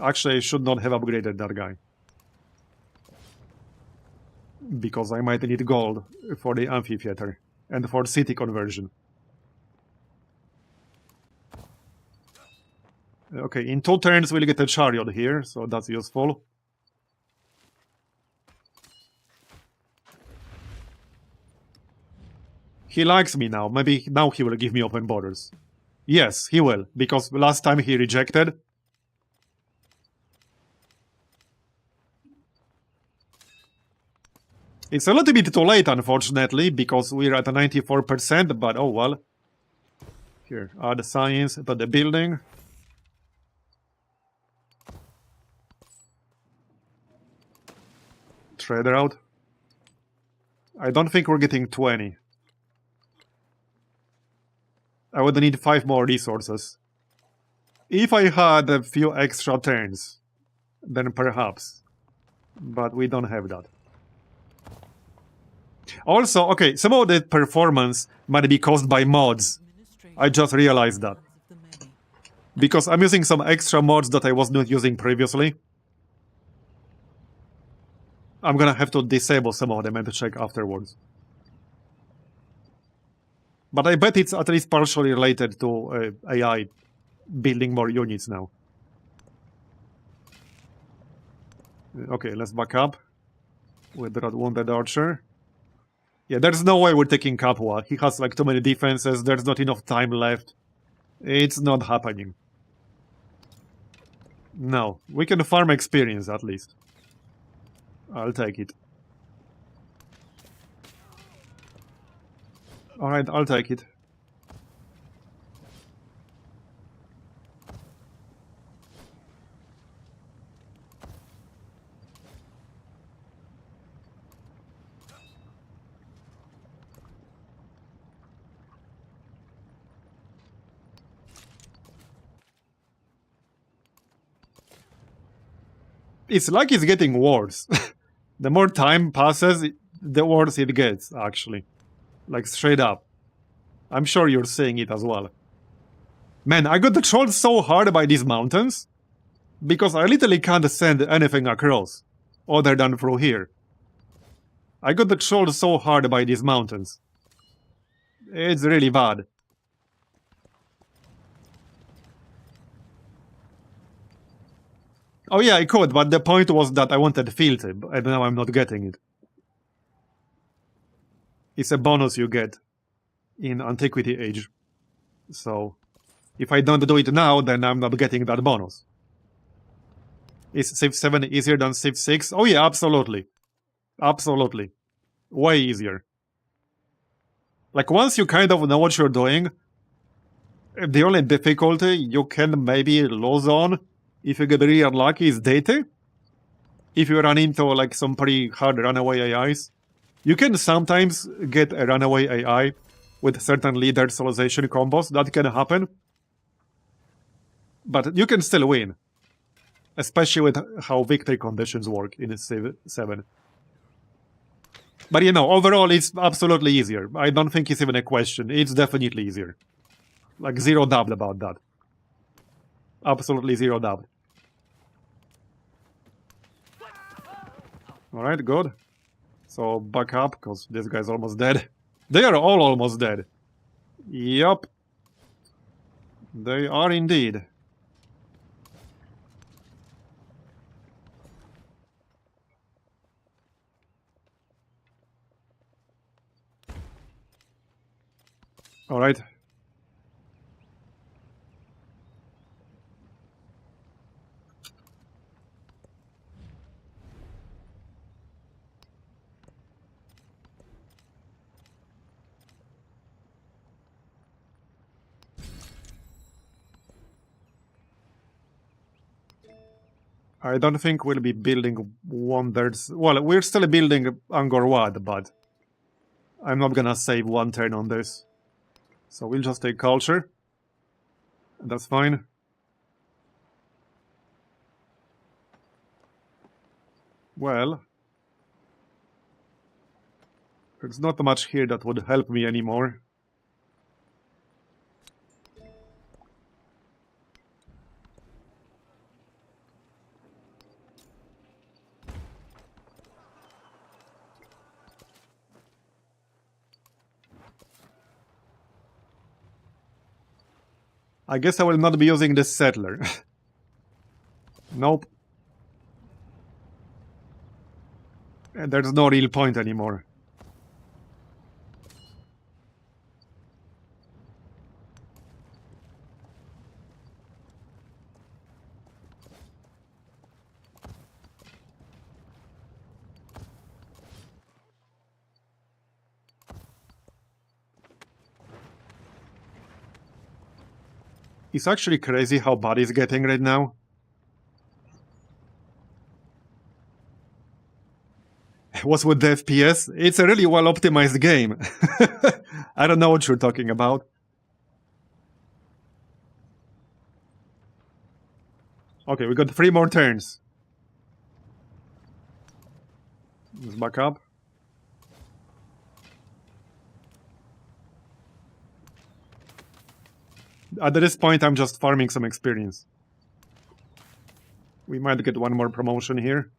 Speaker 1: Actually, I should not have upgraded that guy. Because I might need gold for the amphitheater and for city conversion. Okay, in 2 turns we'll get a chariot here, so that's useful. He likes me now. Maybe now he will give me open borders. Yes, he will, because last time he rejected. It's a little bit too late, unfortunately, because we're at a 94%, but oh well. Here, add science to the building. Trader out. I don't think we're getting 20. I would need 5 more resources. If I had a few extra turns, then perhaps. But we don't have that. Also, okay, some of the performance might be caused by mods. I just realized that. Because I'm using some extra mods that I was not using previously. I'm gonna have to disable some of them and check afterwards. But I bet it's at least partially related to AI building more units now. Okay, let's back up with that wounded archer. Yeah, there's no way we're taking Capua. He has like too many defenses, there's not enough time left. It's not happening. No, we can farm experience at least. I'll take it. Alright, I'll take it. It's like it's getting worse. The more time passes, the worse it gets, actually. Like, straight up. I'm sure you're seeing it as well. Man, I got trolled so hard by these mountains. Because I literally can't send anything across, other than through here. I got trolled so hard by these mountains. It's really bad. Oh yeah, I could, but the point was that I wanted filter, and now I'm not getting it. It's a bonus you get in Antiquity Age. So, if I don't do it now, then I'm not getting that bonus. Is Civ 7 easier than Civ 6? Oh yeah, absolutely. Absolutely. Way easier. Like, once you kind of know what you're doing, the only difficulty you can maybe lose on, if you get really unlucky, is data. If you run into, like, some pretty hard runaway AIs. You can sometimes get a runaway AI with certain leader civilization combos. That can happen. But you can still win. Especially with how victory conditions work in Civ 7. But you know, overall it's absolutely easier. I don't think it's even a question. It's definitely easier. Like, zero doubt about that. Absolutely zero doubt. Alright, good. So, back up, because this guy's almost dead. They are all almost dead. Yup. They are indeed. Alright. I don't think we'll be building wonders. Well, we're still building Angkor Wat, but I'm not gonna save one turn on this. So we'll just take culture. That's fine. Well, there's not much here that would help me anymore. I guess I will not be using this settler. Nope. And there's no real point anymore. It's actually crazy how bad it's getting right now. What's with the FPS? It's a really well-optimized game. I don't know what you're talking about. Okay, we got 3 more turns. Let's back up. At this point, I'm just farming some experience. We might get one more promotion here.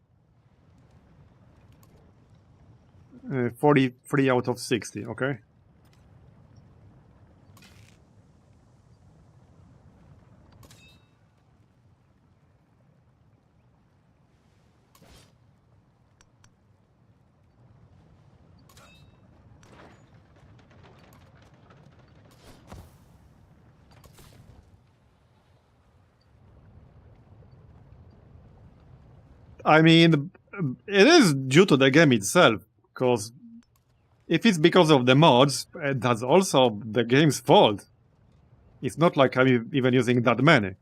Speaker 1: 43 out of 60, okay. I mean, it is due to the game itself, because if it's because of the mods, that's also the game's fault. It's not like I'm even using that many.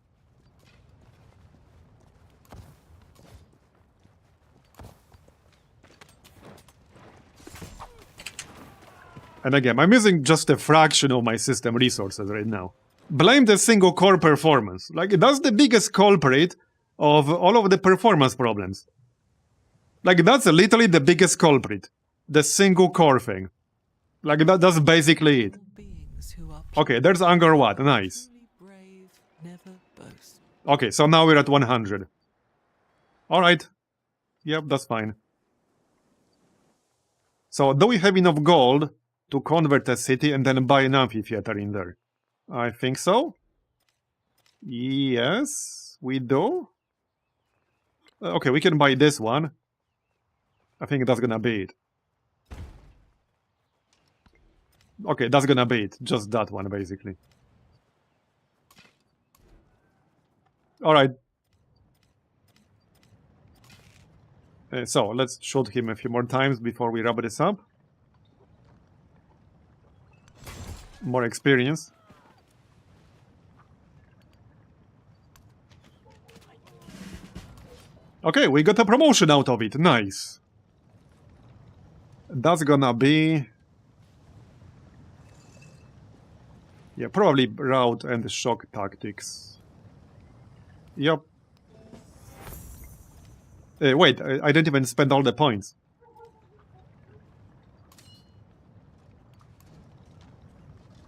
Speaker 1: And again, I'm using just a fraction of my system resources right now. Blame the single core performance. Like, that's the biggest culprit of all of the performance problems. Like, that's literally the biggest culprit. The single core thing. Like, that's basically it. Okay, there's Angkor Wat, nice.
Speaker 2: Brave, never boast.
Speaker 1: Okay, so now we're at 100. Alright. Yep, that's fine. So, do we have enough gold to convert a city and then buy an amphitheater in there? I think so. Yes, we do. Okay, we can buy this one. I think that's gonna be it. Okay, that's gonna be it. Just that one, basically. Alright. So, let's shoot him a few more times before we wrap this up. More experience. Okay, we got a promotion out of it. Nice. That's gonna be... yeah, probably rout and shock tactics. Yep. Wait, I didn't even spend all the points.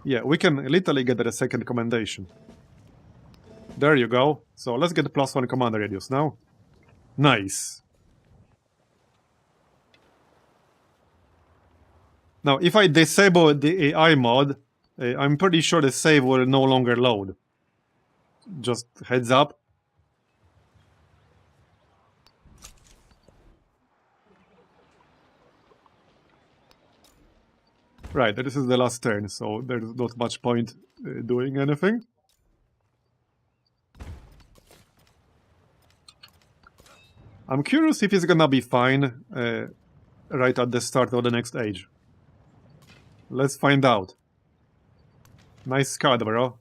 Speaker 1: Yeah, we can literally get a second commendation. There you go. So let's get +1 command radius now. Nice. Now, if I disable the AI mod, I'm pretty sure the save will no longer load. Just heads up. Right, this is the last turn, so there's not much point doing anything. I'm curious if it's gonna be fine right at the start of the next age. Let's find out. Nice card, bro.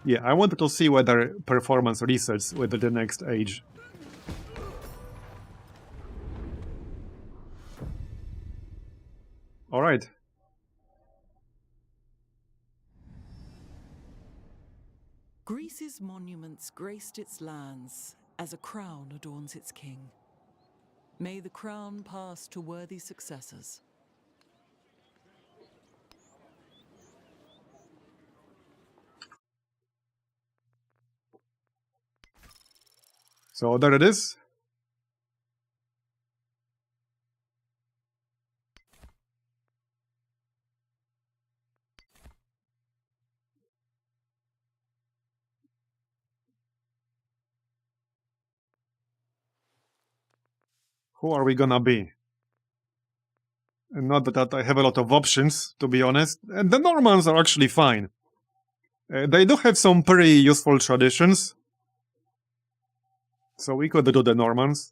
Speaker 1: Yeah, I wanted to see whether performance resets with the next age. Alright.
Speaker 2: Greece's monuments graced its lands as a crown adorns its king. May the crown pass to worthy successors.
Speaker 1: So there it is. Who are we gonna be? And not that I have a lot of options, to be honest. And the Normans are actually fine. They do have some pretty useful traditions. So we could do the Normans.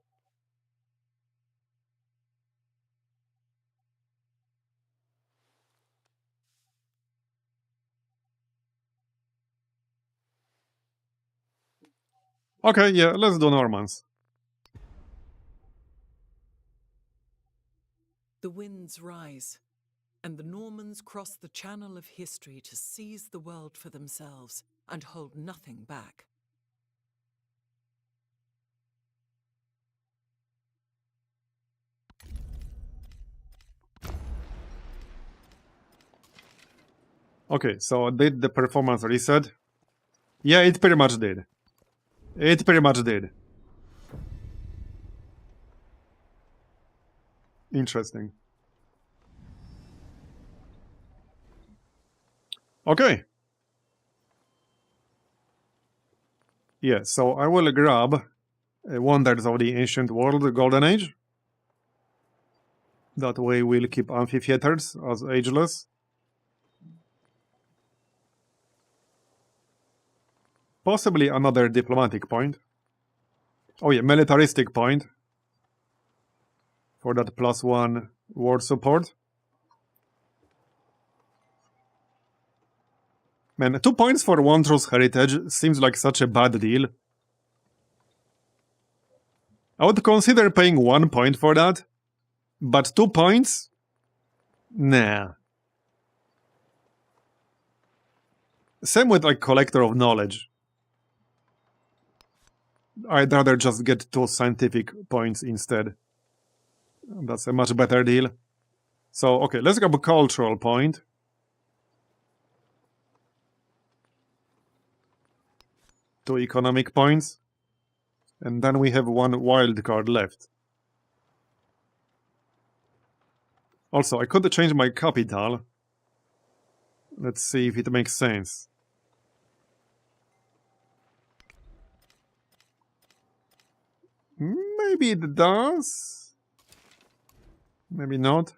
Speaker 1: Okay, yeah, let's do Normans.
Speaker 2: The winds rise, and the Normans cross the channel of history to seize the world for themselves and hold nothing back.
Speaker 1: Okay, so did the performance reset? Yeah, it pretty much did. It pretty much did. Interesting. Okay. Yeah, so I will grab Wonders of the Ancient World Golden Age. That way we'll keep amphitheaters as ageless. Possibly another diplomatic point. Oh yeah, militaristic point. For that +1 war support. Man, 2 points for Wondrous Heritage seems like such a bad deal. I would consider paying 1 point for that. But 2 points? Nah. Same with like Collector of Knowledge. I'd rather just get 2 scientific points instead. That's a much better deal. So, okay, let's grab a cultural point. Two economic points. And then we have one wild card left. Also, I could change my capital. Let's see if it makes sense. Maybe it does. Maybe not.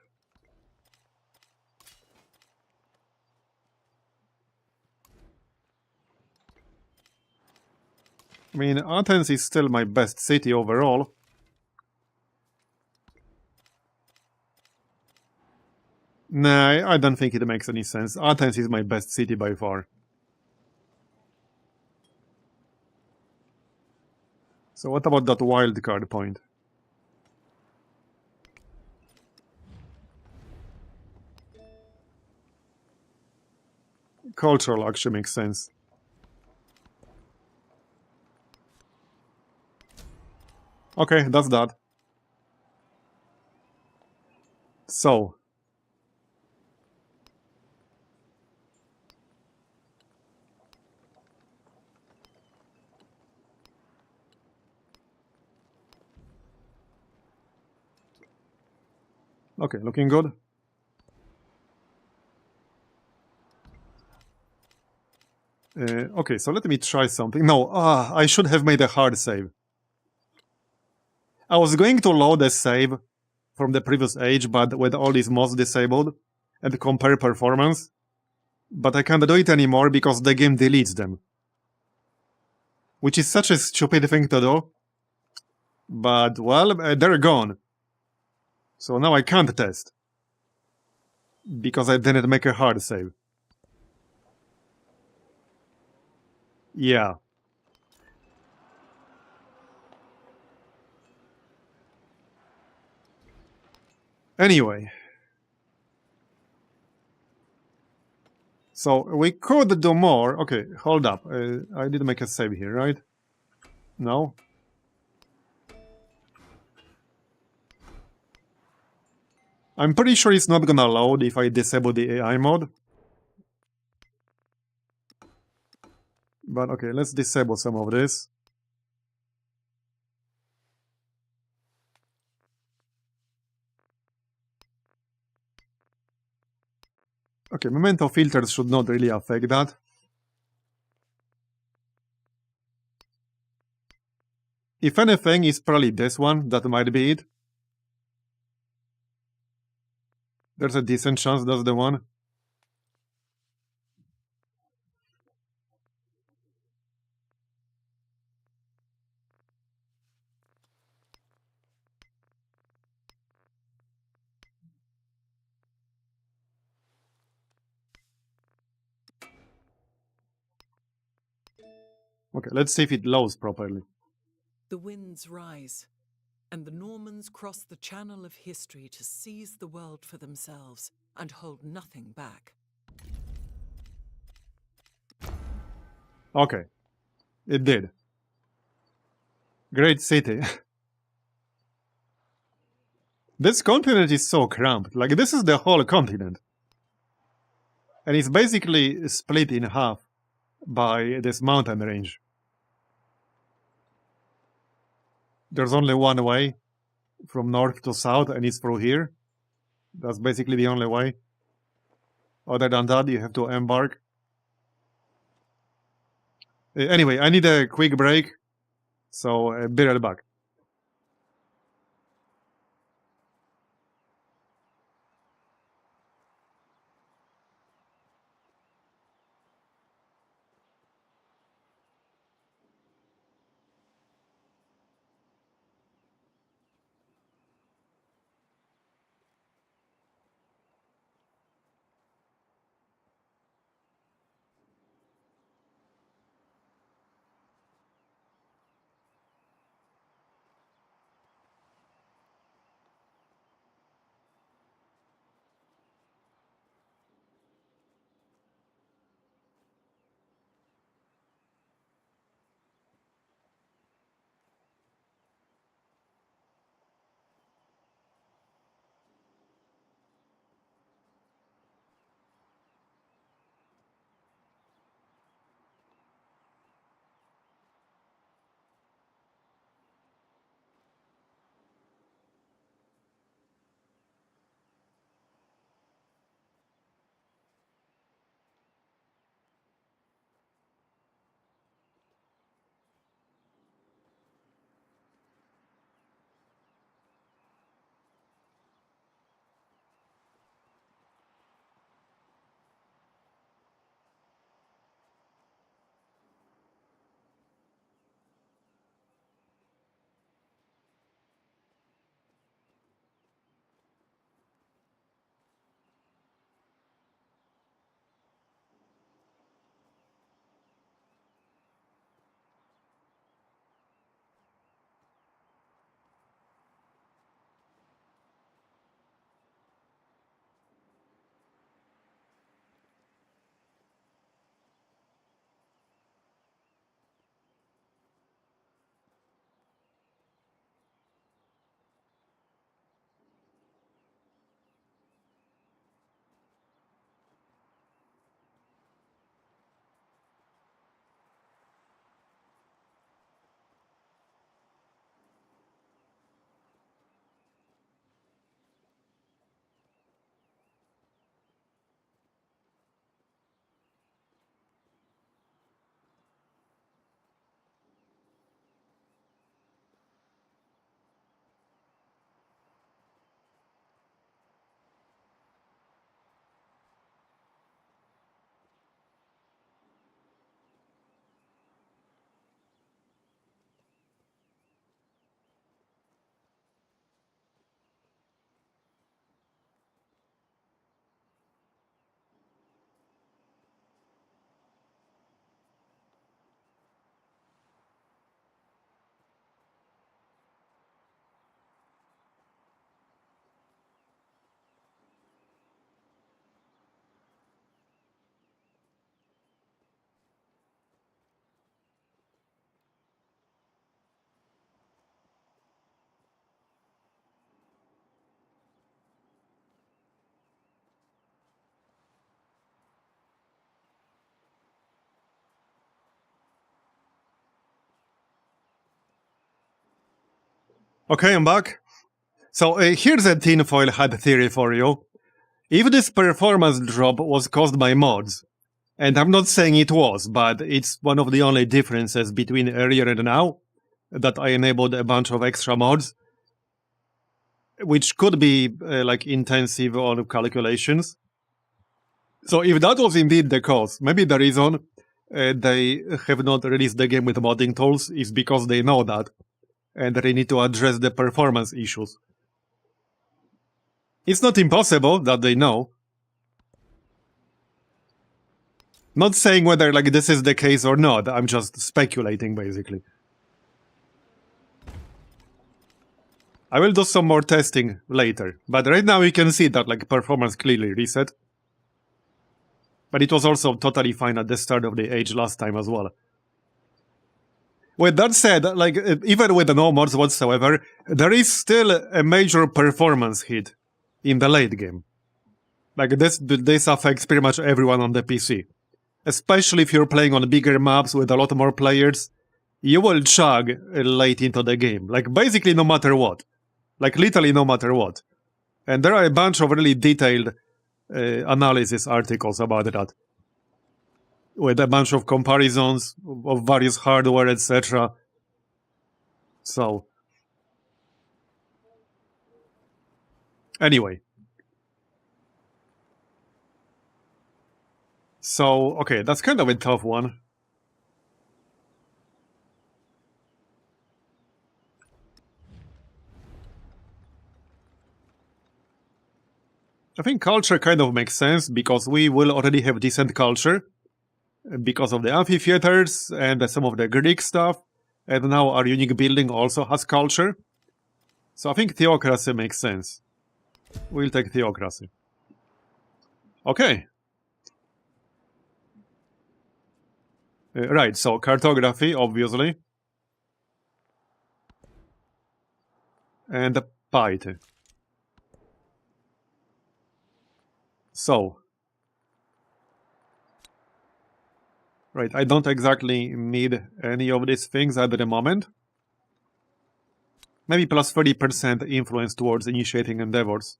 Speaker 1: I mean, Athens is still my best city overall. Nah, I don't think it makes any sense. Athens is my best city by far. So what about that wild card point? Cultural actually makes sense. Okay, that's that. So. Okay, looking good. Okay, so let me try something. No, I should have made a hard save. I was going to load a save from the previous age, but with all these mods disabled, and compare performance. But I can't do it anymore because the game deletes them. Which is such a stupid thing to do. But, well, they're gone. So now I can't test. Because I didn't make a hard save. Yeah. Anyway. So we could do more. Okay, hold up. I did make a save here, right? No? I'm pretty sure it's not gonna load if I disable the AI mode. But okay, let's disable some of this. Okay, memento filters should not really affect that. If anything, it's probably this one. That might be it. There's a decent chance that's the one. Okay, let's see if it loads properly.
Speaker 2: The winds rise, and the Normans cross the channel of history to seize the world for themselves and hold nothing back.
Speaker 1: Okay, it did. Great city. This continent is so cramped. Like, this is the whole continent. And it's basically split in half by this mountain range. There's only one way from north to south, and it's through here. That's basically the only way. Other than that, you have to embark. Anyway, I need a quick break, so be right back. Okay, I'm back. So here's a tinfoil hat theory for you. If this performance drop was caused by mods, and I'm not saying it was, but it's one of the only differences between earlier and now, that I enabled a bunch of extra mods, which could be like intensive on calculations. So if that was indeed the cause, maybe the reason they have not released the game with modding tools is because they know that, and they need to address the performance issues. It's not impossible that they know. Not saying whether like this is the case or not, I'm just speculating basically. I will do some more testing later, but right now you can see that like performance clearly reset. But it was also totally fine at the start of the age last time as well. With that said, like even with no mods whatsoever, there is still a major performance hit in the late game. Like this affects pretty much everyone on the PC. Especially if you're playing on bigger maps with a lot more players, you will chug late into the game. Like basically no matter what. Like literally no matter what. And there are a bunch of really detailed analysis articles about that. With a bunch of comparisons of various hardware, etc. So. Anyway. So, okay, that's kind of a tough one. I think culture kind of makes sense because we will already have decent culture because of the amphitheaters and some of the Greek stuff, and now our unique building also has culture. So I think theocracy makes sense. We'll take theocracy. Okay. Right, so cartography, obviously. And the piety. So. Right, I don't exactly need any of these things at the moment. Maybe plus 30% influence towards initiating endeavors.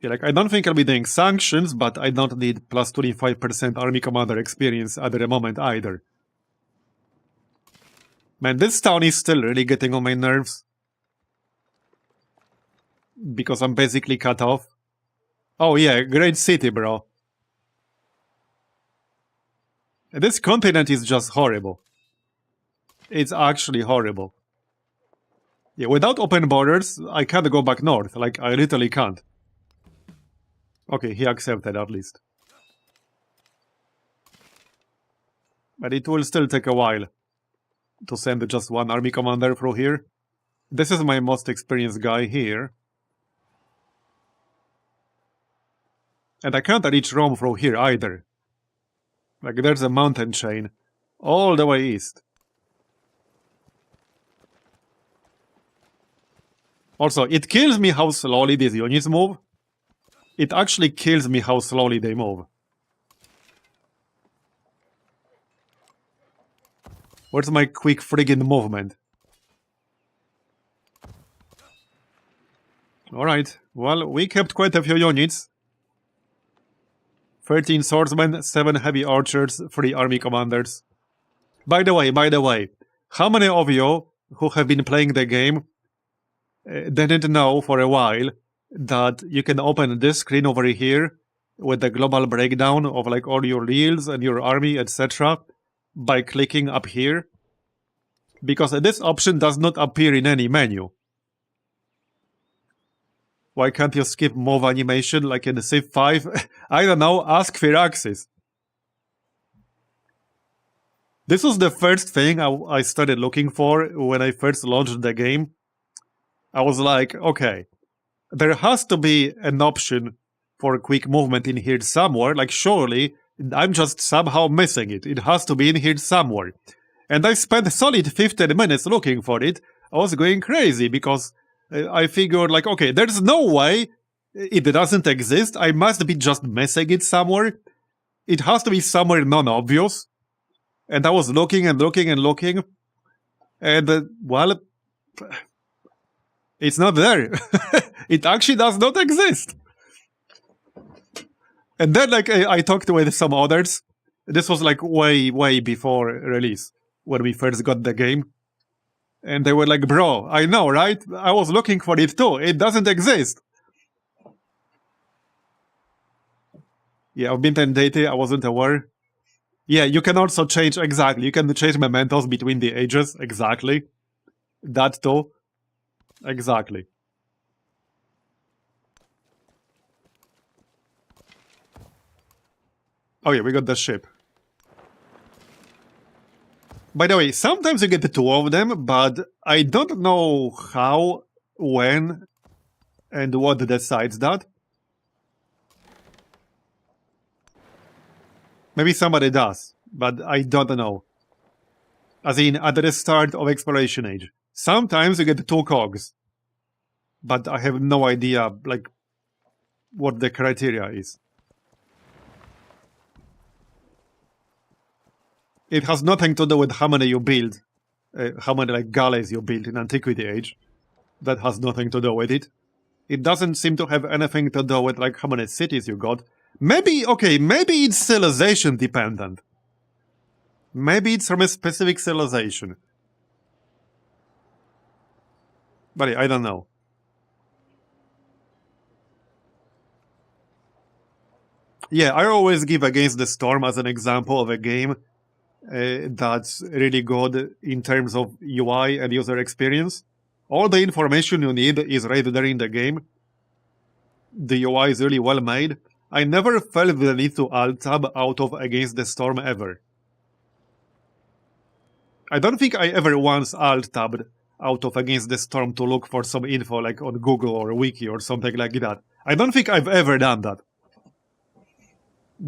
Speaker 1: Yeah, like I don't think I'll be doing sanctions, but I don't need plus 25% army commander experience at the moment either. Man, this town is still really getting on my nerves. Because I'm basically cut off. Oh yeah, great city, bro. This continent is just horrible. It's actually horrible. Yeah, without open borders, I can't go back north. Like, I literally can't. Okay, he accepted at least. But it will still take a while to send just one army commander through here. This is my most experienced guy here. And I can't reach Rome through here either. Like, there's a mountain chain all the way east. Also, it kills me how slowly these units move. It actually kills me how slowly they move. Where's my quick friggin' movement? Alright, well, we kept quite a few units. 13 swordsmen, 7 heavy archers, 3 army commanders. By the way, how many of you who have been playing the game didn't know for a while that you can open this screen over here with the global breakdown of like all your yields and your army, etc. by clicking up here? Because this option does not appear in any menu. Why can't you skip move animation like in the Civ 5? I don't know, ask Firaxis. This was the first thing I started looking for when I first launched the game. I was like, okay, there has to be an option for quick movement in here somewhere. Like, surely, I'm just somehow missing it. It has to be in here somewhere. And I spent a solid 15 minutes looking for it. I was going crazy because I figured, like, okay, there's no way it doesn't exist. I must be just missing it somewhere. It has to be somewhere non-obvious. And I was looking and looking and looking. And, well, it's not there. It actually does not exist. And then, like, I talked with some others. This was, like, way before release, when we first got the game. And they were like, bro, I know, right? I was looking for it too. It doesn't exist. Yeah, I've been 10 data, I wasn't aware. Yeah, you can also change, exactly. You can change mementos between the ages, exactly. That too. Exactly. Oh yeah, we got the ship. By the way, sometimes you get the two of them, but I don't know how, when, and what decides that. Maybe somebody does, but I don't know. As in, at the start of Exploration Age. Sometimes you get two cogs, but I have no idea, like, what the criteria is. It has nothing to do with how many you build, how many, like, galleys you build in Antiquity Age. That has nothing to do with it. It doesn't seem to have anything to do with, like, how many cities you got. Maybe, okay, maybe it's civilization dependent. Maybe it's from a specific civilization. But yeah, I don't know. Yeah, I always give Against the Storm as an example of a game that's really good in terms of UI and user experience. All the information you need is right there in the game. The UI is really well made. I never felt the need to alt-tab out of Against the Storm ever. I don't think I ever once alt-tabbed out of Against the Storm to look for some info, like on Google or Wiki or something like that. I don't think I've ever done that.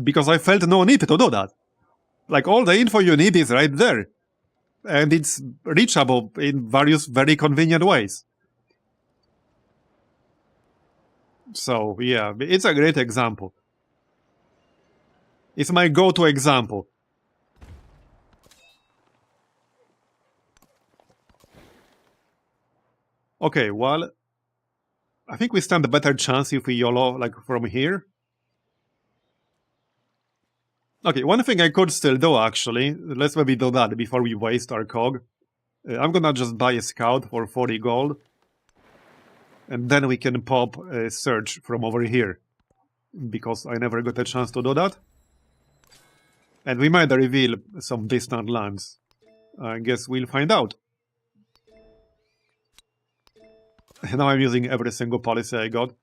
Speaker 1: Because I felt no need to do that. Like, all the info you need is right there. And it's reachable in various very convenient ways. So, yeah, it's a great example. It's my go-to example. Okay, well, I think we stand a better chance if we YOLO, like, from here. Okay, one thing I could still do, actually, let's maybe do that before we waste our cog. I'm gonna just buy a scout for 40 gold. And then we can pop a search from over here. Because I never got a chance to do that. And we might reveal some distant lands. I guess we'll find out. Now I'm using every single policy I got.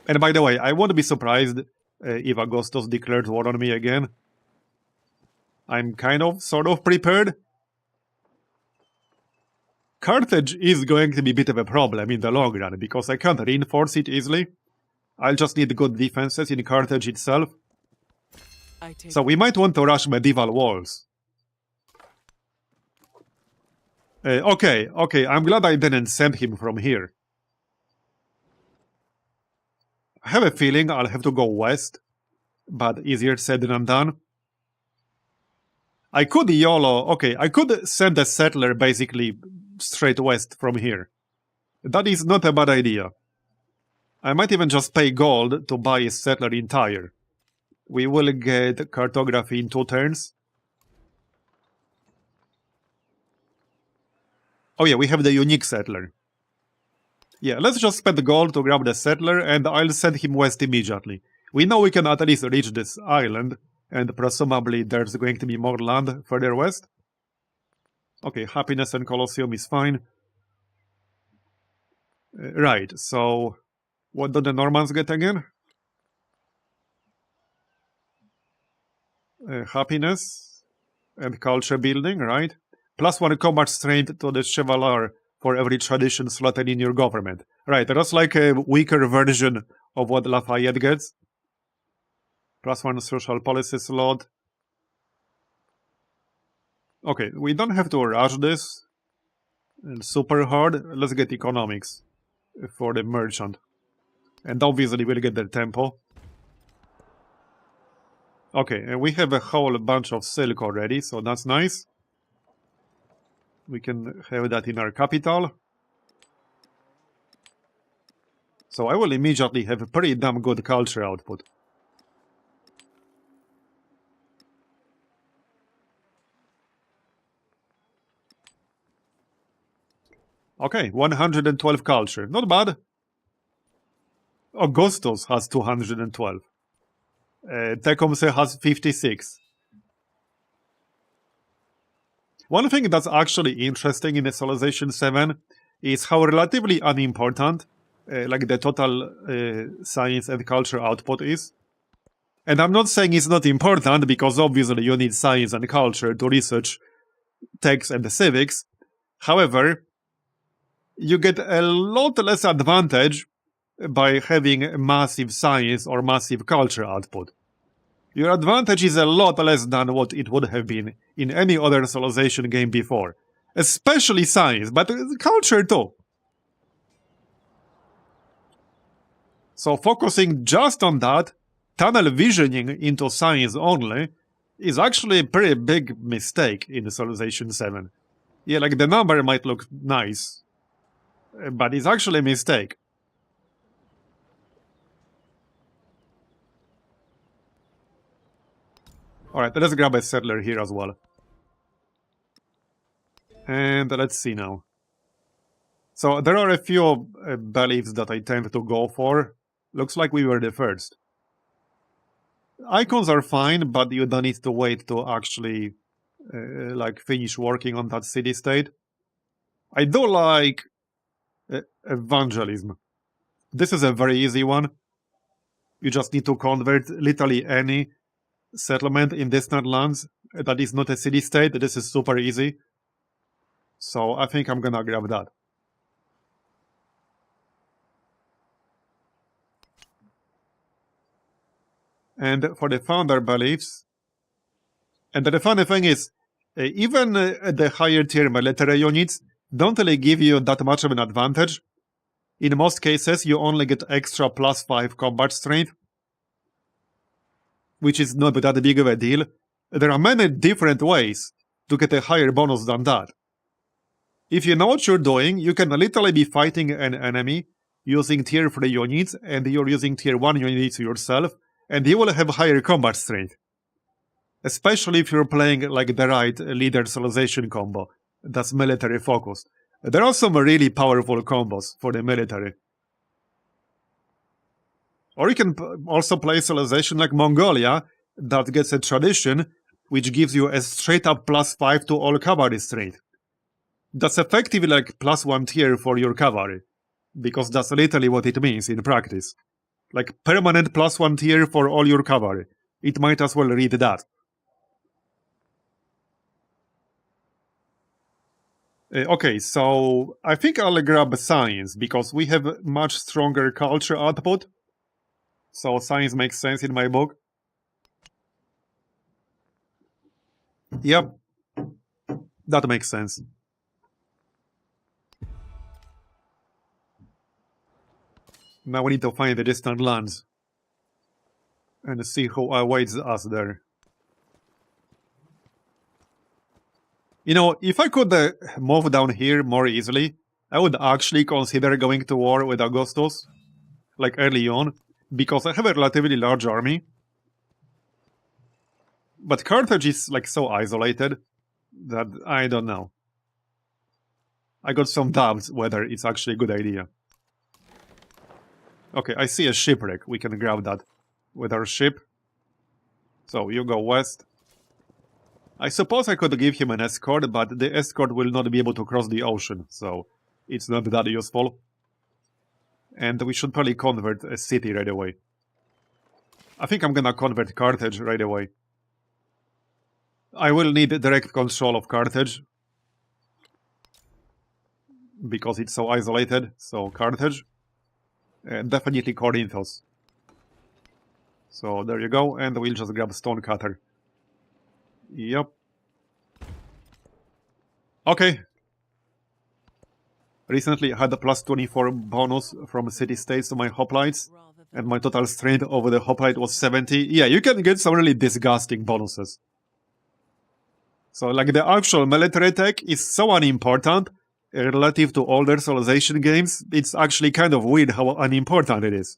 Speaker 1: And by the way, I won't be surprised if Agostos declares war on me again. I'm kind of, sort of prepared. Carthage is going to be a bit of a problem in the long run, because I can't reinforce it easily. I'll just need good defenses in Carthage itself. So we might want to rush medieval walls. Okay, I'm glad I didn't send him from here. I have a feeling I'll have to go west, but easier said than done. I could YOLO, okay, I could send a settler basically straight west from here. That is not a bad idea. I might even just pay gold to buy a settler entire. We will get cartography in 2 turns. Oh yeah, we have the unique settler. Yeah, let's just spend gold to grab the settler, and I'll send him west immediately. We know we can at least reach this island, and presumably there's going to be more land further west. Okay, Happiness and Colosseum is fine. Right, so what do the Normans get again? Happiness and culture building, right? +1 combat strength to the Chevalier for every tradition slotted in your government. Right, that's like a weaker version of what Lafayette gets. +1 social policy slot. Okay, we don't have to rush this super hard. Let's get economics for the merchant. And obviously we'll get the tempo. Okay, and we have a whole bunch of silk already, so that's nice. We can have that in our capital. So I will immediately have a pretty damn good culture output. Okay, 112 culture. Not bad. Augustus has 212. Tecumseh has 56. One thing that's actually interesting in the Civilization 7 is how relatively unimportant like the total science and culture output is. And I'm not saying it's not important, because obviously you need science and culture to research text and civics. However, you get a lot less advantage by having massive science or massive culture output. Your advantage is a lot less than what it would have been in any other Civilization game before. Especially science, but culture too. So focusing just on that, tunnel visioning into science only, is actually a pretty big mistake in Civilization 7. Yeah, like the number might look nice, but it's actually a mistake. Alright, let's grab a settler here as well. And let's see now. So there are a few beliefs that I tend to go for. Looks like we were the first. Icons are fine, but you don't need to wait to actually like finish working on that city-state. I do like evangelism. This is a very easy one. You just need to convert literally any settlement in distant lands that is not a city-state. This is super easy. So I think I'm gonna grab that. And for the founder beliefs, and the funny thing is, even the higher tier military units don't really give you that much of an advantage. In most cases, you only get extra +5 combat strength, which is not that big of a deal. There are many different ways to get a higher bonus than that. If you know what you're doing, you can literally be fighting an enemy using tier 3 units, and you're using tier 1 units yourself, and you will have higher combat strength. Especially if you're playing like the right leader civilization combo that's military focused. There are some really powerful combos for the military. Or you can also play civilization like Mongolia that gets a tradition which gives you a straight up +5 to all cavalry strength. That's effectively like +1 tier for your cavalry, because that's literally what it means in practice. Like permanent +1 tier for all your cavalry. It might as well read that. Okay, so I think I'll grab science, because we have much stronger culture output. So science makes sense in my book. Yep, that makes sense. Now we need to find the distant lands and see who awaits us there. You know, if I could move down here more easily, I would actually consider going to war with Augustus, like early on, because I have a relatively large army. But Carthage is like so isolated that I don't know. I got some doubts whether it's actually a good idea. Okay, I see a shipwreck. We can grab that with our ship. So you go west. I suppose I could give him an escort, but the escort will not be able to cross the ocean, so it's not that useful. And we should probably convert a city right away. I think I'm gonna convert Carthage right away. I will need direct control of Carthage, because it's so isolated. So Carthage. And definitely Corinthos. So there you go, and we'll just grab Stonecutter. Yep. Okay. Recently I had a +24 bonus from city-states to my hoplites, and my total strength over the hoplite was 70. Yeah, you can get some really disgusting bonuses. So, like, the actual military tech is so unimportant relative to older civilization games, it's actually kind of weird how unimportant it is.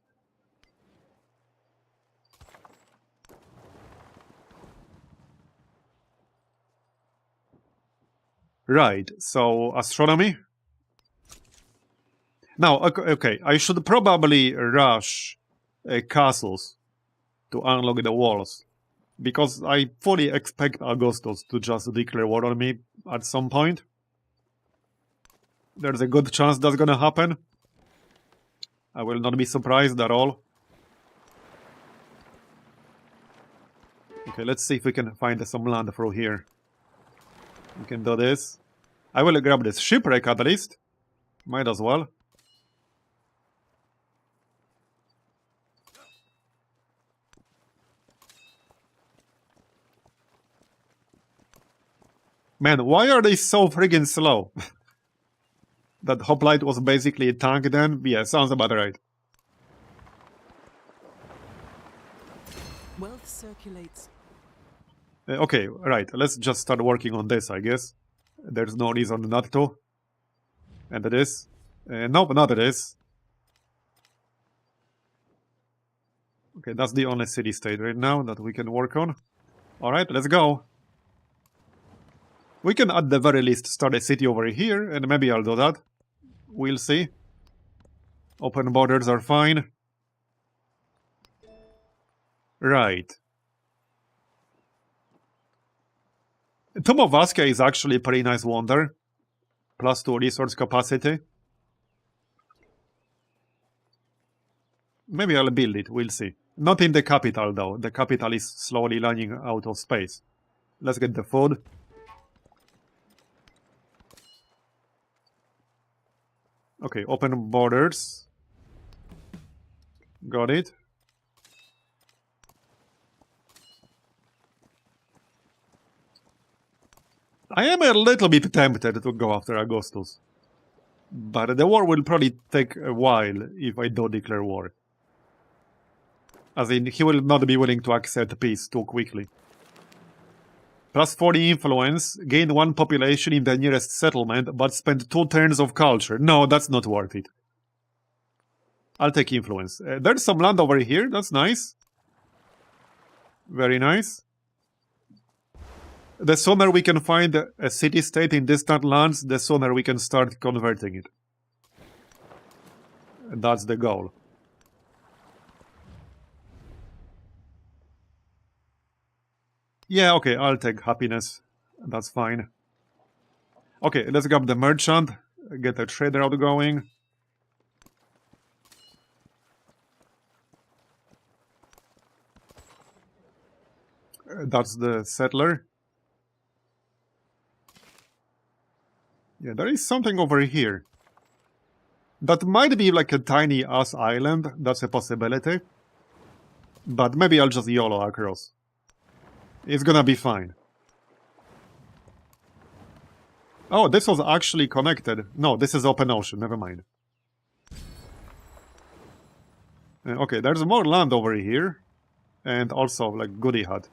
Speaker 1: Right, so astronomy? Now, okay, I should probably rush castles to unlock the walls, because I fully expect Augustus to just declare war on me at some point. There's a good chance that's gonna happen. I will not be surprised at all. Okay, let's see if we can find some land through here. We can do this. I will grab this shipwreck at least. Might as well. Man, why are they so friggin' slow? That hoplite was basically a tank then? Yeah, sounds about right.
Speaker 2: Wealth circulates.
Speaker 1: Okay, right, let's just start working on this, I guess. There's no reason not to. And this. Nope, not this. Okay, that's the only city-state right now that we can work on. Alright, let's go. We can at the very least start a city over here, and maybe I'll do that. We'll see. Open borders are fine. Right. Tomb of Vasca is actually a pretty nice wonder. +2 resource capacity. Maybe I'll build it, we'll see. Not in the capital though, the capital is slowly running out of space. Let's get the food. Okay, open borders. Got it. I am a little bit tempted to go after Augustus. But the war will probably take a while if I do declare war. As in, he will not be willing to accept peace too quickly. +40 influence, gain 1 population in the nearest settlement, but spend 2 turns of culture. No, that's not worth it. I'll take influence. There's some land over here, that's nice. Very nice. The sooner we can find a city-state in distant lands, the sooner we can start converting it. That's the goal. Yeah, okay, I'll take happiness. That's fine. Okay, let's grab the merchant, get a trader out going. That's the settler. Yeah, there is something over here. That might be like a tiny ass island, that's a possibility. But maybe I'll just YOLO across. It's gonna be fine. Oh, this was actually connected. No, this is open ocean, never mind. Okay, there's more land over here. And also, like, goodie hut.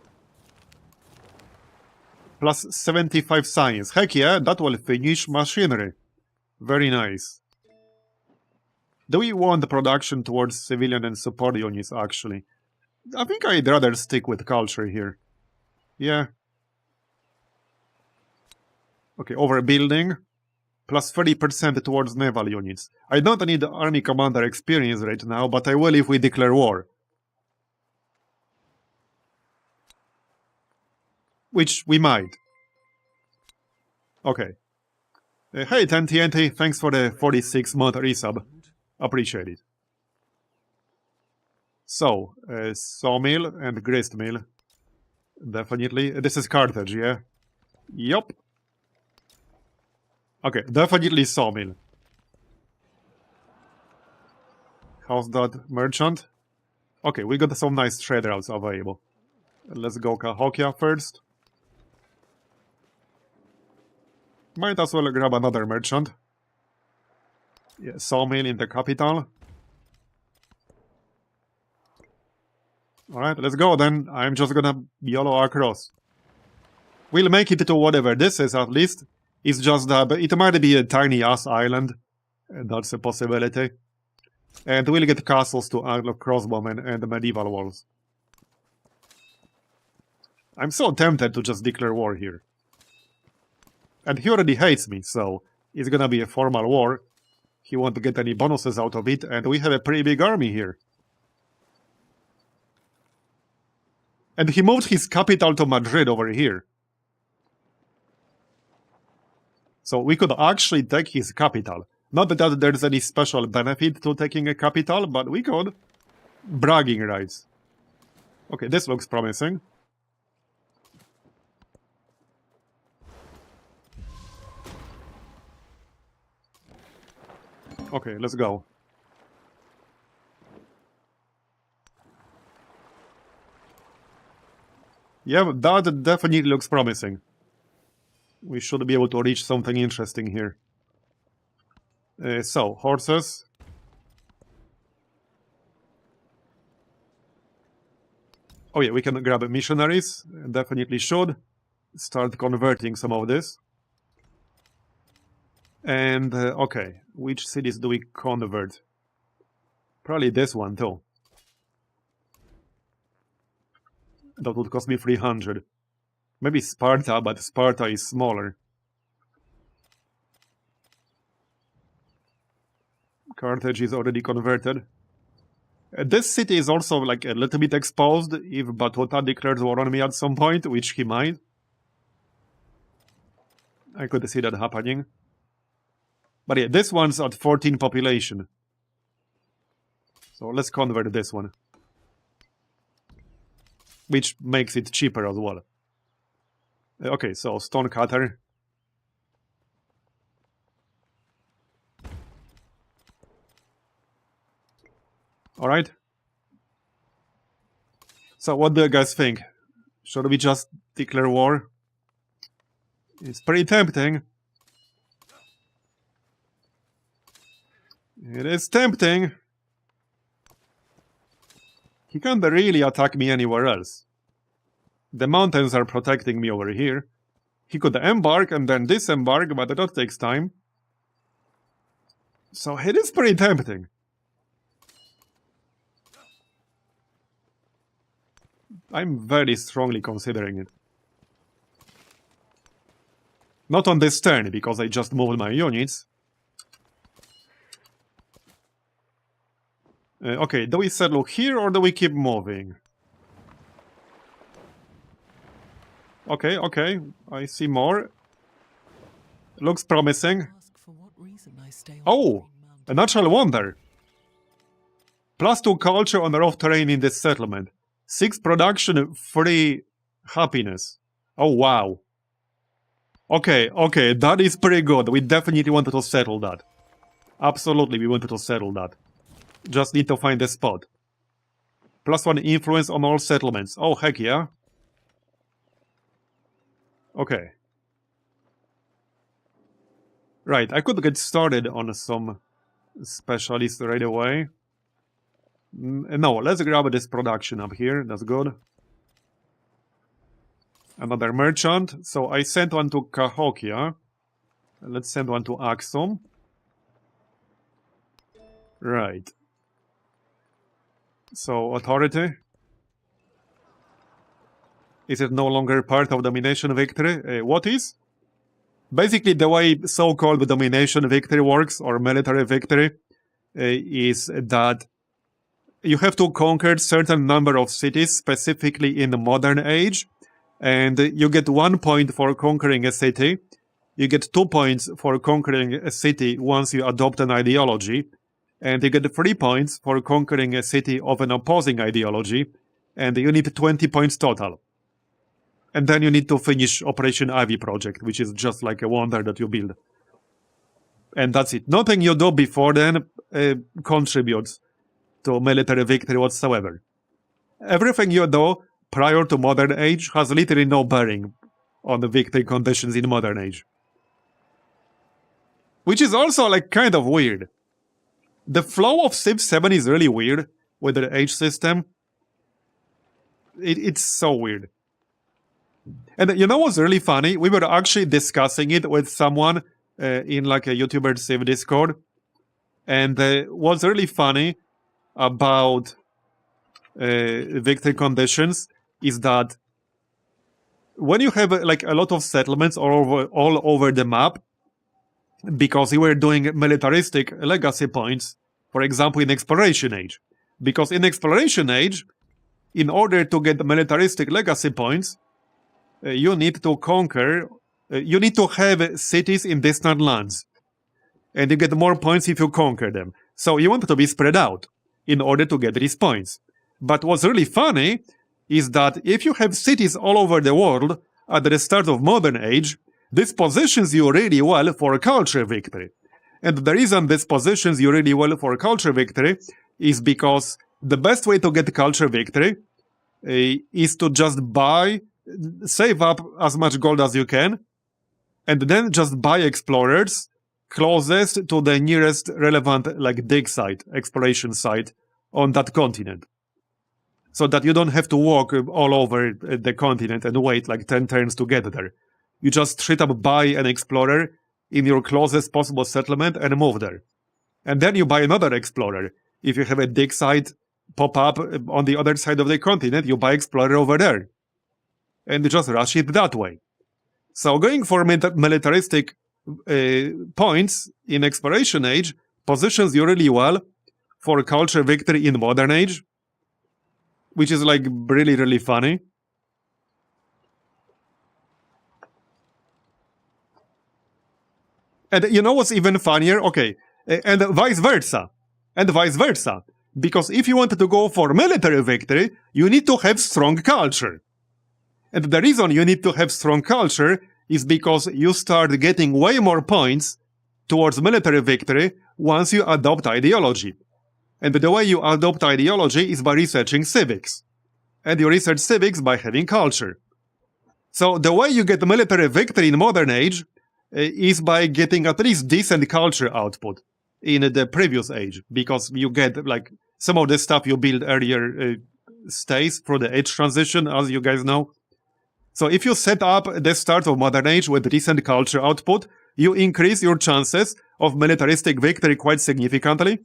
Speaker 1: +75 science. Heck yeah, that will finish machinery. Very nice. Do we want the production towards civilian and support units, actually? I think I'd rather stick with culture here. Yeah. Okay, overbuilding. +30% towards naval units. I don't need army commander experience right now, but I will if we declare war. Which we might. Okay. Hey, TNT, thanks for the 46-month resub. Appreciate it. So, sawmill and grist mill. Definitely. This is Carthage, yeah? Yup. Okay, definitely sawmill. How's that merchant? Okay, we got some nice trade routes available. Let's go Cahokia first. Might as well grab another merchant. Yeah, sawmill in the capital. Alright, let's go then. I'm just gonna YOLO across. We'll make it to whatever this is, at least. It's just that it might be a tiny-ass island. That's a possibility. And we'll get castles to Anglo crossbowmen and medieval walls. I'm so tempted to just declare war here. And he already hates me, so it's gonna be a formal war. He won't get any bonuses out of it, and we have a pretty big army here. And he moved his capital to Madrid over here. So we could actually take his capital. Not that there's any special benefit to taking a capital, but we could. Bragging rights. Okay, this looks promising. Okay, let's go. Yeah, that definitely looks promising. We should be able to reach something interesting here. So, horses. Oh yeah, we can grab missionaries. Definitely should. Start converting some of this. And, okay, which cities do we convert? Probably this one, too. That would cost me 300. Maybe Sparta, but Sparta is smaller. Carthage is already converted. This city is also, like, a little bit exposed if Batuta declares war on me at some point, which he might. I could see that happening. But yeah, this one's at 14 population. So let's convert this one. Which makes it cheaper as well. Okay, so Stonecutter. Alright. So what do you guys think? Should we just declare war? It's pretty tempting. It is tempting. He can't really attack me anywhere else. The mountains are protecting me over here. He could embark and then disembark, but that takes time. So it is pretty tempting. I'm very strongly considering it. Not on this turn, because I just moved my units. Okay, do we settle here or do we keep moving? Okay, okay, I see more. Looks promising. Oh, a natural wonder. +2 culture on the rough terrain in this settlement. 6 production, 3 happiness. Oh, wow. Okay, okay, that is pretty good. We definitely wanted to settle that. Absolutely, we wanted to settle that. Just need to find a spot. +1 influence on all settlements. Oh, heck yeah. Okay. Right, I could get started on some specialists right away. No, let's grab this production up here. That's good. Another merchant. So I sent one to Cahokia. Let's send one to Axum. Right. So, authority. Is it no longer part of domination victory? What is? Basically, the way so-called domination victory works, or military victory, is that you have to conquer a certain number of cities, specifically in the modern age, and you get 1 point for conquering a city. You get 2 points for conquering a city once you adopt an ideology, and you get 3 points for conquering a city of an opposing ideology, and you need 20 points total. And then you need to finish Operation Ivy project, which is just like a wonder that you build. And that's it. Nothing you do before then contributes to military victory whatsoever. Everything you do prior to modern age has literally no bearing on the victory conditions in modern age. Which is also like kind of weird. The flow of Civ 7 is really weird with the age system. It's so weird. And you know what's really funny? We were actually discussing it with someone in like a YouTuber Civ Discord. And what's really funny about victory conditions is that when you have like a lot of settlements all over the map, because you were doing militaristic legacy points, for example, in Exploration Age. Because in Exploration Age, in order to get militaristic legacy points, you need to conquer, you need to have cities in distant lands. And you get more points if you conquer them. So you want to be spread out in order to get these points. But what's really funny is that if you have cities all over the world at the start of Modern Age, this positions you really well for a culture victory. And the reason this positions you really well for a culture victory is because the best way to get culture victory is to just save up as much gold as you can, and then just buy explorers closest to the nearest relevant like dig site, exploration site on that continent. So that you don't have to walk all over the continent and wait like 10 turns to get there. You just straight up buy an explorer in your closest possible settlement and move there. And then you buy another explorer. If you have a dig site pop up on the other side of the continent, you buy explorer over there. And you just rush it that way. So going for militaristic points in Exploration Age positions you really well for culture victory in Modern Age, which is like really, really funny. And you know what's even funnier? Okay, and vice versa. And vice versa. Because if you wanted to go for military victory, you need to have strong culture. And the reason you need to have strong culture is because you start getting way more points towards military victory once you adopt ideology. And the way you adopt ideology is by researching civics. And you research civics by having culture. So the way you get military victory in Modern Age is by getting at least decent culture output in the previous age, because you get like some of the stuff you build earlier stays for the age transition, as you guys know. So if you set up the start of Modern Age with decent culture output, you increase your chances of militaristic victory quite significantly,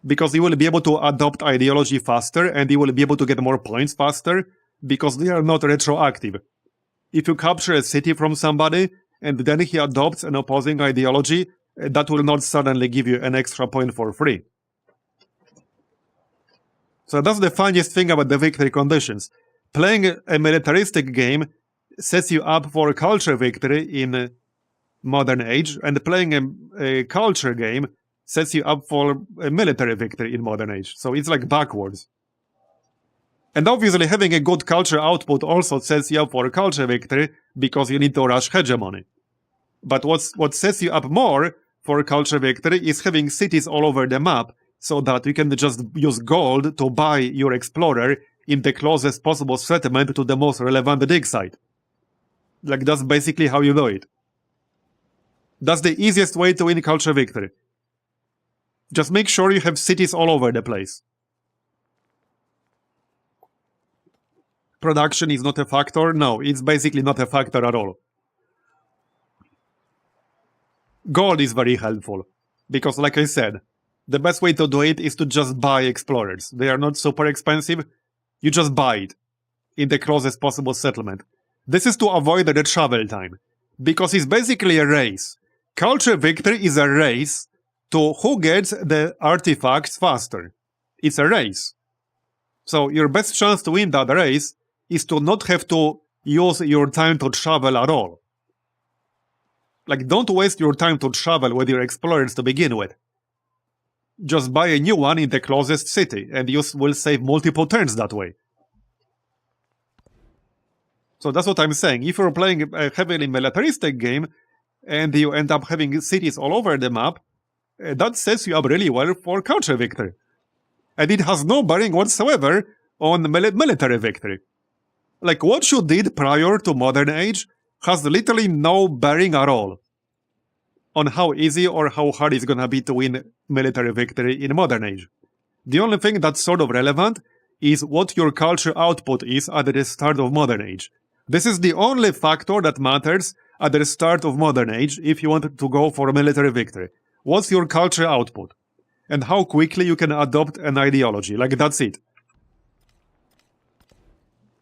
Speaker 1: because you will be able to adopt ideology faster and you will be able to get more points faster because they are not retroactive. If you capture a city from somebody and then he adopts an opposing ideology, that will not suddenly give you an extra point for free. So that's the funniest thing about the victory conditions. Playing a militaristic game sets you up for a culture victory in Modern Age, and playing a culture game sets you up for a military victory in Modern Age. So it's like backwards. And obviously having a good culture output also sets you up for a culture victory because you need to rush hegemony. But what sets you up more for a culture victory is having cities all over the map so that you can just use gold to buy your explorer in the closest possible settlement to the most relevant dig site. Like, that's basically how you do it. That's the easiest way to win culture victory. Just make sure you have cities all over the place. Production is not a factor? No, it's basically not a factor at all. Gold is very helpful, because like I said, the best way to do it is to just buy explorers. They are not super expensive. You just buy it in the closest possible settlement. This is to avoid the travel time, because it's basically a race. Culture victory is a race to who gets the artifacts faster. It's a race. So your best chance to win that race is to not have to use your time to travel at all. Like, don't waste your time to travel with your explorers to begin with. Just buy a new one in the closest city, and you will save multiple turns that way. So that's what I'm saying. If you're playing a heavily militaristic game, and you end up having cities all over the map, that sets you up really well for culture victory. And it has no bearing whatsoever on military victory. Like, what you did prior to Modern Age has literally no bearing at all on how easy or how hard it's gonna be to win military victory in Modern Age. The only thing that's sort of relevant is what your culture output is at the start of Modern Age. This is the only factor that matters at the start of modern age if you want to go for a military victory. What's your culture output? And how quickly you can adopt an ideology. Like, that's it.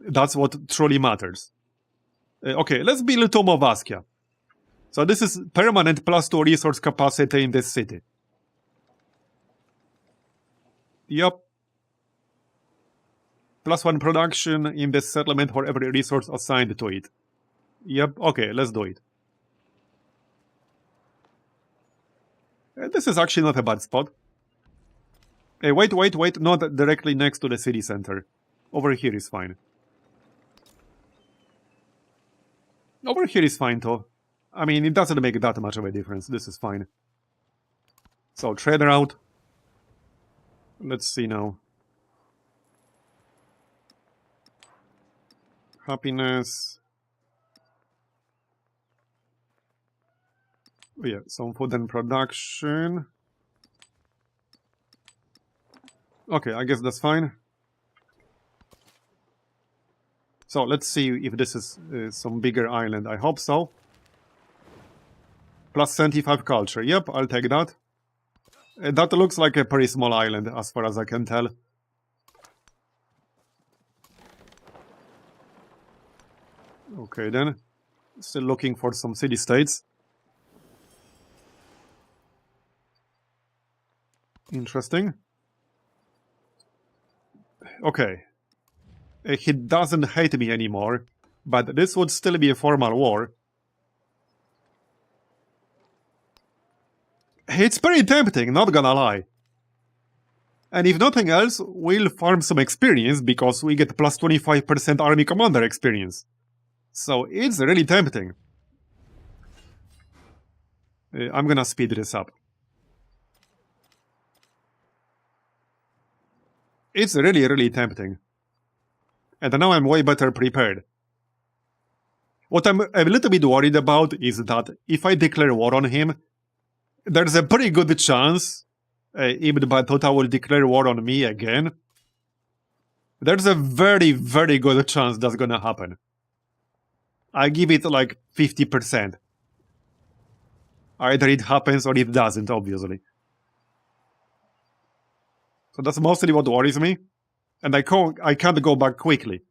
Speaker 1: That's what truly matters. Okay, let's build Tomb of Askia. So this is permanent +2 resource capacity in this city. Yup. +1 production in this settlement for every resource assigned to it. Yep, okay, let's do it. This is actually not a bad spot. Hey, wait, not directly next to the city center. Over here is fine. Over here is fine, though. I mean, it doesn't make that much of a difference. This is fine. So, trader out. Let's see now. Happiness. Oh, yeah, some food and production. Okay, I guess that's fine. So let's see if this is some bigger island. I hope so. +75 culture. Yep, I'll take that. That looks like a pretty small island as far as I can tell. Okay then. Still looking for some city-states. Interesting. Okay. He doesn't hate me anymore, but this would still be a formal war. It's pretty tempting, not gonna lie. And if nothing else, we'll farm some experience because we get +25% army commander experience. So it's really tempting. I'm gonna speed this up. It's really tempting. And now I'm way better prepared. What I'm a little bit worried about is that if I declare war on him, there's a pretty good chance Ibn Battuta will declare war on me again. There's a very good chance that's gonna happen. I give it like 50%. Either it happens or it doesn't, obviously. So that's mostly what worries me. And I can't go back quickly.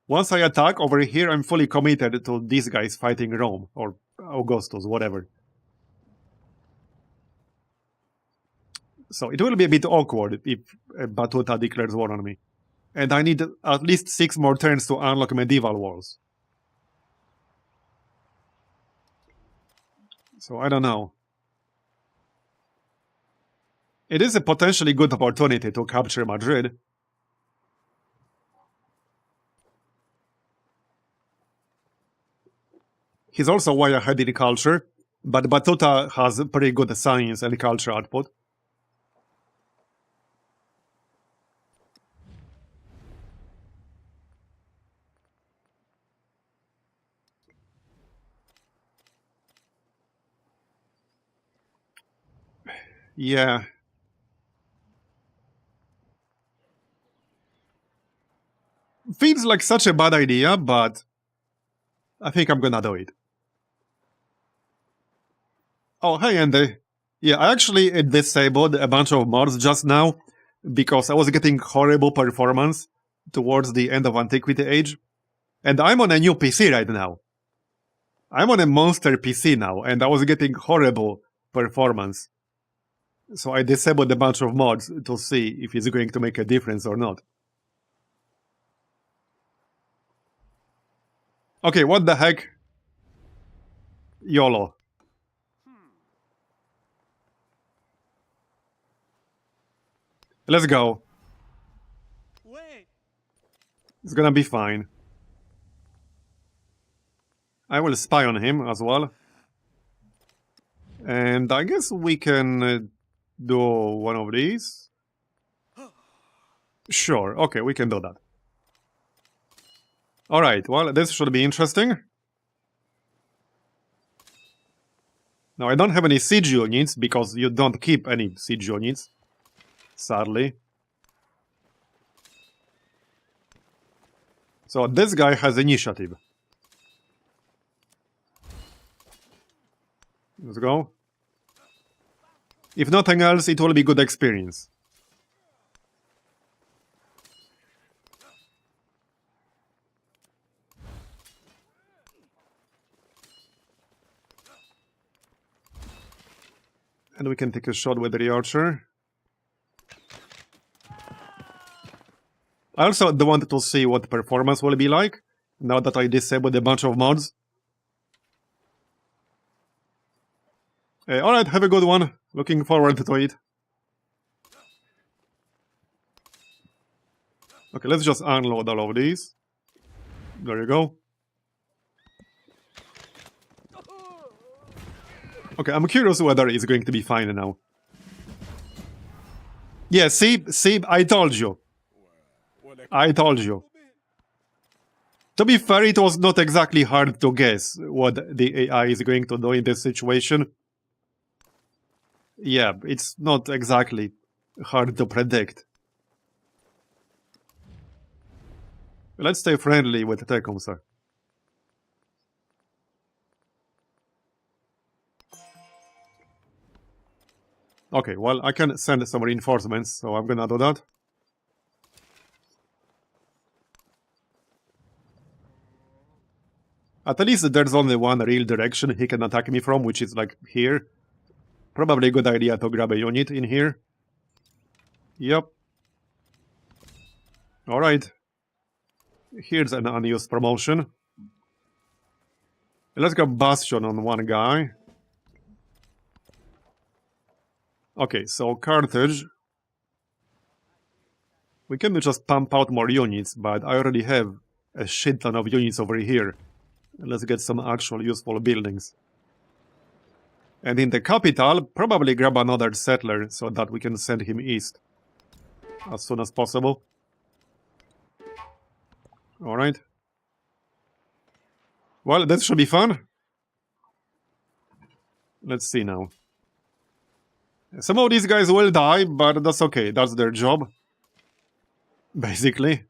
Speaker 1: Once I attack over here, I'm fully committed to these guys fighting Rome, or Augustus, whatever. So it will be a bit awkward if Battuta declares war on me. And I need at least 6 more turns to unlock medieval wars. So I don't know. It is a potentially good opportunity to capture Madrid. He's also way ahead in culture, but Battuta has pretty good science and culture output. Yeah. Feels like such a bad idea, but I think I'm gonna do it. Oh, hey, Andy. Yeah, I actually disabled a bunch of mods just now because I was getting horrible performance towards the end of Antiquity Age. And I'm on a new PC right now. I'm on a monster PC now, and I was getting horrible performance. So I disabled a bunch of mods to see if it's going to make a difference or not. Okay, what the heck? YOLO. Let's go.
Speaker 3: Wait.
Speaker 1: It's gonna be fine. I will spy on him as well. And I guess we can do one of these. Sure, okay, we can do that. Alright, well, this should be interesting. Now, I don't have any siege units, because you don't keep any siege units. Sadly. So, this guy has initiative. Let's go. If nothing else, it will be good experience. And we can take a shot with the archer. I also wanted to see what performance will be like, now that I disabled a bunch of mods. Alright, have a good one. Looking forward to it. Okay, let's just unload all of these. There you go. Okay, I'm curious whether it's going to be fine now. Yeah, see, I told you. I told you. To be fair, it was not exactly hard to guess what the AI is going to do in this situation. Yeah, it's not exactly hard to predict. Let's stay friendly with Tecumseh. Okay, well, I can send some reinforcements, so I'm gonna do that. At least there's only one real direction he can attack me from, which is like here. Probably a good idea to grab a unit in here. Yep. Alright. Here's an unused promotion. Let's go Bastion on one guy. Okay, so Carthage. We can just pump out more units, but I already have a shit ton of units over here. Let's get some actual useful buildings. And in the capital, probably grab another settler so that we can send him east as soon as possible. Alright. Well, that should be fun. Let's see now. Some of these guys will die, but that's okay. That's their job. Basically.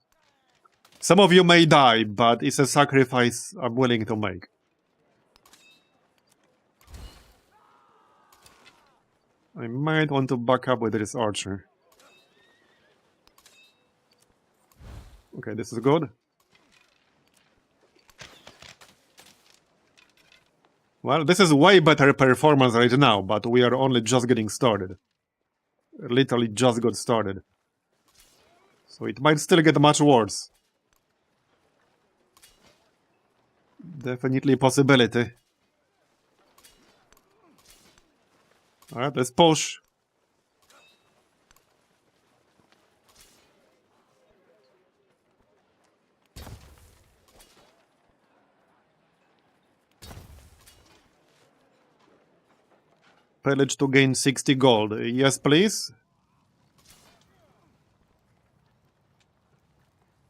Speaker 1: Some of you may die, but it's a sacrifice I'm willing to make. I might want to back up with this archer. Okay, this is good. Well, this is way better performance right now, but we are only just getting started. Literally just got started. So it might still get much worse. Definitely a possibility. Alright, let's push. Pillage to gain 60 gold. Yes, please.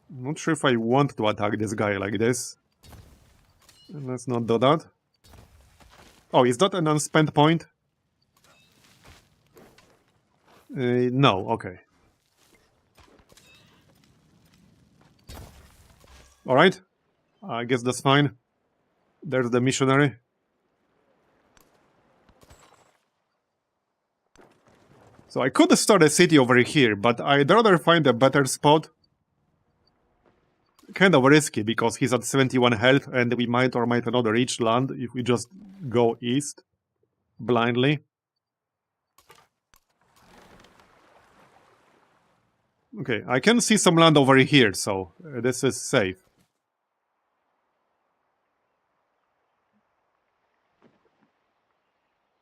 Speaker 1: Not sure if I want to attack this guy like this. Let's not do that. Oh, is that an unspent point? No, okay. Alright. I guess that's fine. There's the missionary. So I could start a city over here, but I'd rather find a better spot. Kind of risky, because he's at 71 health, and we might or might not reach land if we just go east. Blindly. Okay, I can see some land over here, so this is safe.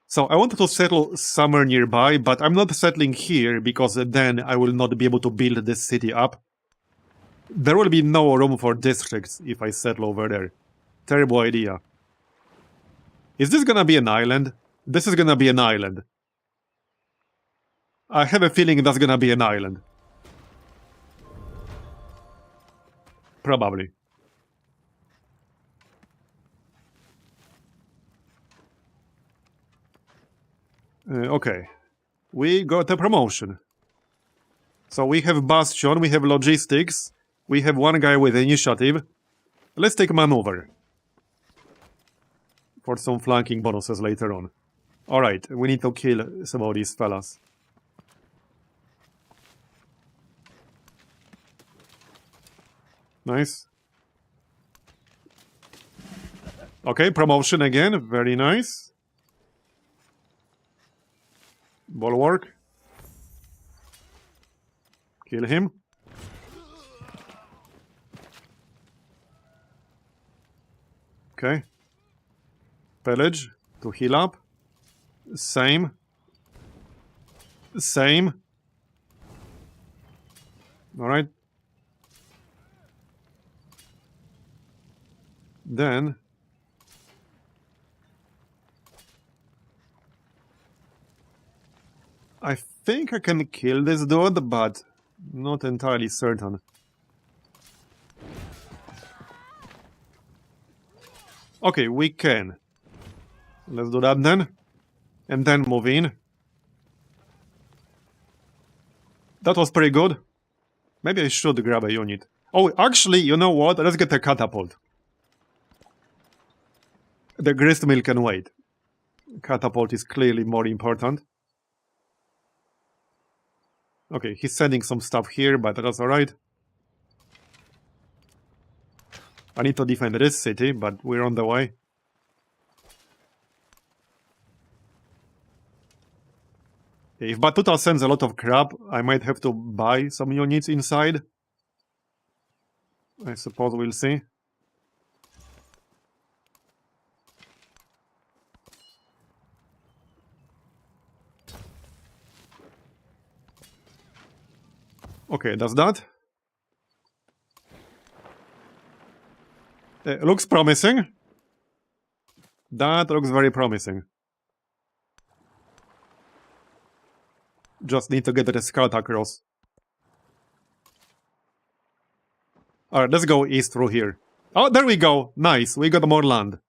Speaker 1: So I wanted to settle somewhere nearby, but I'm not settling here, because then I will not be able to build this city up. There will be no room for districts if I settle over there. Terrible idea. Is this gonna be an island? This is gonna be an island. I have a feeling that's gonna be an island. Probably. Okay. We got a promotion. So we have Bastion, we have Logistics, we have one guy with Initiative. Let's take Maneuver. For some flanking bonuses later on. Alright, we need to kill some of these fellas. Nice. Okay, promotion again. Very nice. Bulwark. Kill him. Okay. Pillage to heal up. Same. Same. Alright. Then I think I can kill this dude, but not entirely certain. Okay, we can. Let's do that then. And then move in. That was pretty good. Maybe I should grab a unit. Oh, actually, you know what? Let's get a catapult. The grist mill can wait. Catapult is clearly more important. Okay, he's sending some stuff here, but that's alright. I need to defend this city, but we're on the way. If Batuta sends a lot of crap, I might have to buy some units inside. I suppose we'll see. Okay, does that? Looks promising. That looks very promising. Just need to get the scout across. Alright, let's go east through here. Oh, there we go! Nice, we got more land.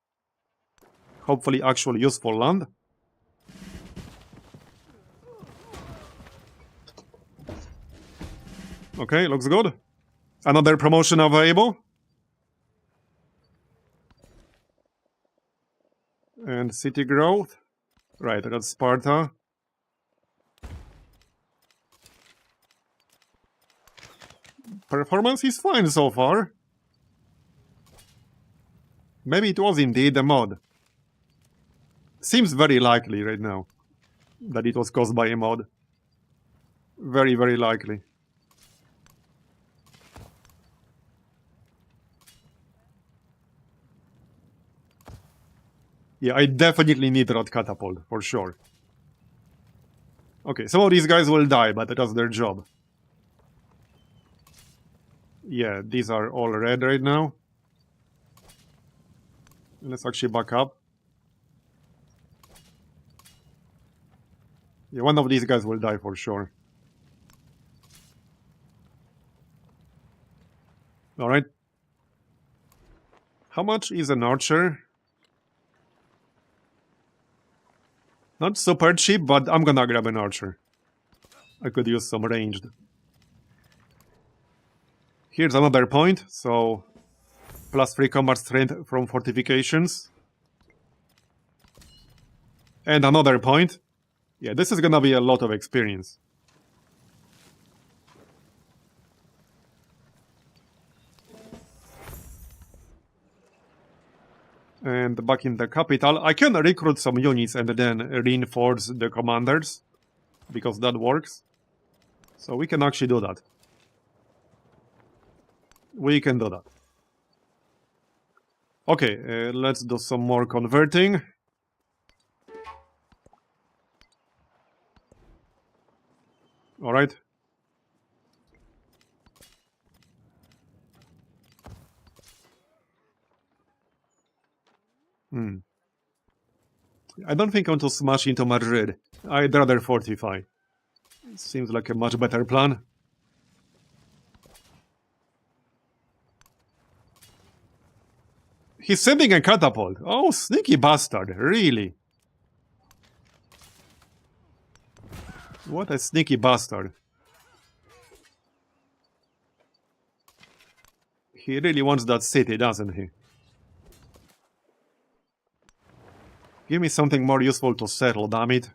Speaker 1: Hopefully actually useful land. Okay, looks good. Another promotion available. And city growth. Right, that's Sparta. Performance is fine so far. Maybe it was indeed a mod. Seems very likely right now that it was caused by a mod. Very, very likely. Yeah, I definitely need that catapult, for sure. Okay, some of these guys will die, but that's their job. Yeah, these are all red right now. Let's actually back up. Yeah, one of these guys will die for sure. Alright. How much is an archer? Not super cheap, but I'm gonna grab an archer. I could use some ranged. Here's another point, so +3 combat strength from fortifications. And another point. Yeah, this is gonna be a lot of experience. And back in the capital, I can recruit some units and then reinforce the commanders, because that works. So we can actually do that. We can do that. Okay, let's do some more converting. Alright. I don't think I want to smash into Madrid. I'd rather fortify. Seems like a much better plan. He's sending a catapult. Oh, sneaky bastard. Really? What a sneaky bastard. He really wants that city, doesn't he? Give me something more useful to settle, damn it.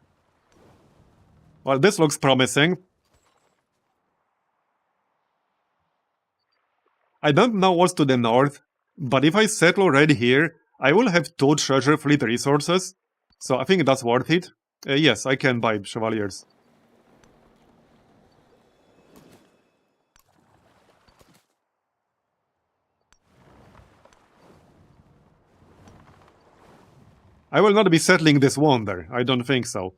Speaker 1: Well, this looks promising. I don't know what's to the north, but if I settle right here, I will have 2 treasure fleet resources, so I think that's worth it. Yes, I can buy Chevaliers. I will not be settling this wonder, I don't think so.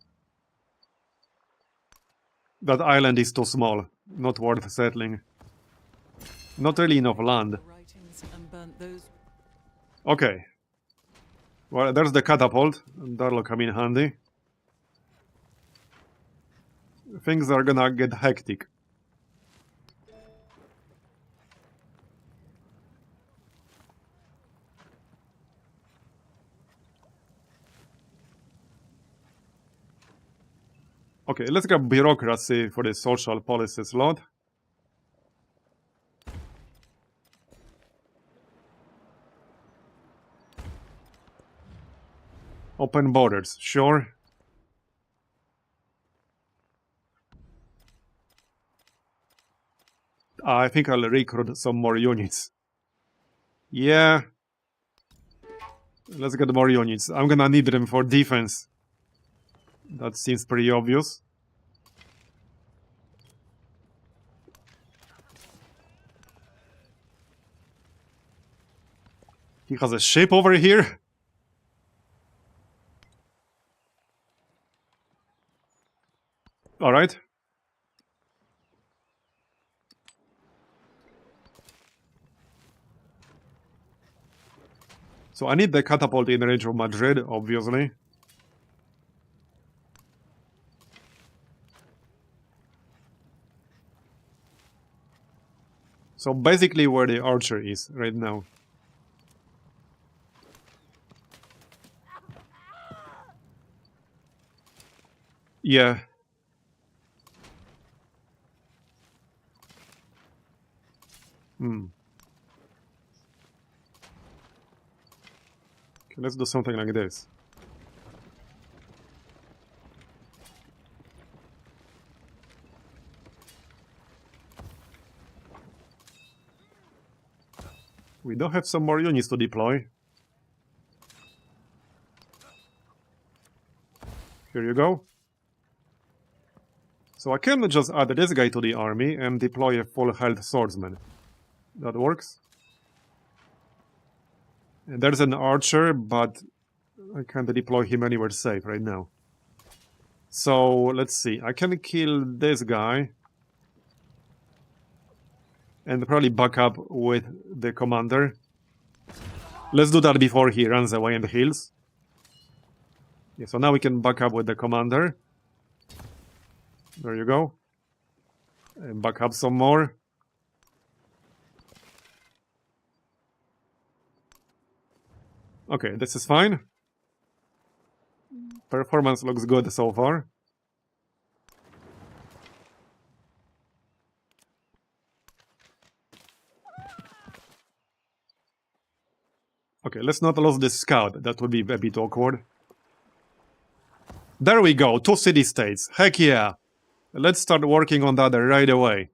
Speaker 1: That island is too small, not worth settling. Not really enough land. Okay. Well, there's the catapult, that'll come in handy. Things are gonna get hectic. Okay, let's get bureaucracy for the social policy slot. Open borders, sure. I think I'll recruit some more units. Yeah. Let's get more units. I'm gonna need them for defense. That seems pretty obvious. He has a ship over here? Alright. So I need the catapult in range of Madrid, obviously. So basically where the archer is right now. Yeah. Okay, let's do something like this. We do have some more units to deploy. Here you go. So I can just add this guy to the army and deploy a full health swordsman. That works. And there's an archer, but I can't deploy him anywhere safe right now. So let's see. I can kill this guy. And probably back up with the commander. Let's do that before he runs away and heals. Yeah, so now we can back up with the commander. There you go. And back up some more. Okay, this is fine. Performance looks good so far. Okay, let's not lose this scout. That would be a bit awkward. There we go, 2 city-states. Heck yeah! Let's start working on that right away.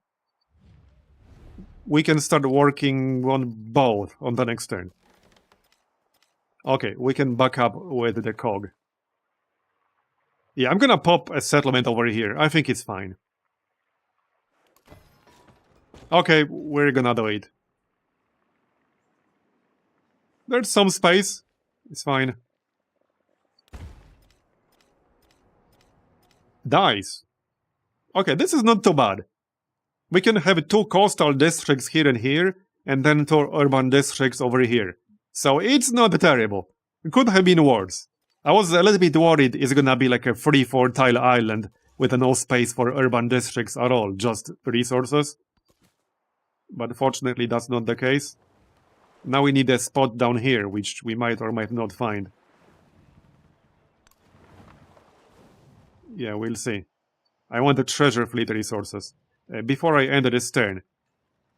Speaker 1: We can start working on both on the next turn. Okay, we can back up with the cog. Yeah, I'm gonna pop a settlement over here. I think it's fine. Okay, we're gonna do it. There's some space. It's fine. Dice. Okay, this is not too bad. We can have 2 coastal districts here and here, and then 2 urban districts over here. So it's not terrible. It could have been worse. I was a little bit worried it's gonna be like a 3-4 tile island with no space for urban districts at all, just resources. But fortunately that's not the case. Now we need a spot down here, which we might or might not find. Yeah, we'll see. I want the treasure fleet resources. Before I end this turn,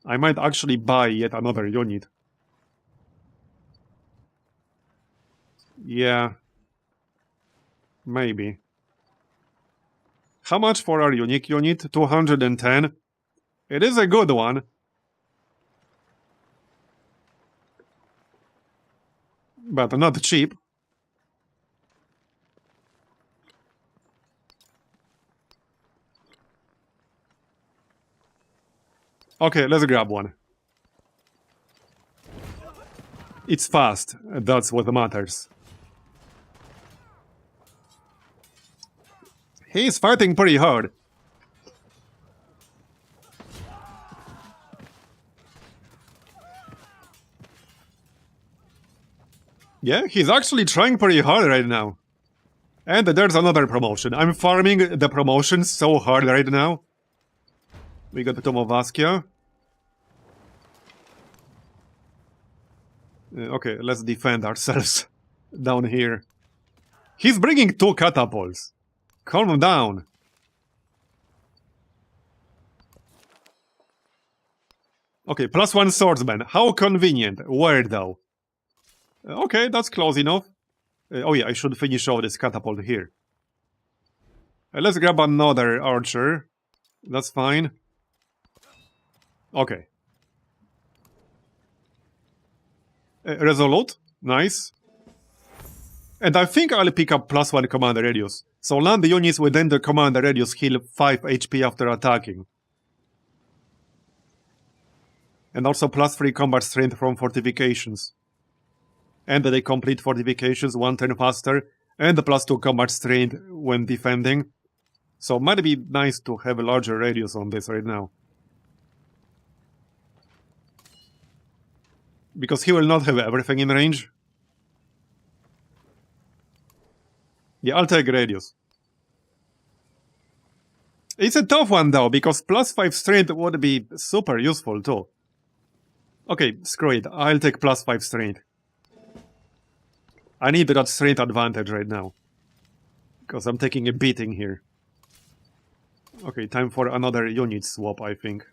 Speaker 1: I might actually buy yet another unit. Yeah. Maybe. How much for our unique unit? 210. It is a good one. But not cheap. Okay, let's grab one. It's fast. That's what matters. He's fighting pretty hard. Yeah, he's actually trying pretty hard right now. And there's another promotion. I'm farming the promotion so hard right now. We got Tomovaskia. Okay, let's defend ourselves down here. He's bringing 2 catapults. Calm down. Okay, +1 swordsman. How convenient. Where though? Okay, that's close enough. Oh yeah, I should finish off this catapult here. Let's grab another archer. That's fine. Okay. Resolute. Nice. And I think I'll pick up +1 command radius. So land units within the command radius heal 5 HP after attacking. And also +3 combat strength from fortifications. And they complete fortifications 1 turn faster. And the +2 combat strength when defending. So might be nice to have a larger radius on this right now. Because he will not have everything in range. Yeah, I'll take radius. It's a tough one though, because +5 strength would be super useful too. Okay, screw it. I'll take +5 strength. I need that strength advantage right now. Because I'm taking a beating here. Okay, time for another unit swap, I think.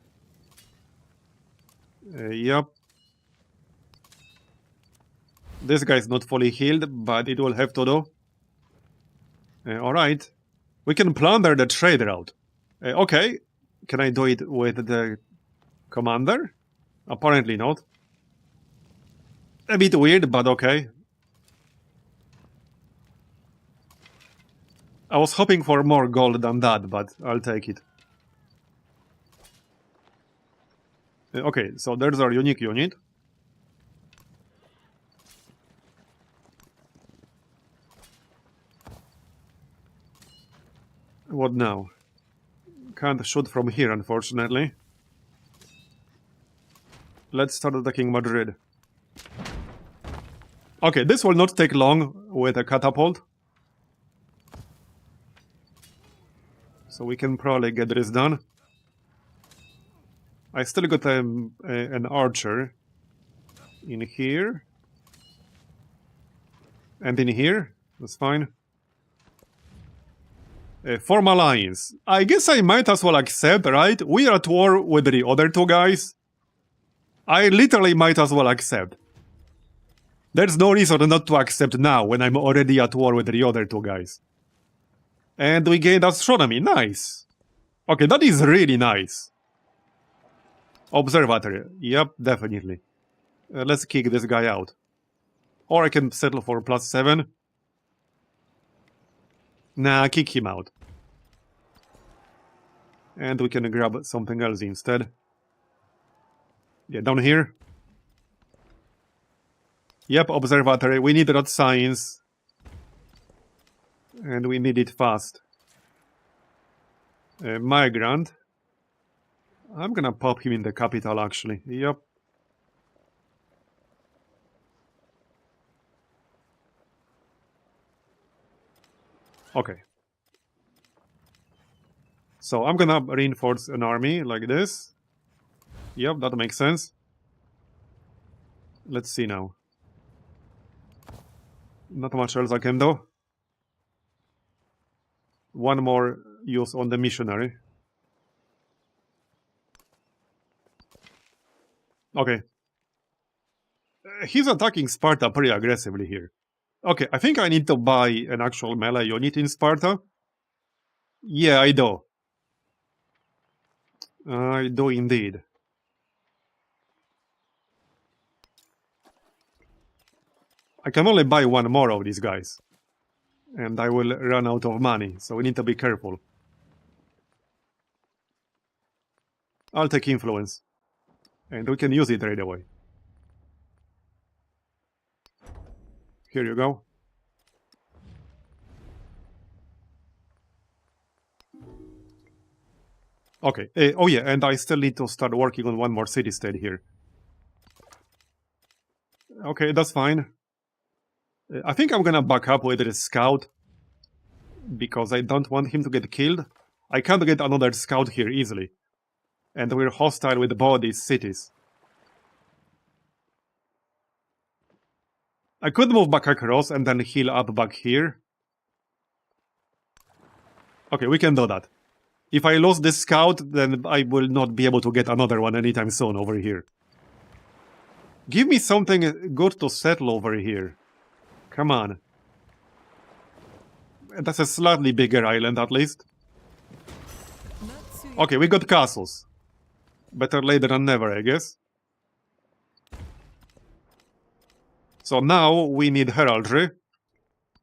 Speaker 1: Yep. This guy's not fully healed, but it will have to do. Alright. We can plunder the trade route. Okay. Can I do it with the commander? Apparently not. A bit weird, but okay. I was hoping for more gold than that, but I'll take it. Okay, so there's our unique unit. What now? Can't shoot from here, unfortunately. Let's start attacking Madrid. Okay, this will not take long with a catapult. So we can probably get this done. I still got an archer in here. And in here. That's fine. Form alliance. I guess I might as well accept, right? We are at war with the other 2 guys. I literally might as well accept. There's no reason not to accept now when I'm already at war with the other 2 guys. And we gained astronomy. Nice. Okay, that is really nice. Observatory. Yep, definitely. Let's kick this guy out. Or I can settle for +7. Nah, kick him out. And we can grab something else instead. Yeah, down here. Yep, observatory. We need that science. And we need it fast. Migrant. I'm gonna pop him in the capital, actually. Yep. Okay. So I'm gonna reinforce an army like this. Yep, that makes sense. Let's see now. Not much else I can do. One more use on the missionary. Okay. He's attacking Sparta pretty aggressively here. Okay, I think I need to buy an actual melee unit in Sparta. Yeah, I do. I do indeed. I can only buy one more of these guys. And I will run out of money, so we need to be careful. I'll take influence. And we can use it right away. Here you go. Okay, oh yeah, and I still need to start working on one more city-state here. Okay, that's fine. I think I'm gonna back up with the scout, because I don't want him to get killed. I can't get another scout here easily. And we're hostile with both these cities. I could move back across and then heal up back here. Okay, we can do that. If I lose this scout, then I will not be able to get another one anytime soon over here. Give me something good to settle over here. Come on. That's a slightly bigger island, at least. Okay, we got castles. Better later than never, I guess. So now we need heraldry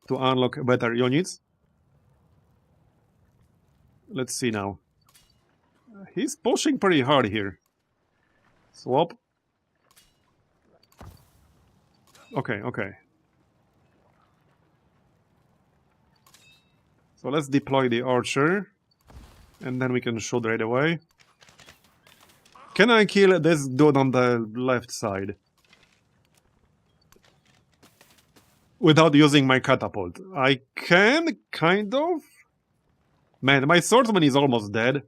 Speaker 1: to unlock better units. Let's see now. He's pushing pretty hard here. Swap. Okay, okay. So let's deploy the archer. And then we can shoot right away. Can I kill this dude on the left side? Without using my catapult. I can, kind of. Man, my swordsman is almost dead.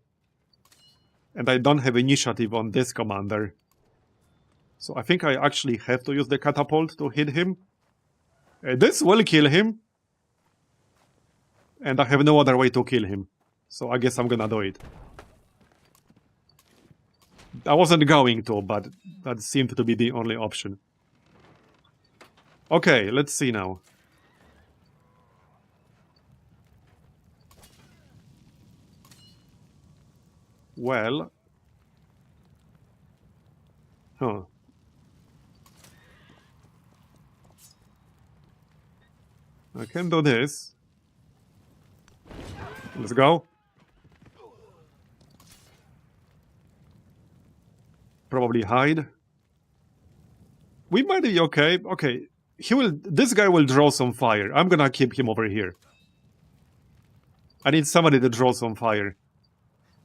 Speaker 1: And I don't have initiative on this commander. So I think I actually have to use the catapult to hit him. This will kill him. And I have no other way to kill him. So I guess I'm gonna do it. I wasn't going to, but that seemed to be the only option. Okay, let's see now. Well... Huh. I can do this. Let's go. Probably hide. We might be okay. Okay. This guy will draw some fire. I'm gonna keep him over here. I need somebody to draw some fire.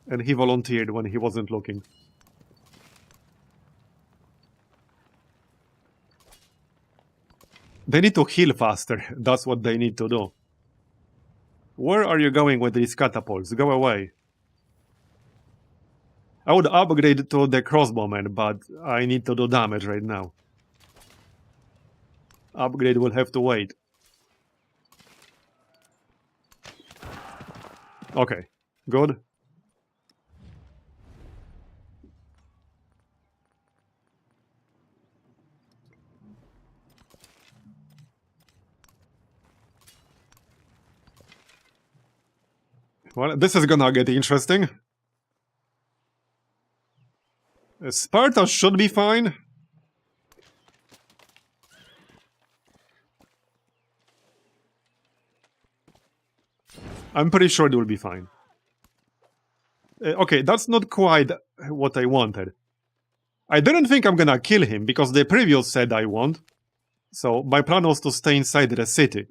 Speaker 1: And he volunteered when he wasn't looking. They need to heal faster. That's what they need to do. Where are you going with these catapults? Go away. I would upgrade to the crossbowman, but I need to do damage right now. Upgrade will have to wait. Okay, good. Well, this is gonna get interesting. Sparta should be fine. I'm pretty sure it will be fine. Okay, that's not quite what I wanted. I didn't think I'm gonna kill him, because the preview said I won't. So my plan was to stay inside the city.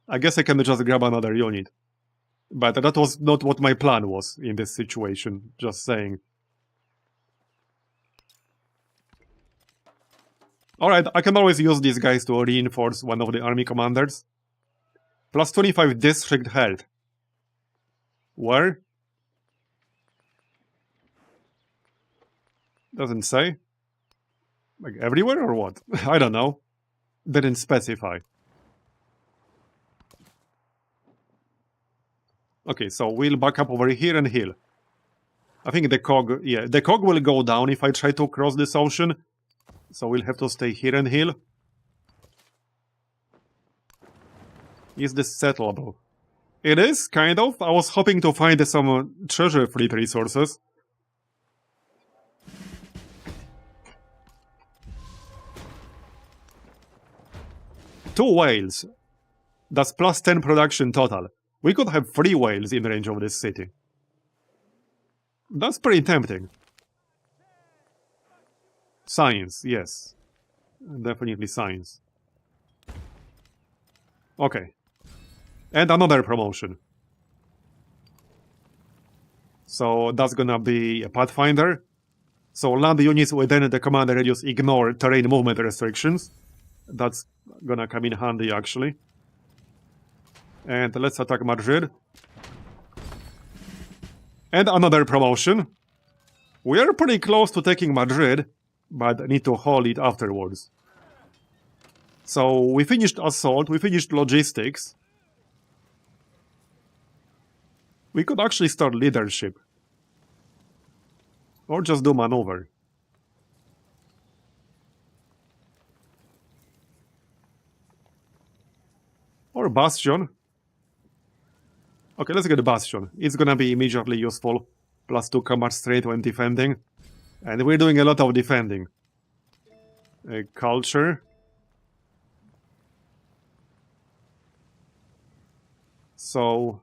Speaker 1: I guess I can just grab another unit. But that was not what my plan was in this situation, just saying. Alright, I can always use these guys to reinforce one of the army commanders. Plus 25 district health. Where? Doesn't say. Like everywhere or what? I don't know. Didn't specify. Okay, so we'll back up over here and heal. I think the cog, yeah, the cog will go down if I try to cross this ocean. So we'll have to stay here and heal. Is this settleable? It is, kind of. I was hoping to find some treasure fleet resources. Two whales. That's plus 10 production total. We could have 3 whales in range of this city. That's pretty tempting. Science, yes. Definitely science. Okay. And another promotion. So that's gonna be a Pathfinder. So land units within the command radius ignore terrain movement restrictions. That's gonna come in handy, actually. And let's attack Madrid. And another promotion. We are pretty close to taking Madrid, but need to hold it afterwards. So we finished assault, we finished logistics. We could actually start leadership. Or just do maneuver. Or Bastion. Okay, let's get the Bastion. It's gonna be immediately useful. Plus 2 combat straight when defending. And we're doing a lot of defending. Culture. So...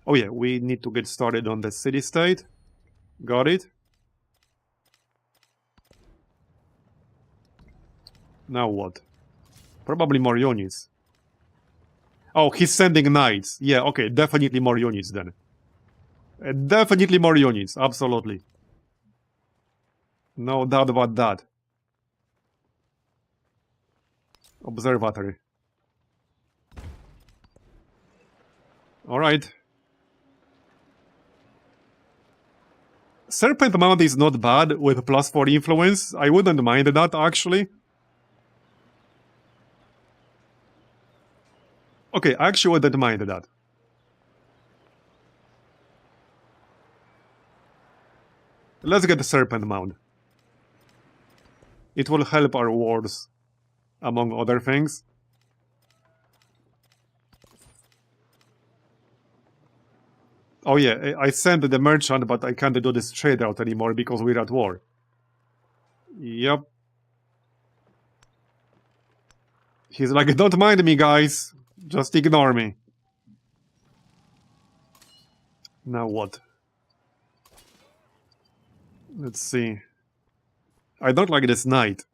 Speaker 1: oh yeah, we need to get started on the city-state. Got it. Now what? Probably more units. Oh, he's sending knights. Yeah, okay, definitely more units then. Definitely more units, absolutely. No doubt about that. Observatory. Alright. Serpent Mount is not bad with plus 4 influence. I wouldn't mind that, actually. Okay, I actually wouldn't mind that. Let's get the Serpent Mound. It will help our wars, among other things. Oh yeah, I sent the merchant, but I can't do this trade route anymore because we're at war. Yep. He's like, don't mind me, guys. Just ignore me. Now what? Let's see. I don't like this knight.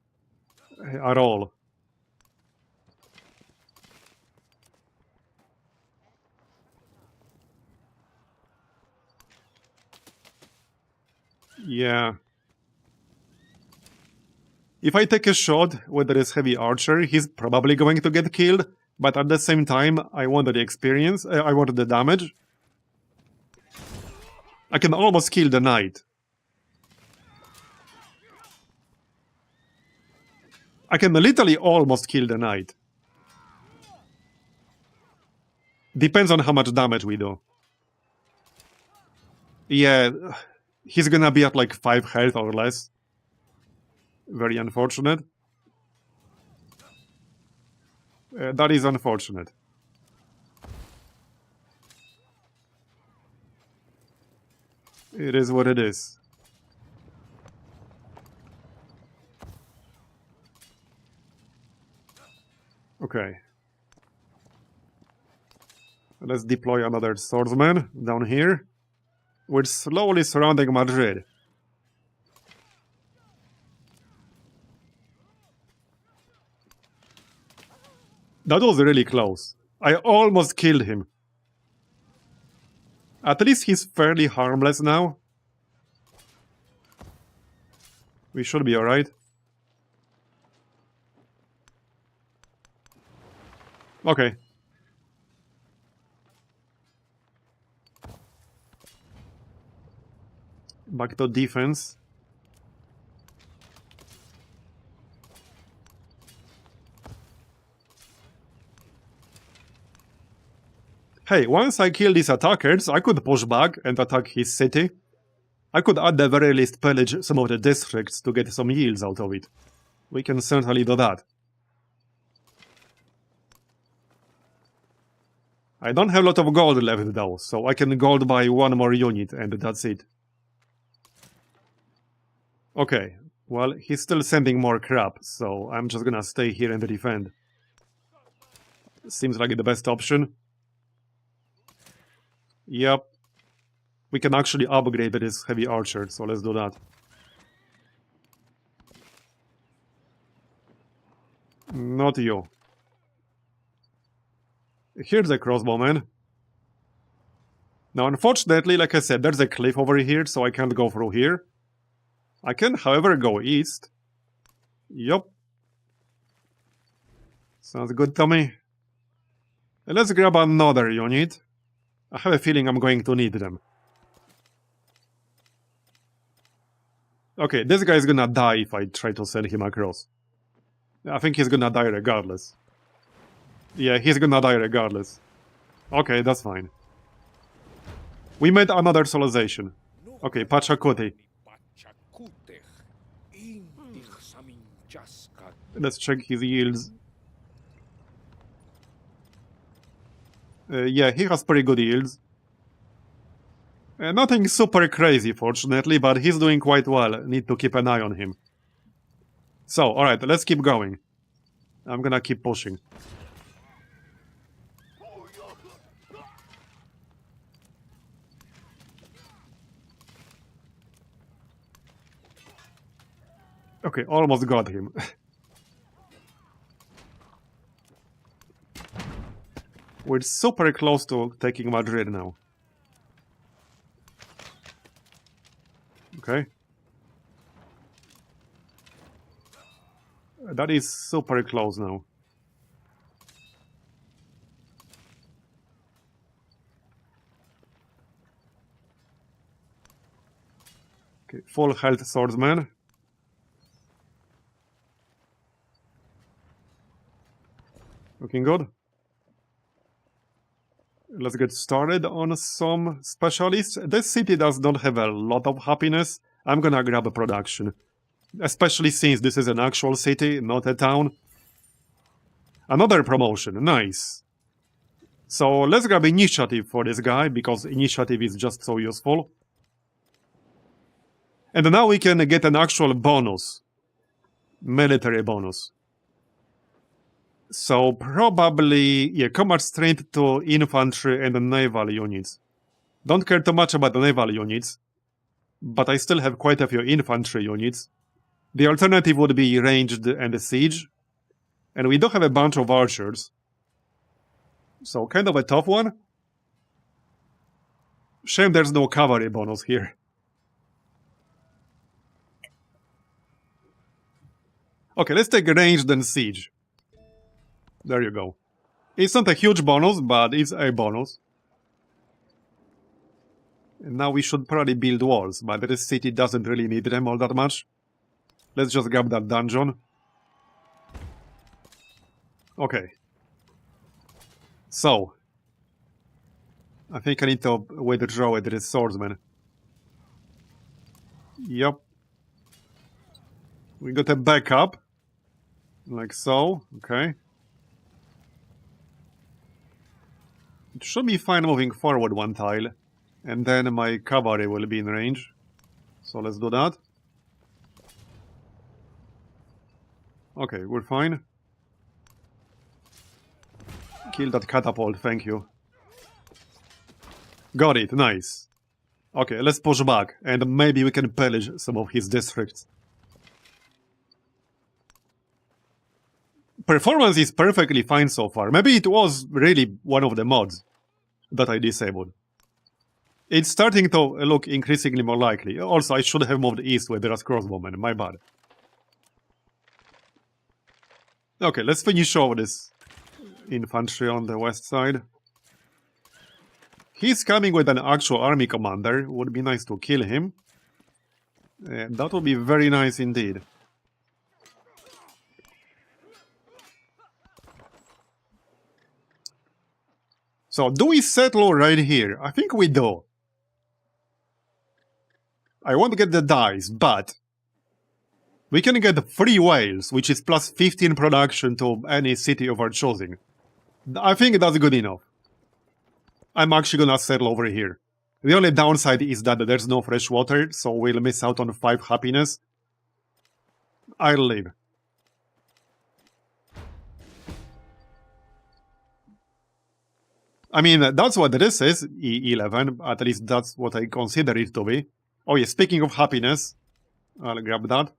Speaker 1: At all. Yeah. If I take a shot with this heavy archer, he's probably going to get killed, but at the same time, I want the experience, I want the damage. I can almost kill the knight. I can literally almost kill the knight. Depends on how much damage we do. Yeah, he's gonna be at like 5 health or less. Very unfortunate. That is unfortunate. It is what it is. Okay. Let's deploy another swordsman down here. We're slowly surrounding Madrid. That was really close. I almost killed him. At least he's fairly harmless now. We should be alright. Okay. Back to defense. Hey, once I kill these attackers, I could push back and attack his city. I could at the very least pillage some of the districts to get some yields out of it. We can certainly do that. I don't have a lot of gold left though, so I can gold buy one more unit and that's it. Okay, well, he's still sending more crap, so I'm just gonna stay here and defend. Seems like the best option. Yep. We can actually upgrade this heavy archer, so let's do that. Not you. Here's a crossbowman. Now, unfortunately, like I said, there's a cliff over here, so I can't go through here. I can, however, go east. Yup. Sounds good to me. Let's grab another unit. I have a feeling I'm going to need them. Okay, this guy's gonna die if I try to send him across. I think he's gonna die regardless. Yeah, he's gonna die regardless. Okay, that's fine. We made another civilization. Okay, Pachacuti. Let's check his yields. Yeah, he has pretty good yields. Nothing super crazy, fortunately, but he's doing quite well. Need to keep an eye on him. So, alright, let's keep going. I'm gonna keep pushing. Okay, almost got him. We're super close to taking Madrid now. Okay. That is super close now. Okay, full health swordsman. Looking good. Let's get started on some specialists. This city does not have a lot of happiness. I'm gonna grab a production. Especially since this is an actual city, not a town. Another promotion, nice. So let's grab initiative for this guy, because initiative is just so useful. And now we can get an actual bonus. Military bonus. So probably, yeah, combat strength to infantry and naval units. Don't care too much about the naval units, but I still have quite a few infantry units. The alternative would be ranged and siege, and we do have a bunch of archers. So kind of a tough one. Shame there's no cavalry bonus here. Okay, let's take ranged and siege. There you go. It's not a huge bonus, but it's a bonus. And now we should probably build walls, but this city doesn't really need them all that much. Let's just grab that dungeon. Okay. So. I think I need to withdraw with this swordsman. Yep. We got a backup. Like so. Okay. It should be fine moving forward one tile, and then my cavalry will be in range. So let's do that. Okay, we're fine. Kill that catapult, thank you. Got it, nice. Okay, let's push back, and maybe we can pillage some of his districts. Performance is perfectly fine so far. Maybe it was really one of the mods that I disabled. It's starting to look increasingly more likely. Also, I should have moved east with the crossbowmen, my bad. Okay, let's finish off this infantry on the west side. He's coming with an actual army commander. Would be nice to kill him. That would be very nice indeed. So, do we settle right here? I think we do. I won't get the dice, but we can get 3 whales, which is plus 15 production to any city of our choosing. I think that's good enough. I'm actually gonna settle over here. The only downside is that there's no fresh water, so we'll miss out on 5 happiness. I'll leave. I mean, that's what this is, E11. At least that's what I consider it to be. Oh yeah, speaking of happiness, I'll grab that.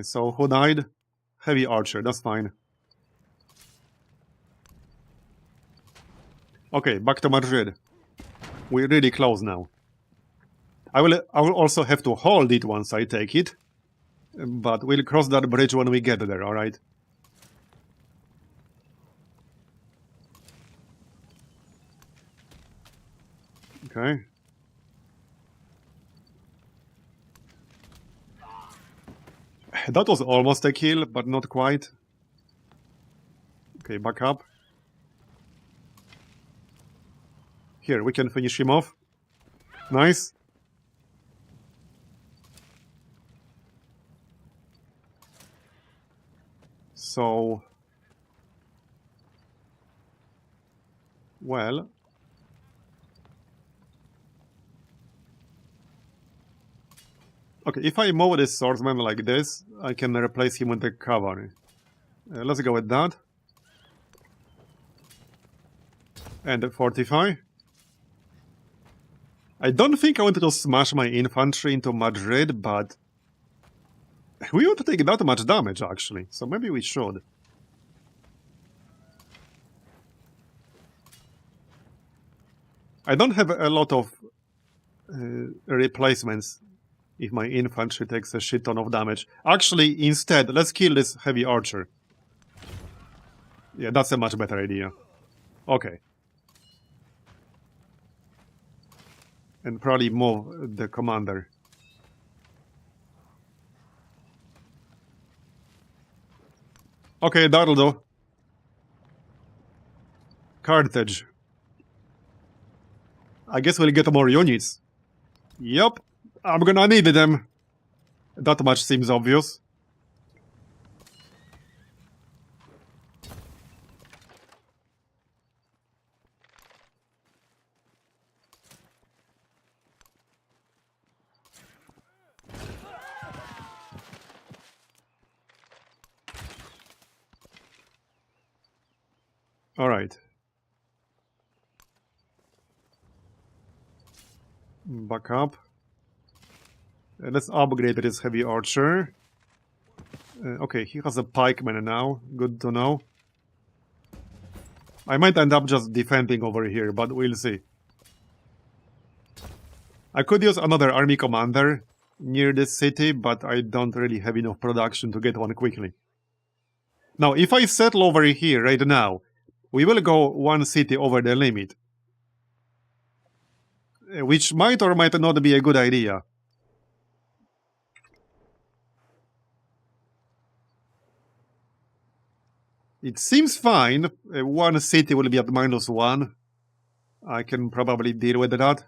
Speaker 1: So, who died? Heavy Archer, that's fine. Okay, back to Madrid. We're really close now. I will also have to hold it once I take it. But we'll cross that bridge when we get there, alright? Okay. That was almost a kill, but not quite. Okay, back up. Here, we can finish him off. Nice. So... well... okay, if I move this swordsman like this, I can replace him with the cavalry. Let's go with that. And fortify. I don't think I wanted to smash my infantry into Madrid, but... we won't take that much damage, actually, so maybe we should. I don't have a lot of replacements if my infantry takes a shit ton of damage. Actually, instead, let's kill this heavy archer. Yeah, that's a much better idea. Okay. And probably move the commander. Okay, that'll do. Carthage. I guess we'll get more units. Yup, I'm gonna need them. That much seems obvious. Alright. Back up. Let's upgrade this heavy archer. Okay, he has a pikeman now. Good to know. I might end up just defending over here, but we'll see. I could use another army commander near this city, but I don't really have enough production to get one quickly. Now, if I settle over here right now, we will go one city over the limit. Which might or might not be a good idea. It seems fine. One city will be at -1. I can probably deal with that.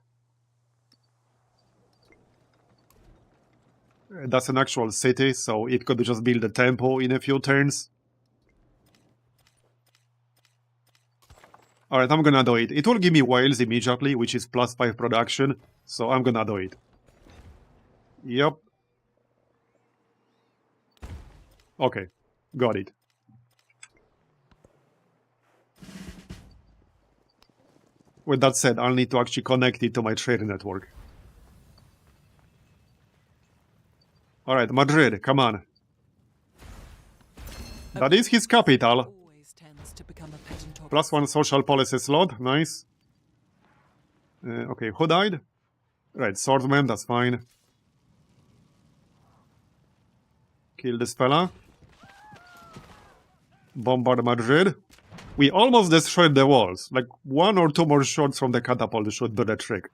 Speaker 1: That's an actual city, so it could just build a temple in a few turns. Alright, I'm gonna do it. It will give me Wales immediately, which is +5 production, so I'm gonna do it. Yep. Okay, got it. With that said, I'll need to actually connect it to my trade network. Alright, Madrid, come on. That is his capital. +1 social policy slot, nice. Okay, who died? Right, swordsman, that's fine. Kill this fella. Bombard Madrid. We almost destroyed the walls. Like, 1 or 2 more shots from the catapult should do the trick.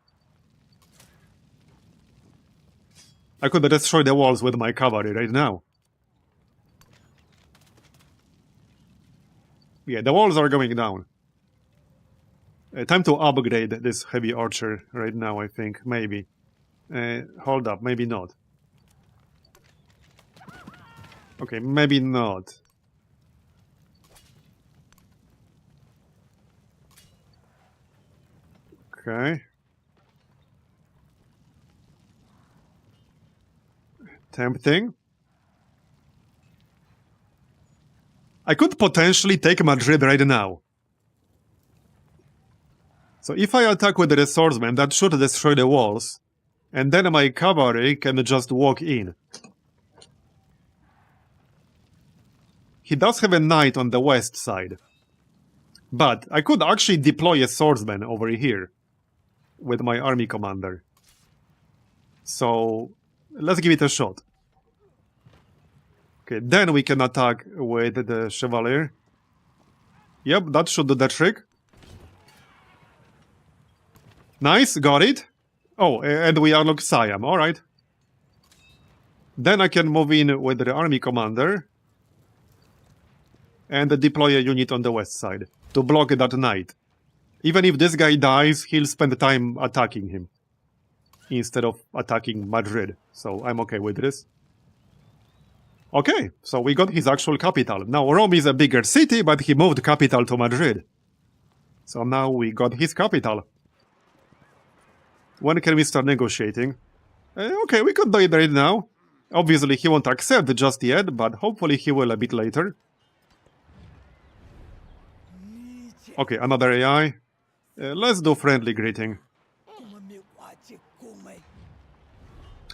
Speaker 1: I could destroy the walls with my cavalry right now. Yeah, the walls are going down. Time to upgrade this heavy archer right now, I think. Maybe. Hold up, maybe not. Okay, maybe not. Okay. Tempting. I could potentially take Madrid right now. So if I attack with the swordsman, that should destroy the walls. And then my cavalry can just walk in. He does have a knight on the west side. But I could actually deploy a swordsman over here with my army commander. So let's give it a shot. Okay, then we can attack with the chevalier. Yep, that should do the trick. Nice, got it. Oh, and we unlock Siam, alright. Then I can move in with the army commander and deploy a unit on the west side to block that knight. Even if this guy dies, he'll spend time attacking him instead of attacking Madrid. So I'm okay with this. Okay, so we got his actual capital. Now Rome is a bigger city, but he moved capital to Madrid. So now we got his capital. When can we start negotiating? Okay, we could do it right now. Obviously he won't accept just yet, but hopefully he will a bit later. Okay, another AI. Let's do friendly greeting.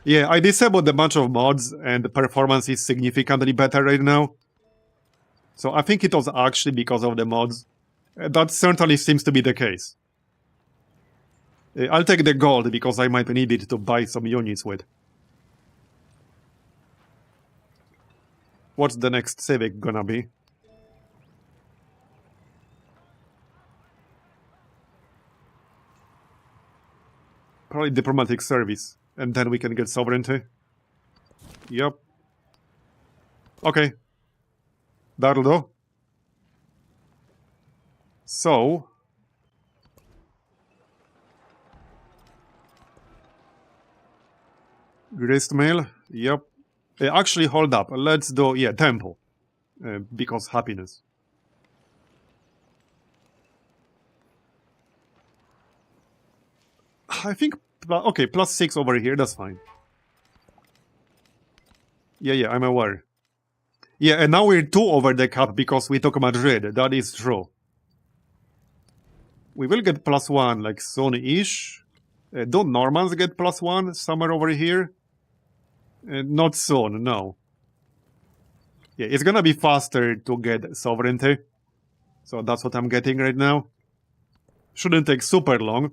Speaker 1: Yeah, I disabled a bunch of mods and the performance is significantly better right now. So I think it was actually because of the mods. That certainly seems to be the case. I'll take the gold because I might need it to buy some units with. What's the next civic gonna be? Probably diplomatic service. And then we can get sovereignty. Yep. Okay. That'll do. So... gristmill. Yep. Actually, hold up. Let's do... yeah, temple. Because happiness. I think... okay, +6 over here, that's fine. Yeah, I'm aware. Yeah, and now we're 2 over the cap because we took Madrid. That is true. We will get +1, like, soon-ish. Don't Normans get +1 somewhere over here? Not soon, no. Yeah, it's gonna be faster to get sovereignty. So that's what I'm getting right now. Shouldn't take super long.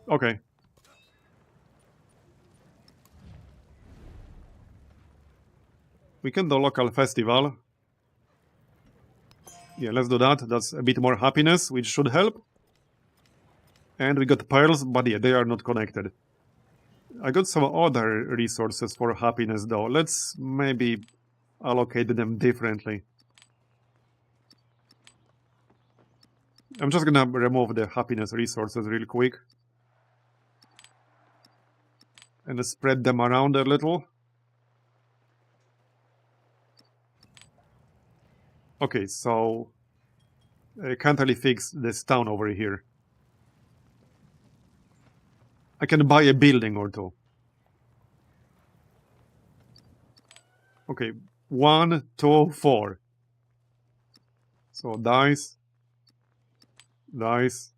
Speaker 1: Okay. We can do local festival. Yeah, let's do that. That's a bit more happiness, which should help. And we got pearls, but yeah, they are not connected. I got some other resources for happiness, though. Let's maybe allocate them differently. I'm just gonna remove the happiness resources real quick. And spread them around a little. Okay, so... I can't really fix this town over here. I can buy a building or two. Okay, 1, 2, 4. So dice. Dice.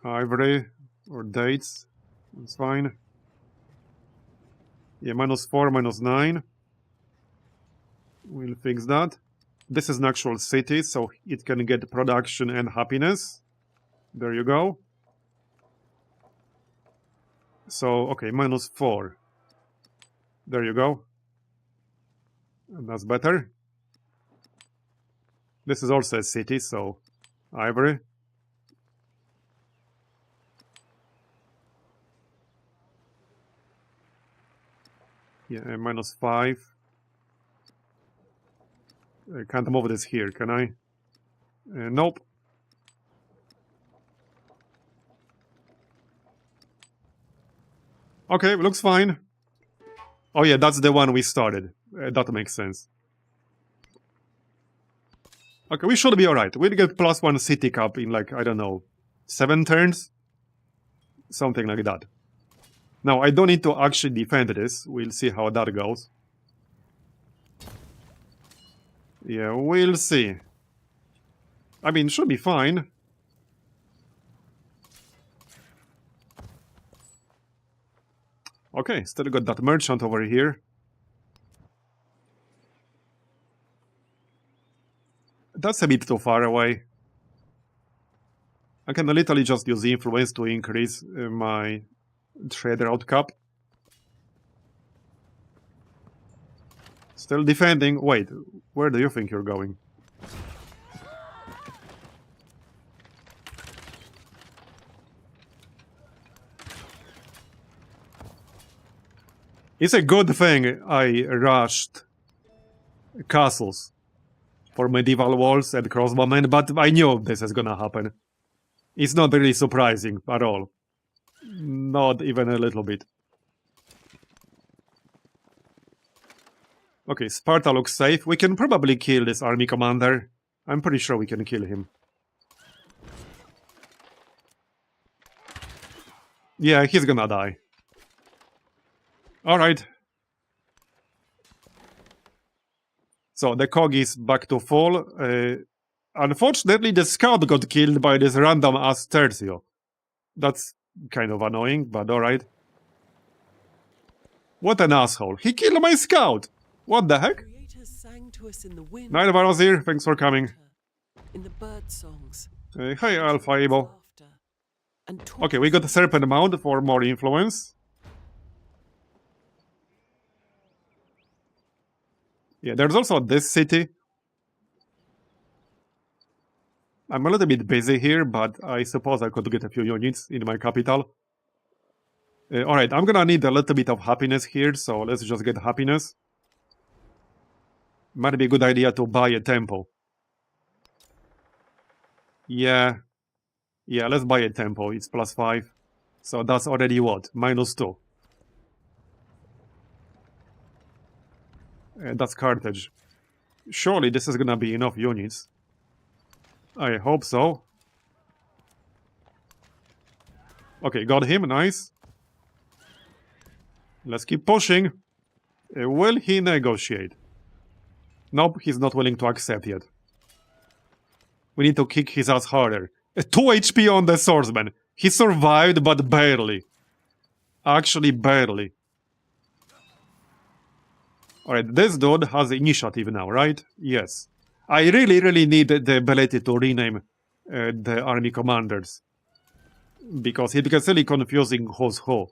Speaker 1: Ivory. Or dates. That's fine. Yeah, -4, -9. We'll fix that. This is an actual city, so it can get production and happiness. There you go. So, okay, -4. There you go. And that's better. This is also a city, so ivory. Yeah, and -5. I can't move this here, can I? Nope. Okay, looks fine. Oh yeah, that's the one we started. that makes sense. Okay, we should be alright. We'll get +1 city cap in like, I don't know, 7 turns? Something like that. Now, I don't need to actually defend this. We'll see how that goes. Yeah, we'll see. I mean, should be fine. Okay, still got that merchant over here. That's a bit too far away. I can literally just use influence to increase my trade route cap. Still defending. Wait, where do you think you're going? It's a good thing I rushed castles for medieval walls and crossbowmen, but I knew this is gonna happen. It's not really surprising at all. Not even a little bit. Okay, Sparta looks safe. We can probably kill this army commander. I'm pretty sure we can kill him. Yeah, he's gonna die. Alright. So, the cog is back to full. Unfortunately, the scout got killed by this random ass Tercio. That's kind of annoying, but alright. What an asshole. He killed my scout! What the heck? Night Marbozir, thanks for coming.
Speaker 2: In the bird songs.
Speaker 1: Hi, Alpha Able. Okay, we got a Serpent Mound for more influence. Yeah, there's also this city. I'm a little bit busy here, but I suppose I could get a few units in my capital. Alright, I'm gonna need a little bit of happiness here, so let's just get happiness. Might be a good idea to buy a temple. Yeah. Yeah, let's buy a temple. It's +5. So that's already what? -2. That's Carthage. Surely this is gonna be enough units. I hope so. Okay, got him, nice. Let's keep pushing. Will he negotiate? Nope, he's not willing to accept yet. We need to kick his ass harder. 2 HP on the swordsman. He survived, but barely. Actually, barely. Alright, this dude has initiative now, right? Yes. I really need the ability to rename the army commanders. Because it gets really confusing who's who.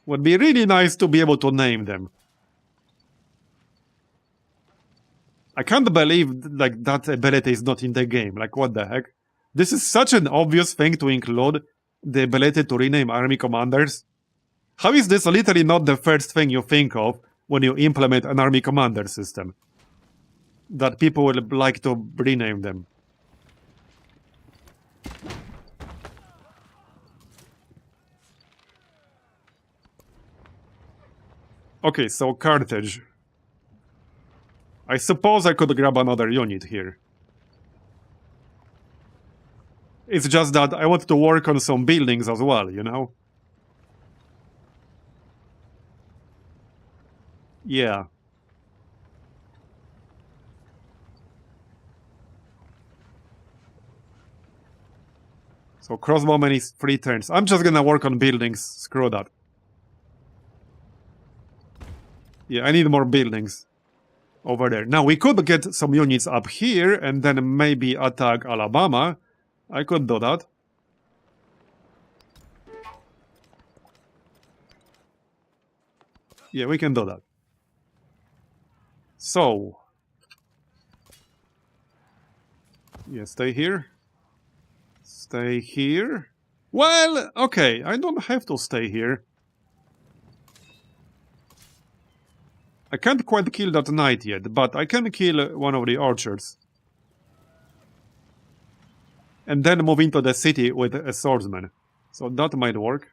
Speaker 1: Would be really nice to be able to name them. I can't believe like that ability is not in the game. Like, what the heck? This is such an obvious thing to include, the ability to rename army commanders. How is this literally not the first thing you think of when you implement an army commander system? That people will like to rename them. Okay, so Carthage. I suppose I could grab another unit here. It's just that I want to work on some buildings as well, you know? Yeah. So crossbowman is 3 turns. I'm just gonna work on buildings. Screw that. Yeah, I need more buildings over there. Now, we could get some units up here and then maybe attack Alabama. I could do that. Yeah, we can do that. So. Yeah, stay here. Stay here. Well, okay, I don't have to stay here. I can't quite kill that knight yet, but I can kill one of the archers. And then move into the city with a swordsman. So that might work.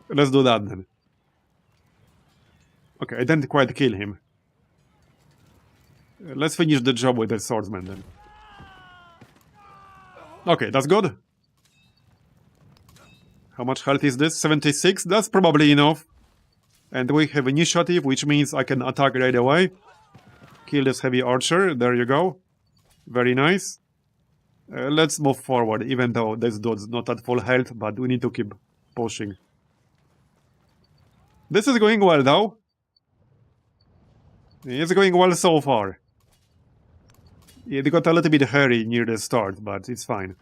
Speaker 1: Let's do that then. Okay, I didn't quite kill him. Let's finish the job with the swordsman then. Okay, that's good. How much health is this? 76? That's probably enough. And we have initiative, which means I can attack right away. Kill this heavy archer. There you go. Very nice. Let's move forward, even though this dude's not at full health, but we need to keep pushing. This is going well, though. It's going well so far. It got a little bit hairy near the start, but it's fine.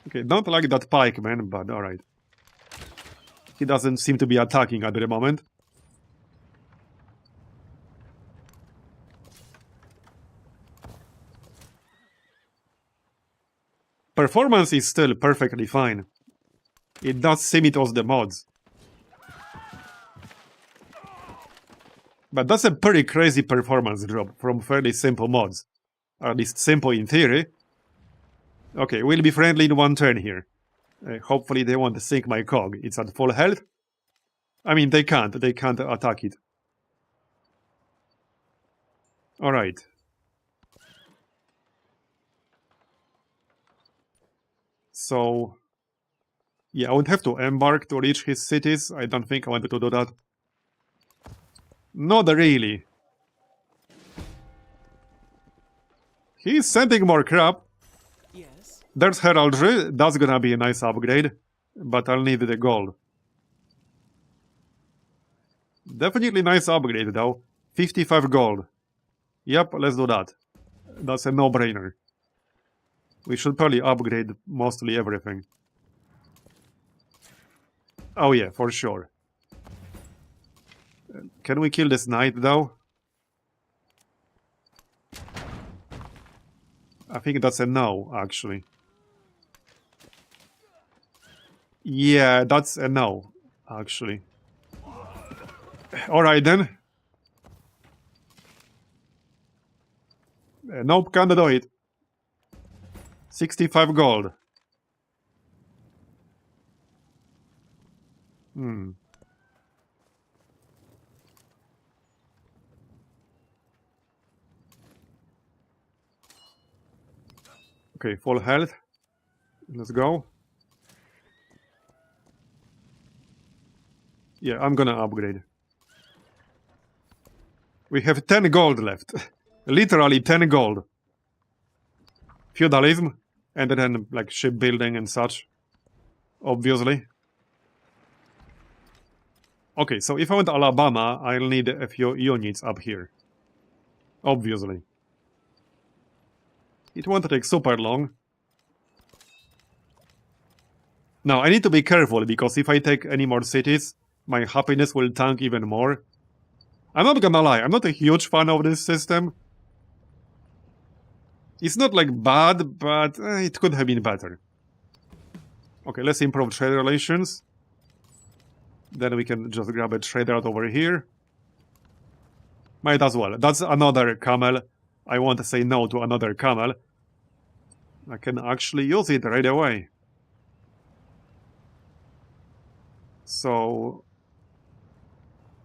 Speaker 1: Okay, don't like that pikeman, but alright. He doesn't seem to be attacking at the moment. Performance is still perfectly fine. It does seem it was the mods. But that's a pretty crazy performance drop from fairly simple mods. At least simple in theory. Okay, we'll be friendly in one turn here. Hopefully they won't sink my cog. It's at full health. I mean, they can't attack it. Alright. So... yeah, I would have to embark to reach his cities. I don't think I wanted to do that. Not really. He's sending more crap.
Speaker 2: Yes.
Speaker 1: There's heraldry. That's gonna be a nice upgrade. But I'll need the gold. Definitely nice upgrade though. 55 gold. Yep, let's do that. That's a no-brainer. We should probably upgrade mostly everything. Oh yeah, for sure. Can we kill this knight though? I think that's a no, actually. Yeah, that's a no, actually. Alright then. Nope, can't do it. 65 gold. Okay, full health. Let's go. Yeah, I'm gonna upgrade. We have 10 gold left. Literally 10 gold. Feudalism. And then, like, shipbuilding and such. Obviously. Okay, so if I want Alabama, I'll need a few units up here. Obviously. It won't take super long. Now, I need to be careful, because if I take any more cities, my happiness will tank even more. I'm not gonna lie, I'm not a huge fan of this system. It's not, like, bad, but it could have been better. Okay, let's improve trade relations. Then we can just grab a trade route over here. Might as well. That's another camel. I won't say no to another camel. I can actually use it right away. So...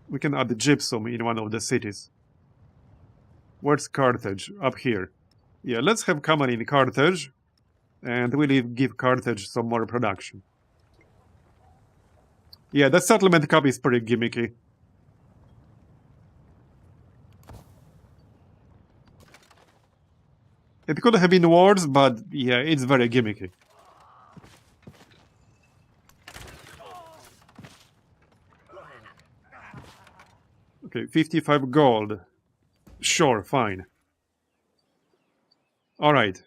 Speaker 1: we can add gypsum in one of the cities. Where's Carthage? Up here. Yeah, let's have camel in Carthage. And we'll give Carthage some more production. Yeah, the settlement cap is pretty gimmicky. It could have been worse, but yeah, it's very gimmicky. Okay, 55 gold. Sure, fine. Alright.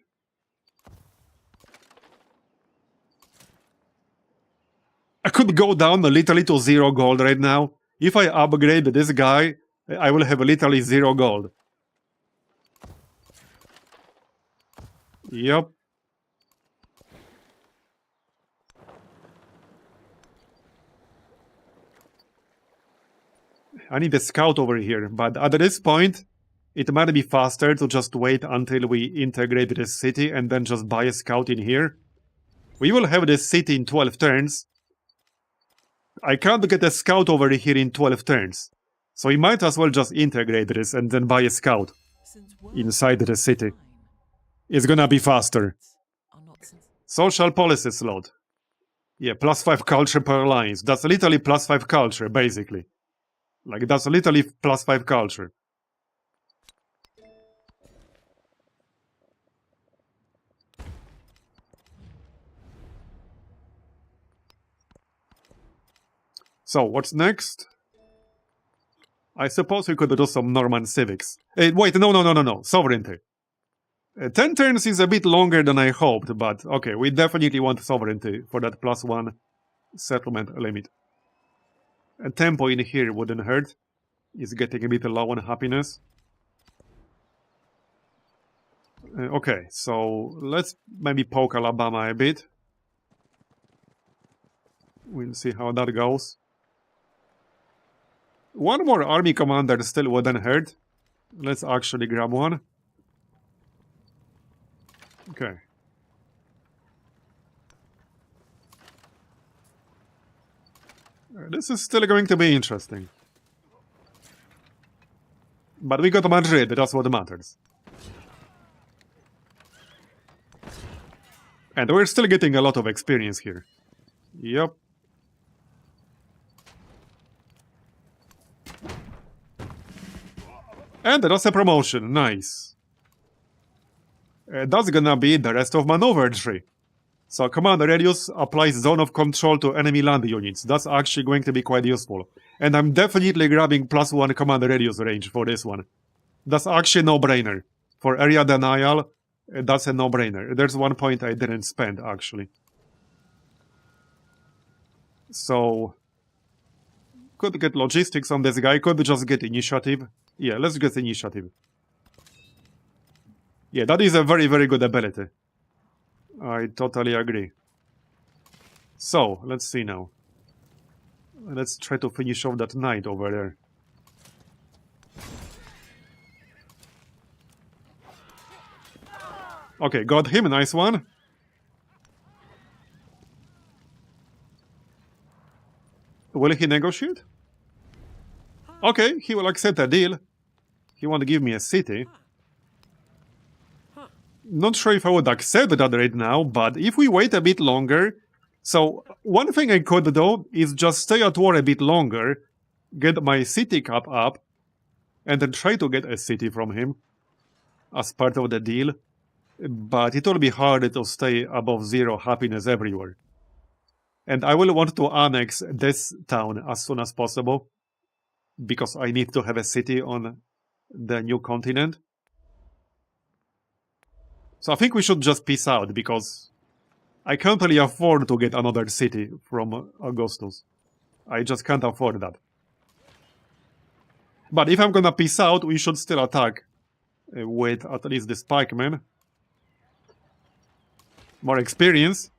Speaker 1: I could go down literally to 0 gold right now. If I upgrade this guy, I will have literally 0 gold. Yep. I need a scout over here, but at this point, it might be faster to just wait until we integrate this city and then just buy a scout in here. We will have this city in 12 turns. I can't get a scout over here in 12 turns. So we might as well just integrate this and then buy a scout
Speaker 2: Since
Speaker 1: inside the city.
Speaker 2: fine,
Speaker 1: It's gonna be faster.
Speaker 2: are not since
Speaker 1: Social policy slot. Yeah, +5 culture per alliance. That's literally +5 culture, basically. Like, that's literally +5 culture. So, what's next? I suppose we could do some Norman civics. Wait, no. Sovereignty. 10 turns is a bit longer than I hoped, but okay, we definitely want sovereignty for that +1 settlement limit. A tempo in here wouldn't hurt. It's getting a bit low on happiness. Okay, so let's maybe poke Alabama a bit. We'll see how that goes. One more army commander still wouldn't hurt. Let's actually grab one. Okay. This is still going to be interesting. But we got Madrid, that's what matters. And we're still getting a lot of experience here. Yep. And that's a promotion, nice. That's gonna be the rest of maneuver tree. So command radius applies zone of control to enemy land units. That's actually going to be quite useful. And I'm definitely grabbing +1 command radius range for this one. That's actually no-brainer. For area denial, that's a no-brainer. There's one point I didn't spend, actually. So, could get logistics on this guy, could just get initiative. Yeah, let's get initiative. Yeah, that is a very, very good ability. I totally agree. So, let's see now. Let's try to finish off that knight over there. Okay, got him, nice one. Will he negotiate? Okay, he will accept a deal. He won't give me a city. Not sure if I would accept that right now, but if we wait a bit longer... So, one thing I could do is just stay at war a bit longer, get my city cap up, and then try to get a city from him as part of the deal. But it will be hard to stay above 0 happiness everywhere. And I will want to annex this town as soon as possible, because I need to have a city on the new continent. So I think we should just peace out, because I can't really afford to get another city from Augustus. I just can't afford that. But if I'm gonna peace out, we should still attack with at least this pikeman. More experience.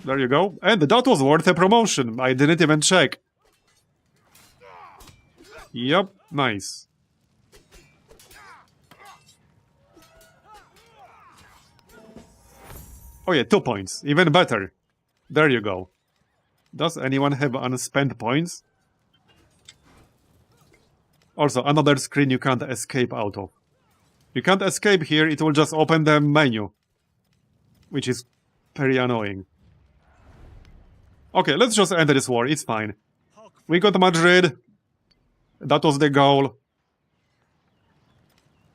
Speaker 1: There you go. And that was worth a promotion. I didn't even check. Yep, nice. Oh yeah, 2 points. Even better. There you go. Does anyone have unspent points? Also, another screen you can't escape out of. You can't escape here, it will just open the menu. Which is very annoying. Okay, let's just end this war, it's fine. We got Madrid. That was the goal.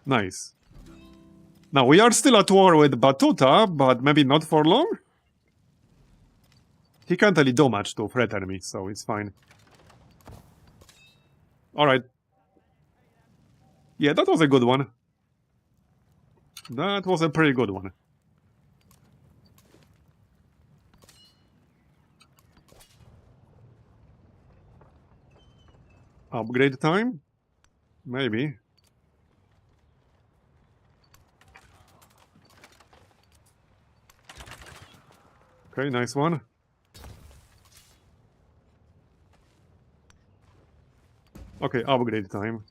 Speaker 1: Nice. Now, we are still at war with Batuta, but maybe not for long? He can't really do much to threaten me, so it's fine. Alright. Yeah, that was a good one. That was a pretty good one. Upgrade time? Maybe. Okay, nice one. Okay, upgrade time.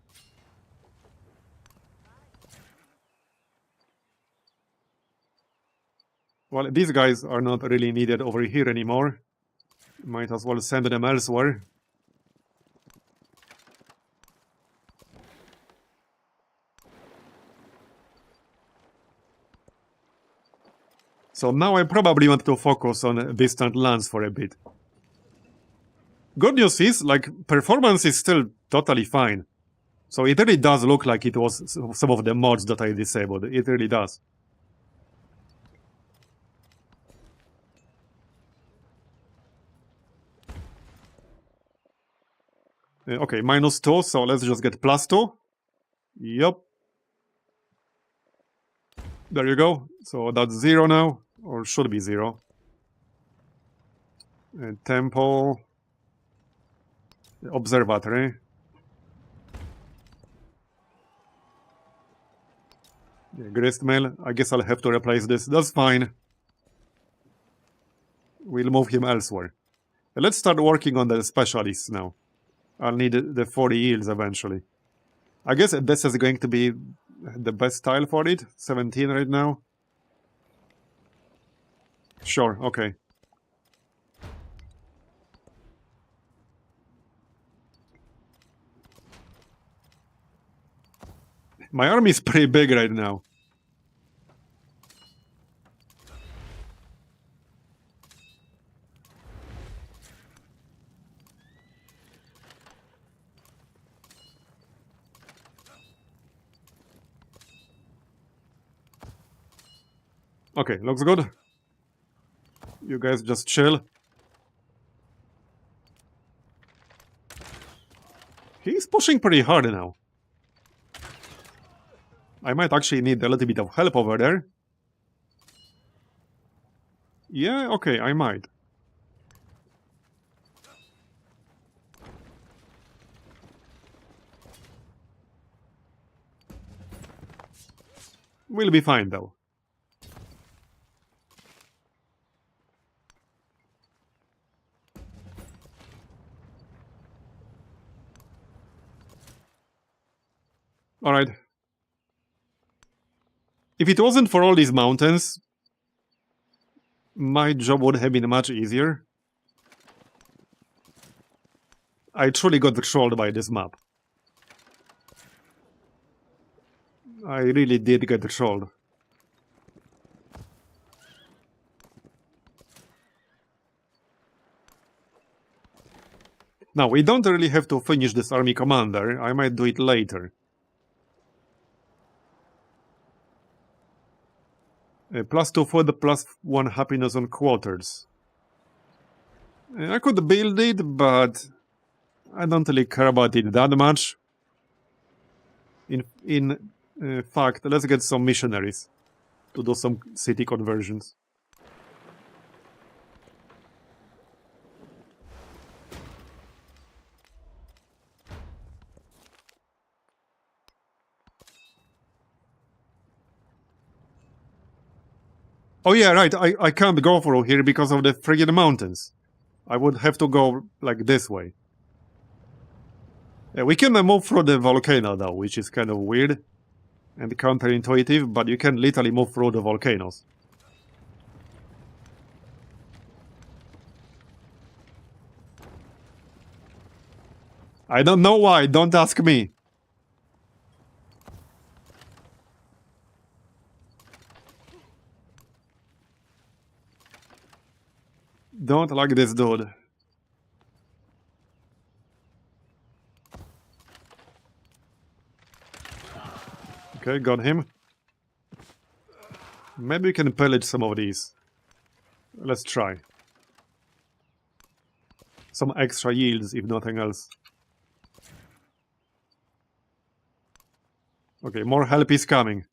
Speaker 1: Well, these guys are not really needed over here anymore. Might as well send them elsewhere. So now I probably want to focus on distant lands for a bit. Good news is, like, performance is still totally fine. So it really does look like it was some of the mods that I disabled. It really does. Okay, -2, so let's just get +2. Yup. There you go. So that's 0 now, or should be 0. Temple. Observatory. Yeah, gristmill. I guess I'll have to replace this. That's fine. We'll move him elsewhere. Let's start working on the specialists now. I'll need the 40 yields eventually. I guess this is going to be the best tile for it. 17 right now. Sure, okay. My army is pretty big right now. Okay, looks good. You guys just chill. He's pushing pretty hard now. I might actually need a little bit of help over there. Yeah, okay, I might. We'll be fine though. Alright. If it wasn't for all these mountains, my job would have been much easier. I truly got trolled by this map. I really did get trolled. Now, we don't really have to finish this army commander. I might do it later. +2 food, +1 happiness on quarters. I could build it, but I don't really care about it that much. In fact, let's get some missionaries to do some city conversions. Oh yeah, right, I can't go through here because of the friggin' mountains. I would have to go, like, this way. Yeah, we can move through the volcano, though, which is kind of weird and counterintuitive, but you can literally move through the volcanoes. I don't know why, don't ask me. Don't like this dude. Okay, got him. Maybe we can pillage some of these. Let's try. Some extra yields, if nothing else. Okay, more help is coming.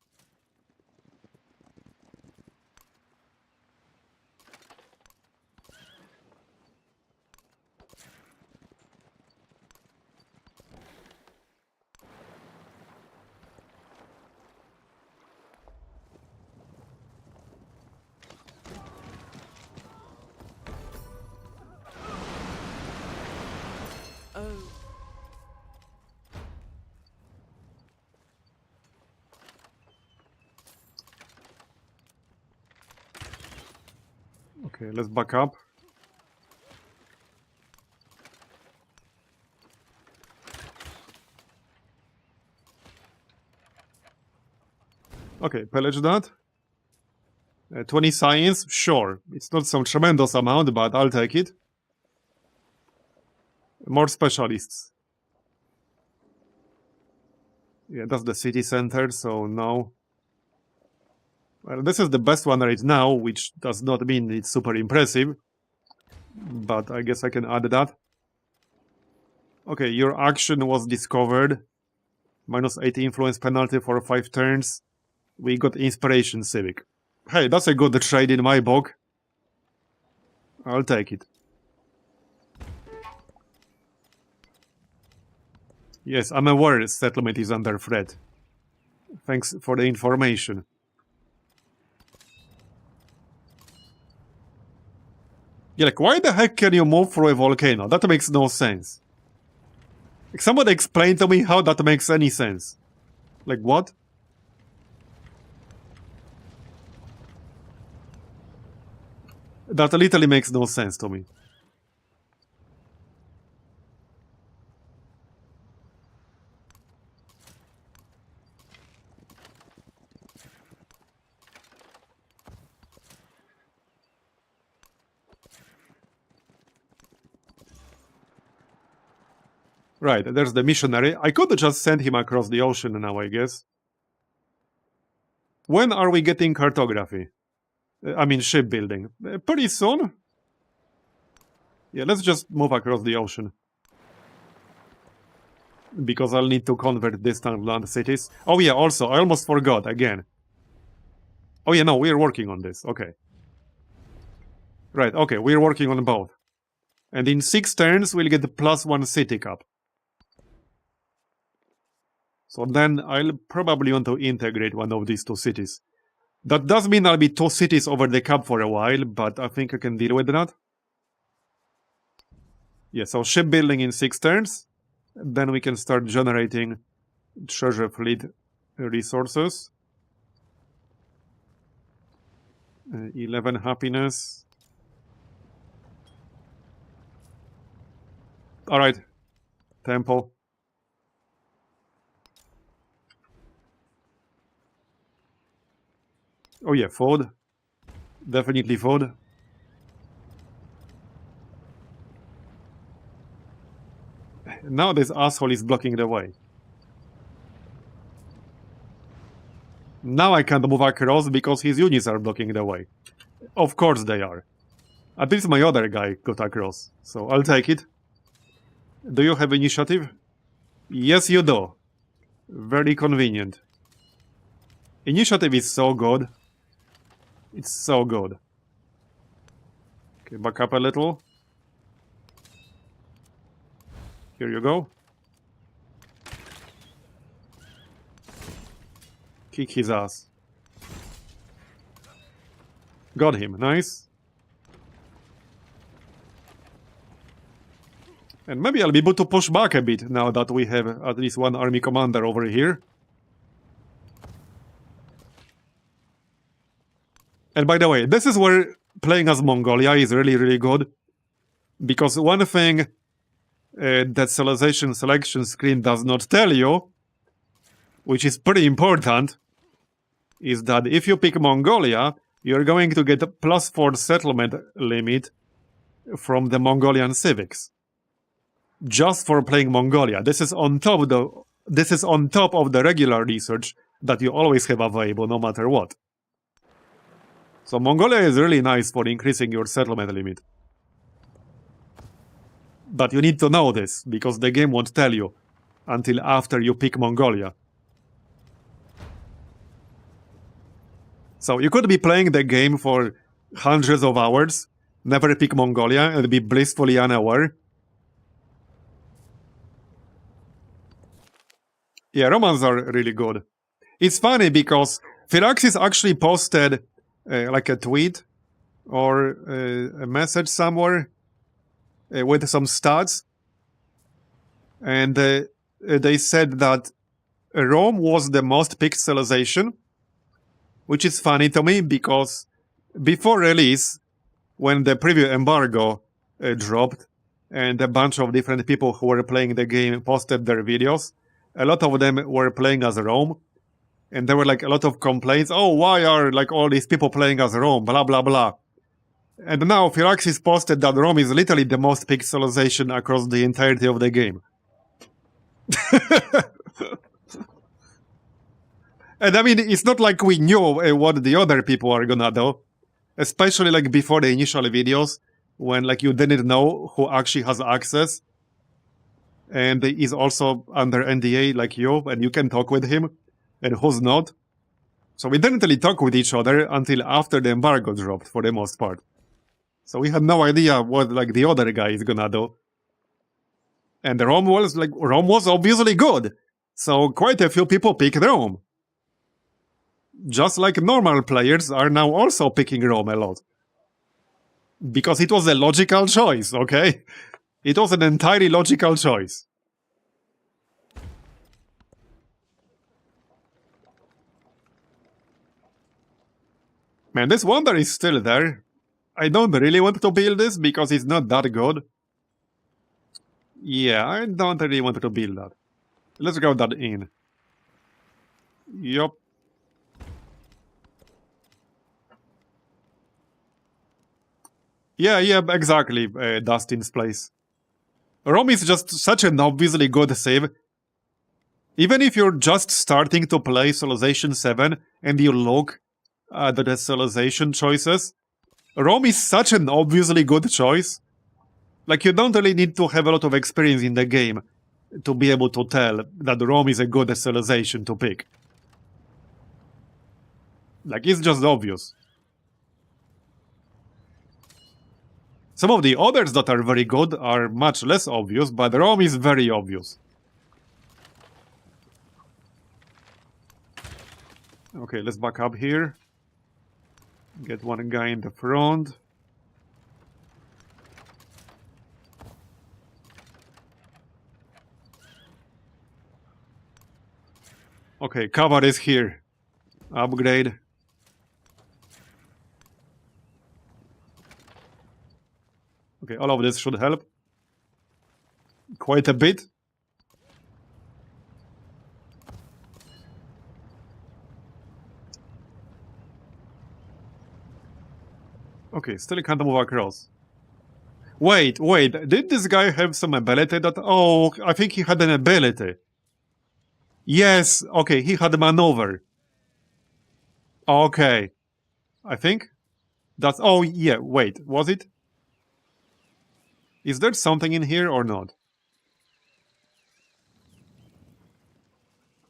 Speaker 1: Okay, let's back up. Okay, pillage that. 20 science, sure. It's not some tremendous amount, but I'll take it. More specialists. Yeah, that's the city center, so no. Well, this is the best one right now, which does not mean it's super impressive. But I guess I can add that. Okay, your action was discovered. -8 influence penalty for 5 turns. We got Inspiration Civic. Hey, that's a good trade in my book. I'll take it. Yes, I'm aware settlement is under threat. Thanks for the information. Yeah, like, why the heck can you move through a volcano? That makes no sense. Like, somebody explain to me how that makes any sense. Like, what? That literally makes no sense to me. Right, there's the missionary. I could just send him across the ocean now, I guess. When are we getting cartography? I mean shipbuilding. Pretty soon? Yeah, let's just move across the ocean. Because I'll need to convert distant land cities. Oh yeah, also, I almost forgot, again. Oh yeah, no, we're working on this, okay. Right, okay, we're working on both. And in 6 turns, we'll get the +1 city cap. So then I'll probably want to integrate one of these 2 cities. That does mean I'll be 2 cities over the cap for a while, but I think I can deal with that. Yeah, so shipbuilding in 6 turns. Then we can start generating treasure fleet resources. 11 happiness. Alright. Temple. Oh yeah, food. Definitely food. Now this asshole is blocking the way. Now I can't move across because his units are blocking the way. Of course they are. At least my other guy got across, so I'll take it. Do you have initiative? Yes, you do. Very convenient. Initiative is so good. It's so good. Okay, back up a little. Here you go. Kick his ass. Got him, nice. And maybe I'll be able to push back a bit now that we have at least one army commander over here. And by the way, this is where playing as Mongolia is really, really good. Because one thing that civilization selection screen does not tell you, which is pretty important, is that if you pick Mongolia, you're going to get a +4 settlement limit from the Mongolian civics. Just for playing Mongolia. This is on top of the regular research that you always have available no matter what. So Mongolia is really nice for increasing your settlement limit. But you need to know this, because the game won't tell you until after you pick Mongolia. So you could be playing the game for hundreds of hours, never pick Mongolia, and be blissfully unaware. Yeah, Romans are really good. It's funny because Firaxis actually posted like a tweet or a message somewhere with some stats. And they said that Rome was the most picked civilization, which is funny to me because before release, when the previous embargo dropped, and a bunch of different people who were playing the game posted their videos. A lot of them were playing as Rome, and there were like a lot of complaints. Oh, why are like all these people playing as Rome? Blah blah blah. And now Firaxis posted that Rome is literally the most pixelization across the entirety of the game. And I mean, it's not like we knew what the other people are gonna do, especially like before the initial videos, when like you didn't know who actually has access and is also under NDA like you, and you can talk with him, and who's not. So we didn't really talk with each other until after the embargo dropped, for the most part. So we had no idea what like the other guy is gonna do. And Rome was obviously good. So quite a few people picked Rome. Just like normal players are now also picking Rome a lot. Because it was a logical choice, okay? It was an entirely logical choice. Man, this wonder is still there. I don't really want to build this because it's not that good. Yeah, I don't really want to build that. Let's grab that in. Yup. Yeah, exactly, Dustin's place. Rome is just such an obviously good save. Even if you're just starting to play Civilization 7 and you look at the Civilization choices, Rome is such an obviously good choice. Like, you don't really need to have a lot of experience in the game to be able to tell that Rome is a good civilization to pick. Like, it's just obvious. Some of the others that are very good are much less obvious, but Rome is very obvious. Okay, let's back up here. Get one guy in the front. Okay, cover is here. Upgrade. Okay, all of this should help. Quite a bit. Okay, still can't move across. Wait, did this guy have some ability that... Oh, I think he had an ability. Yes, okay, he had a maneuver. Okay. I think that's... Oh, yeah, wait, was it? Is there something in here or not?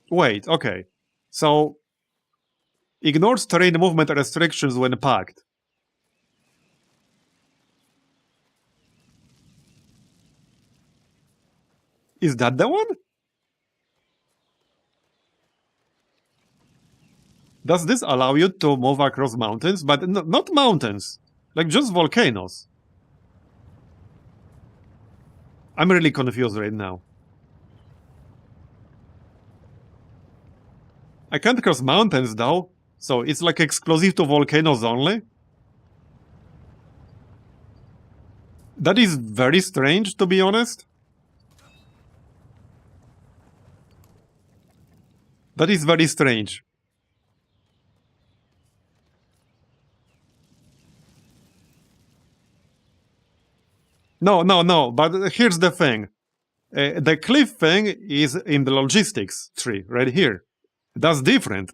Speaker 1: Wait, okay. So, ignores terrain movement restrictions when packed. Is that the one? Does this allow you to move across mountains? But not mountains. Like, just volcanoes. I'm really confused right now. I can't cross mountains, though. So it's like exclusive to volcanoes only? That is very strange, to be honest. That is very strange. No, but here's the thing. The cliff thing is in the logistics tree, right here. That's different.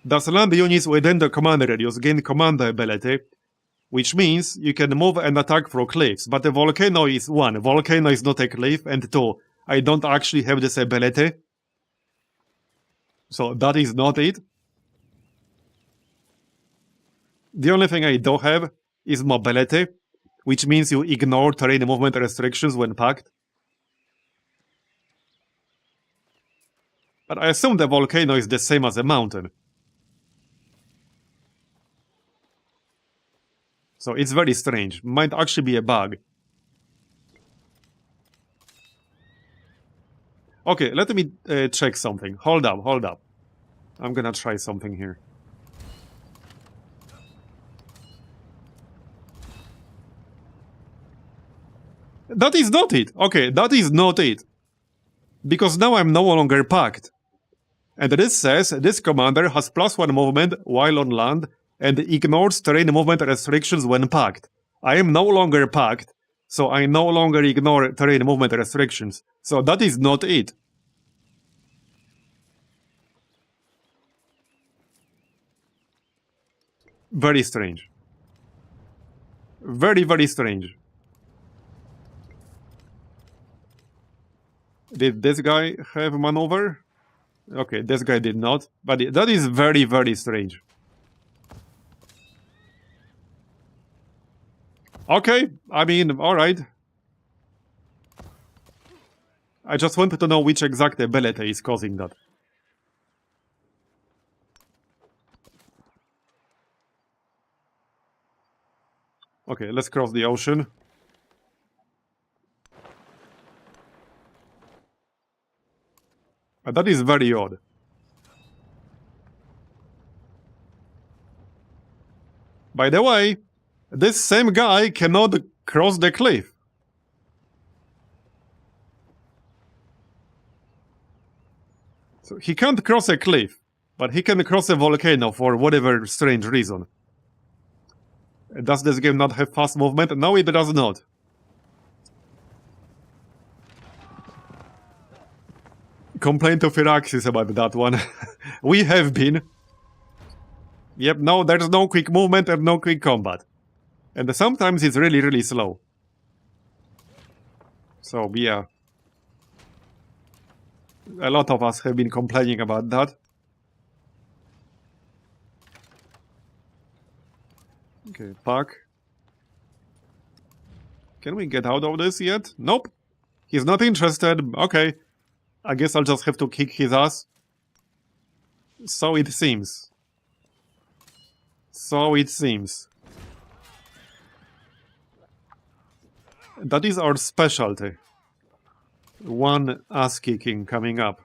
Speaker 1: Does land units within the command radius gain command ability, which means you can move and attack through cliffs, but a volcano is 1. A volcano is not a cliff, and 2. I don't actually have this ability. So that is not it. The only thing I do have is mobility, which means you ignore terrain movement restrictions when packed. But I assume the volcano is the same as a mountain. So it's very strange. Might actually be a bug. Okay, let me check something. Hold up. I'm gonna try something here. That is not it. Okay, that is not it. Because now I'm no longer packed. And this says this commander has +1 movement while on land and ignores terrain movement restrictions when packed. I am no longer packed, so I no longer ignore terrain movement restrictions. So that is not it. Very strange. Very, very strange. Did this guy have maneuver? Okay, this guy did not. But that is very, very strange. Okay, I mean, alright. I just wanted to know which exact ability is causing that. Okay, let's cross the ocean. That is very odd. By the way, this same guy cannot cross the cliff. So he can't cross a cliff, but he can cross a volcano for whatever strange reason. Does this game not have fast movement? No, it does not. Complain to Firaxis about that one. We have been. Yep, no, there's no quick movement and no quick combat. And sometimes it's really, really slow. So, yeah. A lot of us have been complaining about that. Okay, Puck. Can we get out of this yet? Nope. He's not interested. Okay. I guess I'll just have to kick his ass. So it seems. So it seems. That is our specialty. One ass kicking coming up.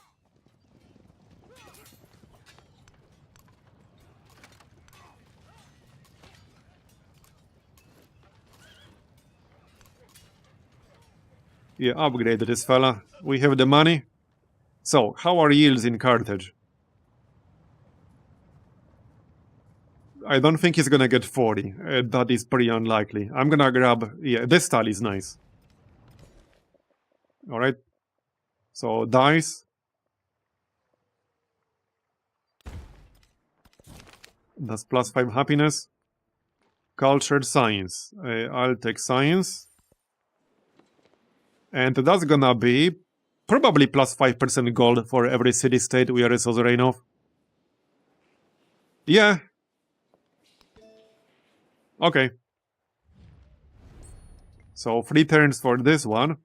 Speaker 1: Yeah, upgrade this fella. We have the money. So, how are yields in Carthage? I don't think he's gonna get 40. That is pretty unlikely. I'm gonna grab... Yeah, this style is nice. Alright. So, dice. That's +5 happiness. Cultured science. I'll take science. And that's gonna be probably +5% gold for every city-state we are a suzerain of. Yeah. Okay. So 3 turns for this one.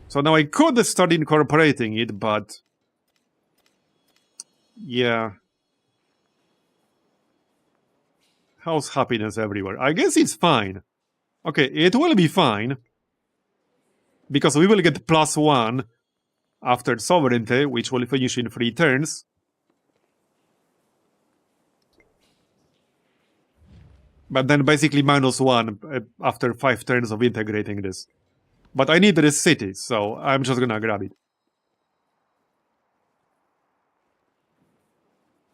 Speaker 1: So now I could start incorporating it, but... Yeah. How's happiness everywhere? I guess it's fine. Okay, it will be fine. Because we will get +1 after sovereignty, which will finish in 3 turns. But then basically -1 after 5 turns of integrating this. But I need this city, so I'm just gonna grab it.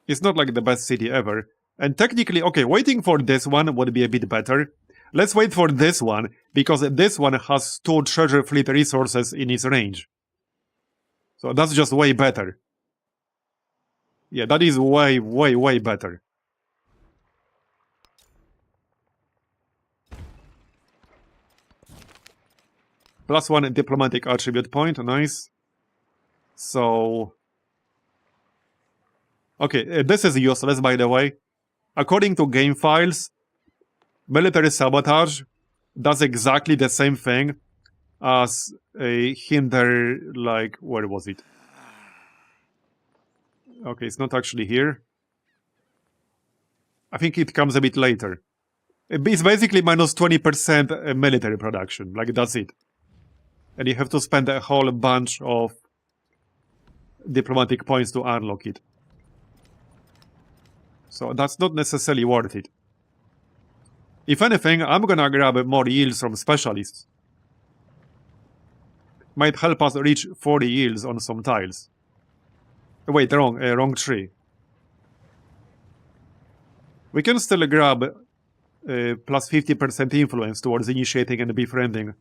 Speaker 1: It's not like the best city ever. And technically, okay, waiting for this one would be a bit better. Let's wait for this one, because this one has 2 treasure fleet resources in its range. So that's just way better. Yeah, that is way, way, way better. +1 diplomatic attribute point, nice. So... Okay, this is useless, by the way. According to game files, military sabotage does exactly the same thing as a hinder, like, where was it? Okay, it's not actually here. I think it comes a bit later. It's basically -20% military production, like that's it. And you have to spend a whole bunch of diplomatic points to unlock it. So that's not necessarily worth it. If anything, I'm gonna grab more yields from specialists. might help us reach 40 yields on some tiles. Wait, wrong tree. We can still grab plus 50% influence towards initiating and befriending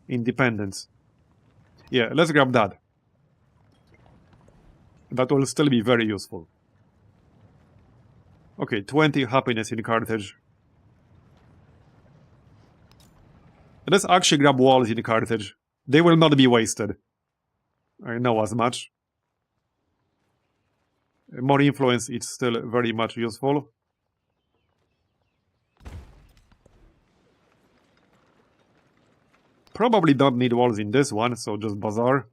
Speaker 1: independence. Yeah, let's grab that. That will still be very useful. Okay, 20 happiness in Carthage. Let's actually grab walls in Carthage. They will not be wasted. I know as much. More influence is still very much useful. Probably don't need walls in this one, so just bazaar.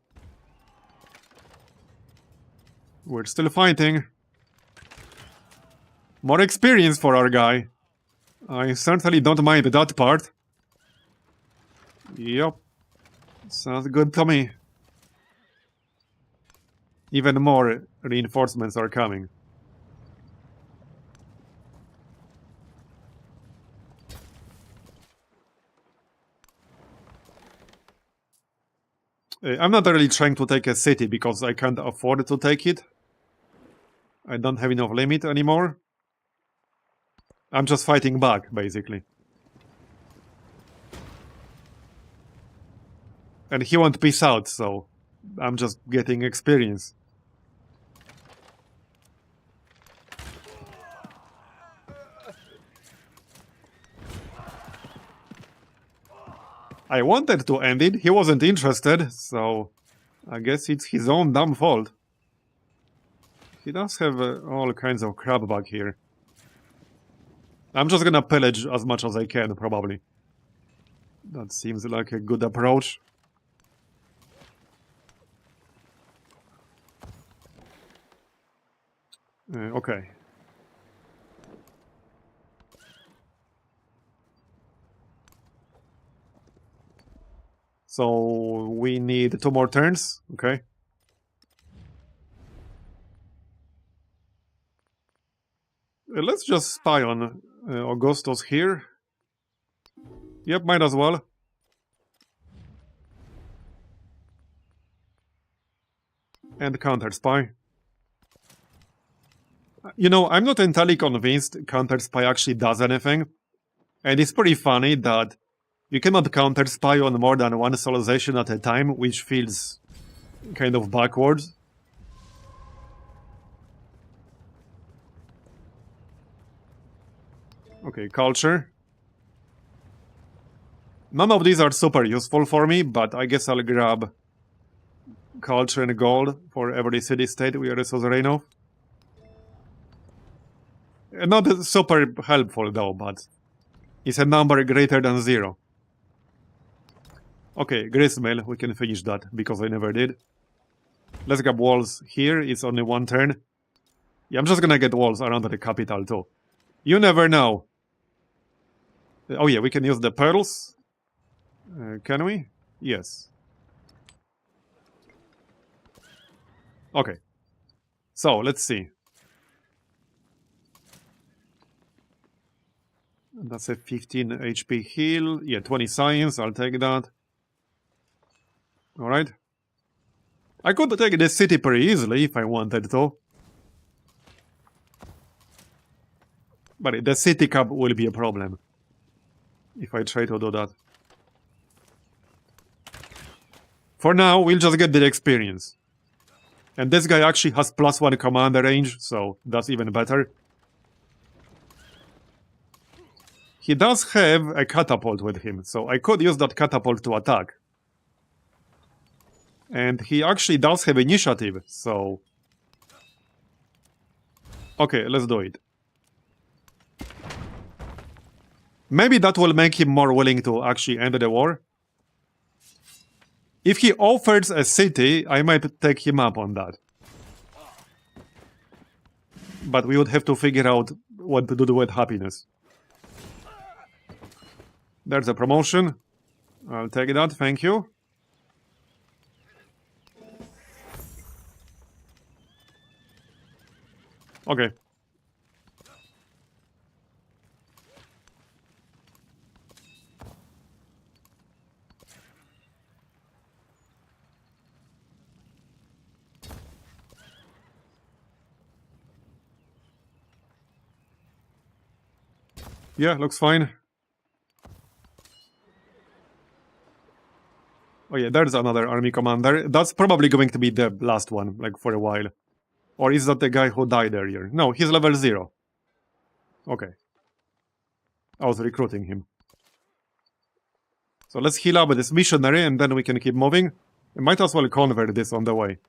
Speaker 1: We're still fighting. More experience for our guy. I certainly don't mind that part. Yep. Sounds good to me. Even more reinforcements are coming. I'm not really trying to take a city because I can't afford to take it. I don't have enough limit anymore. I'm just fighting back, basically. And he won't peace out, so I'm just getting experience. I wanted to end it, he wasn't interested, so I guess it's his own damn fault. He does have all kinds of crap back here. I'm just gonna pillage as much as I can, probably. That seems like a good approach. Okay. So we need 2 more turns, okay. Let's just spy on Augustus here. Yep, might as well. And counter-spy. You know, I'm not entirely convinced counter-spy actually does anything. And it's pretty funny that you cannot counter-spy on more than one civilization at a time, which feels kind of backwards. Okay, culture. None of these are super useful for me, but I guess I'll grab culture and gold for every city-state we are a suzerain of. Not super helpful though, but it's a number greater than 0. Okay, gristmill, we can finish that, because I never did. Let's grab walls here, it's only 1 turn. Yeah, I'm just gonna get walls around the capital too. You never know. Oh yeah, we can use the pearls. Can we? Yes. Okay. So, let's see. That's a 15 HP heal. Yeah, 20 science, I'll take that. Alright. I could take this city pretty easily if I wanted to. But the city cap will be a problem if I try to do that. For now, we'll just get the experience. And this guy actually has +1 commander range, so that's even better. He does have a catapult with him, so I could use that catapult to attack. And he actually does have initiative, so... Okay, let's do it. Maybe that will make him more willing to actually end the war. If he offers a city, I might take him up on that. But we would have to figure out what to do with happiness. There's a promotion. I'll take that, thank you. Okay. Yeah, looks fine. Oh yeah, there's another army commander. That's probably going to be the last one, like, for a while. Or is that the guy who died earlier? No, he's level 0. Okay. I was recruiting him. So let's heal up with this missionary and then we can keep moving. I might as well convert this on the way.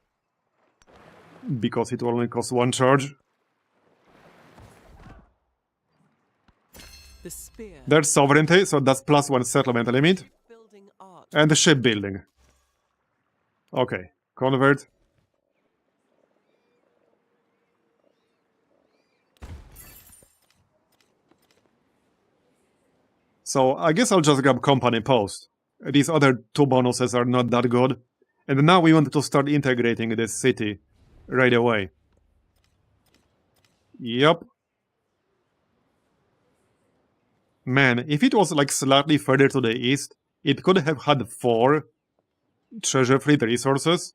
Speaker 1: Because it will only cost 1 charge.
Speaker 2: The spear.
Speaker 1: There's sovereignty, so that's +1 settlement limit.
Speaker 2: Building art.
Speaker 1: And the shipbuilding. Okay, convert. So I guess I'll just grab company post. These other 2 bonuses are not that good. And now we want to start integrating this city right away. Yup. Man, if it was like slightly further to the east, it could have had 4 treasure fleet resources.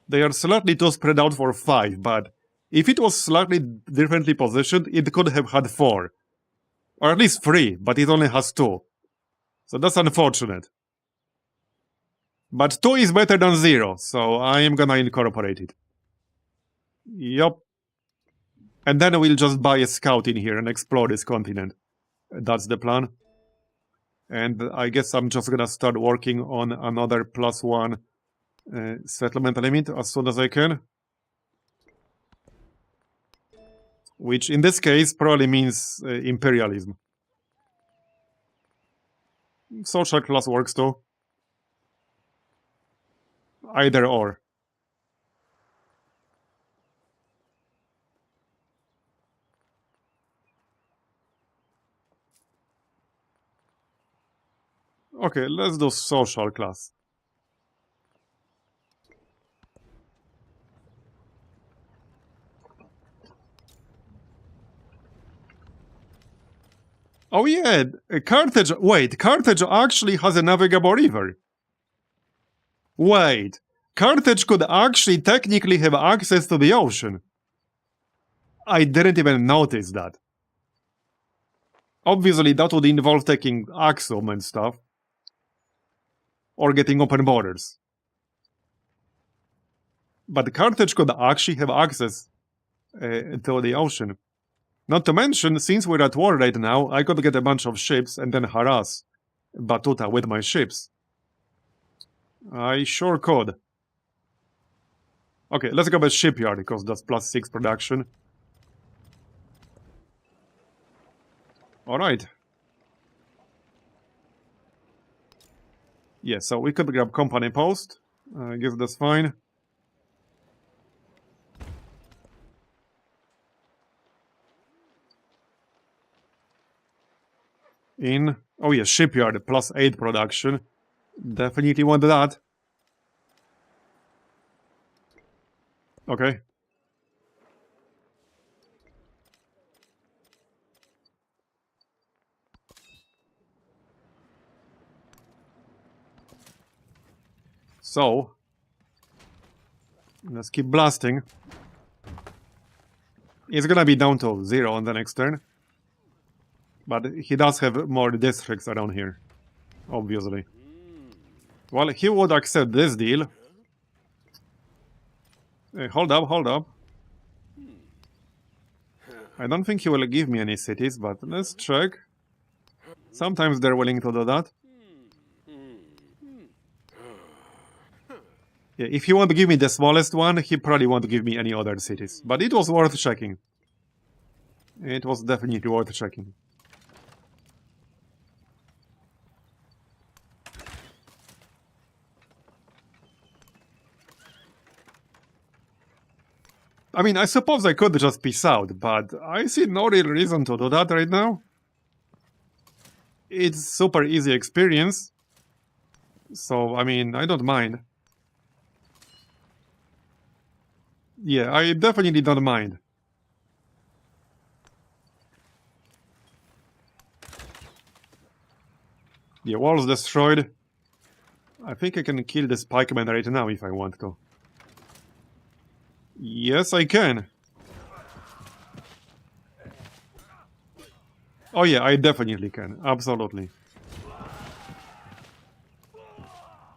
Speaker 1: They are slightly too spread out for 5, but if it was slightly differently positioned, it could have had 4. Or at least 3, but it only has 2. So that's unfortunate. But 2 is better than 0, so I am gonna incorporate it. Yup. And then we'll just buy a scout in here and explore this continent. That's the plan. And I guess I'm just gonna start working on another +1 settlement limit as soon as I can. Which in this case probably means imperialism. Social class works too. Either or. Okay, let's do social class. Oh yeah, Carthage... Wait, Carthage actually has a navigable river. Wait, Carthage could actually technically have access to the ocean. I didn't even notice that. Obviously, that would involve taking Axum and stuff. Or getting open borders. But Carthage could actually have access to the ocean. Not to mention, since we're at war right now, I could get a bunch of ships and then harass Batuta with my ships. I sure could. Okay, let's go with shipyard, because that's +6 production. Alright. Yeah, so we could grab company post. I guess that's fine. In... Oh yeah, shipyard, +8 production. Definitely want that. Okay. So, let's keep blasting. It's gonna be down to 0 on the next turn. But he does have more districts around here, obviously. Well, he would accept this deal. Hold up, hold up. I don't think he will give me any cities, but let's check. Sometimes they're willing to do that. Yeah, if he won't give me the smallest one, he probably won't give me any other cities. But it was worth checking. It was definitely worth checking. I mean, I suppose I could just peace out, but I see no real reason to do that right now. It's super easy experience. So, I mean, I don't mind. Yeah, I definitely don't mind. Yeah, walls destroyed. I think I can kill this pikeman right now if I want to. Yes, I can. Oh yeah, I definitely can. Absolutely.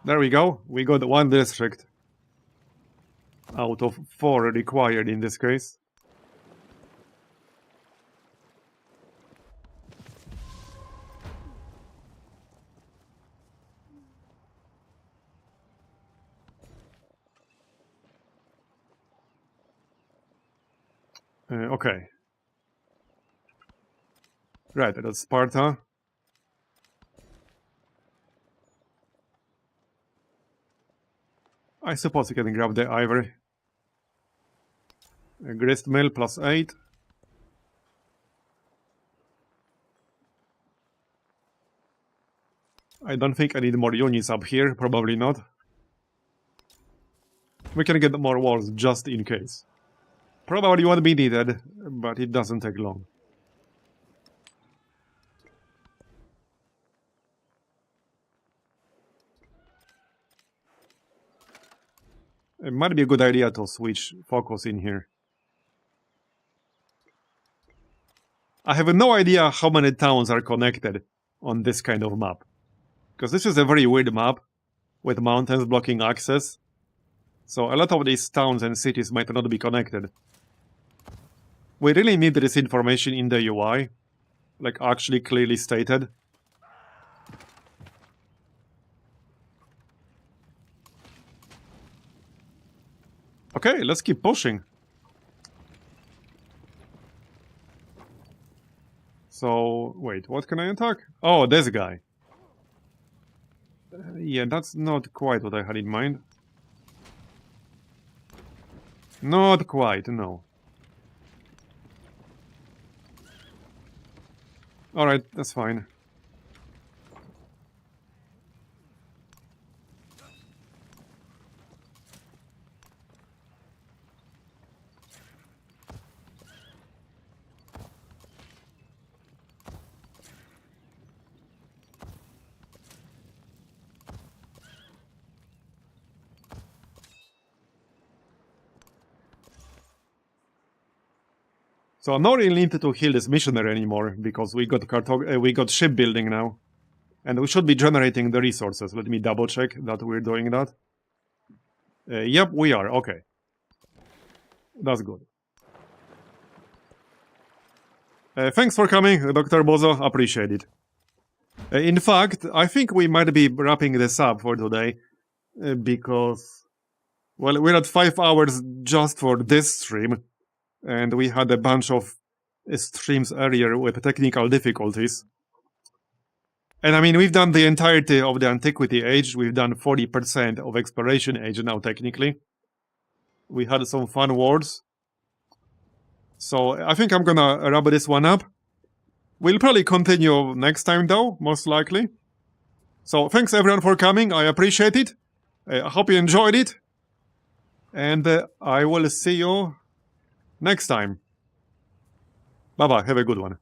Speaker 1: There we go. We got 1 district out of 4 required in this case. Okay. Right, that's Sparta. I suppose you can grab the ivory. Grist mill plus 8. I don't think I need more units up here, probably not. We can get more walls just in case. Probably won't be needed, but it doesn't take long. It might be a good idea to switch focus in here. I have no idea how many towns are connected on this kind of map. Because this is a very weird map, with mountains blocking access. So a lot of these towns and cities might not be connected. We really need this information in the UI, like actually clearly stated. Okay, let's keep pushing. So, wait, what can I attack? Oh, this guy. Yeah, that's not quite what I had in mind. Not quite, no. Alright, that's fine. So I'm not really need to heal this missionary anymore, because we got shipbuilding now. And we should be generating the resources. Let me double check that we're doing that. Yep, we are. Okay. That's good. Thanks for coming, Dr. Bozo. Appreciate it. In fact, I think we might be wrapping this up for today. Because, well, we're at 5 hours just for this stream. And we had a bunch of streams earlier with technical difficulties. And I mean, we've done the entirety of the Antiquity Age. We've done 40% of Exploration Age now, technically. We had some fun wars. So I think I'm gonna wrap this one up. We'll probably continue next time, though, most likely. So thanks everyone for coming. I appreciate it. I hope you enjoyed it. And I will see you next time. Bye-bye. Have a good one.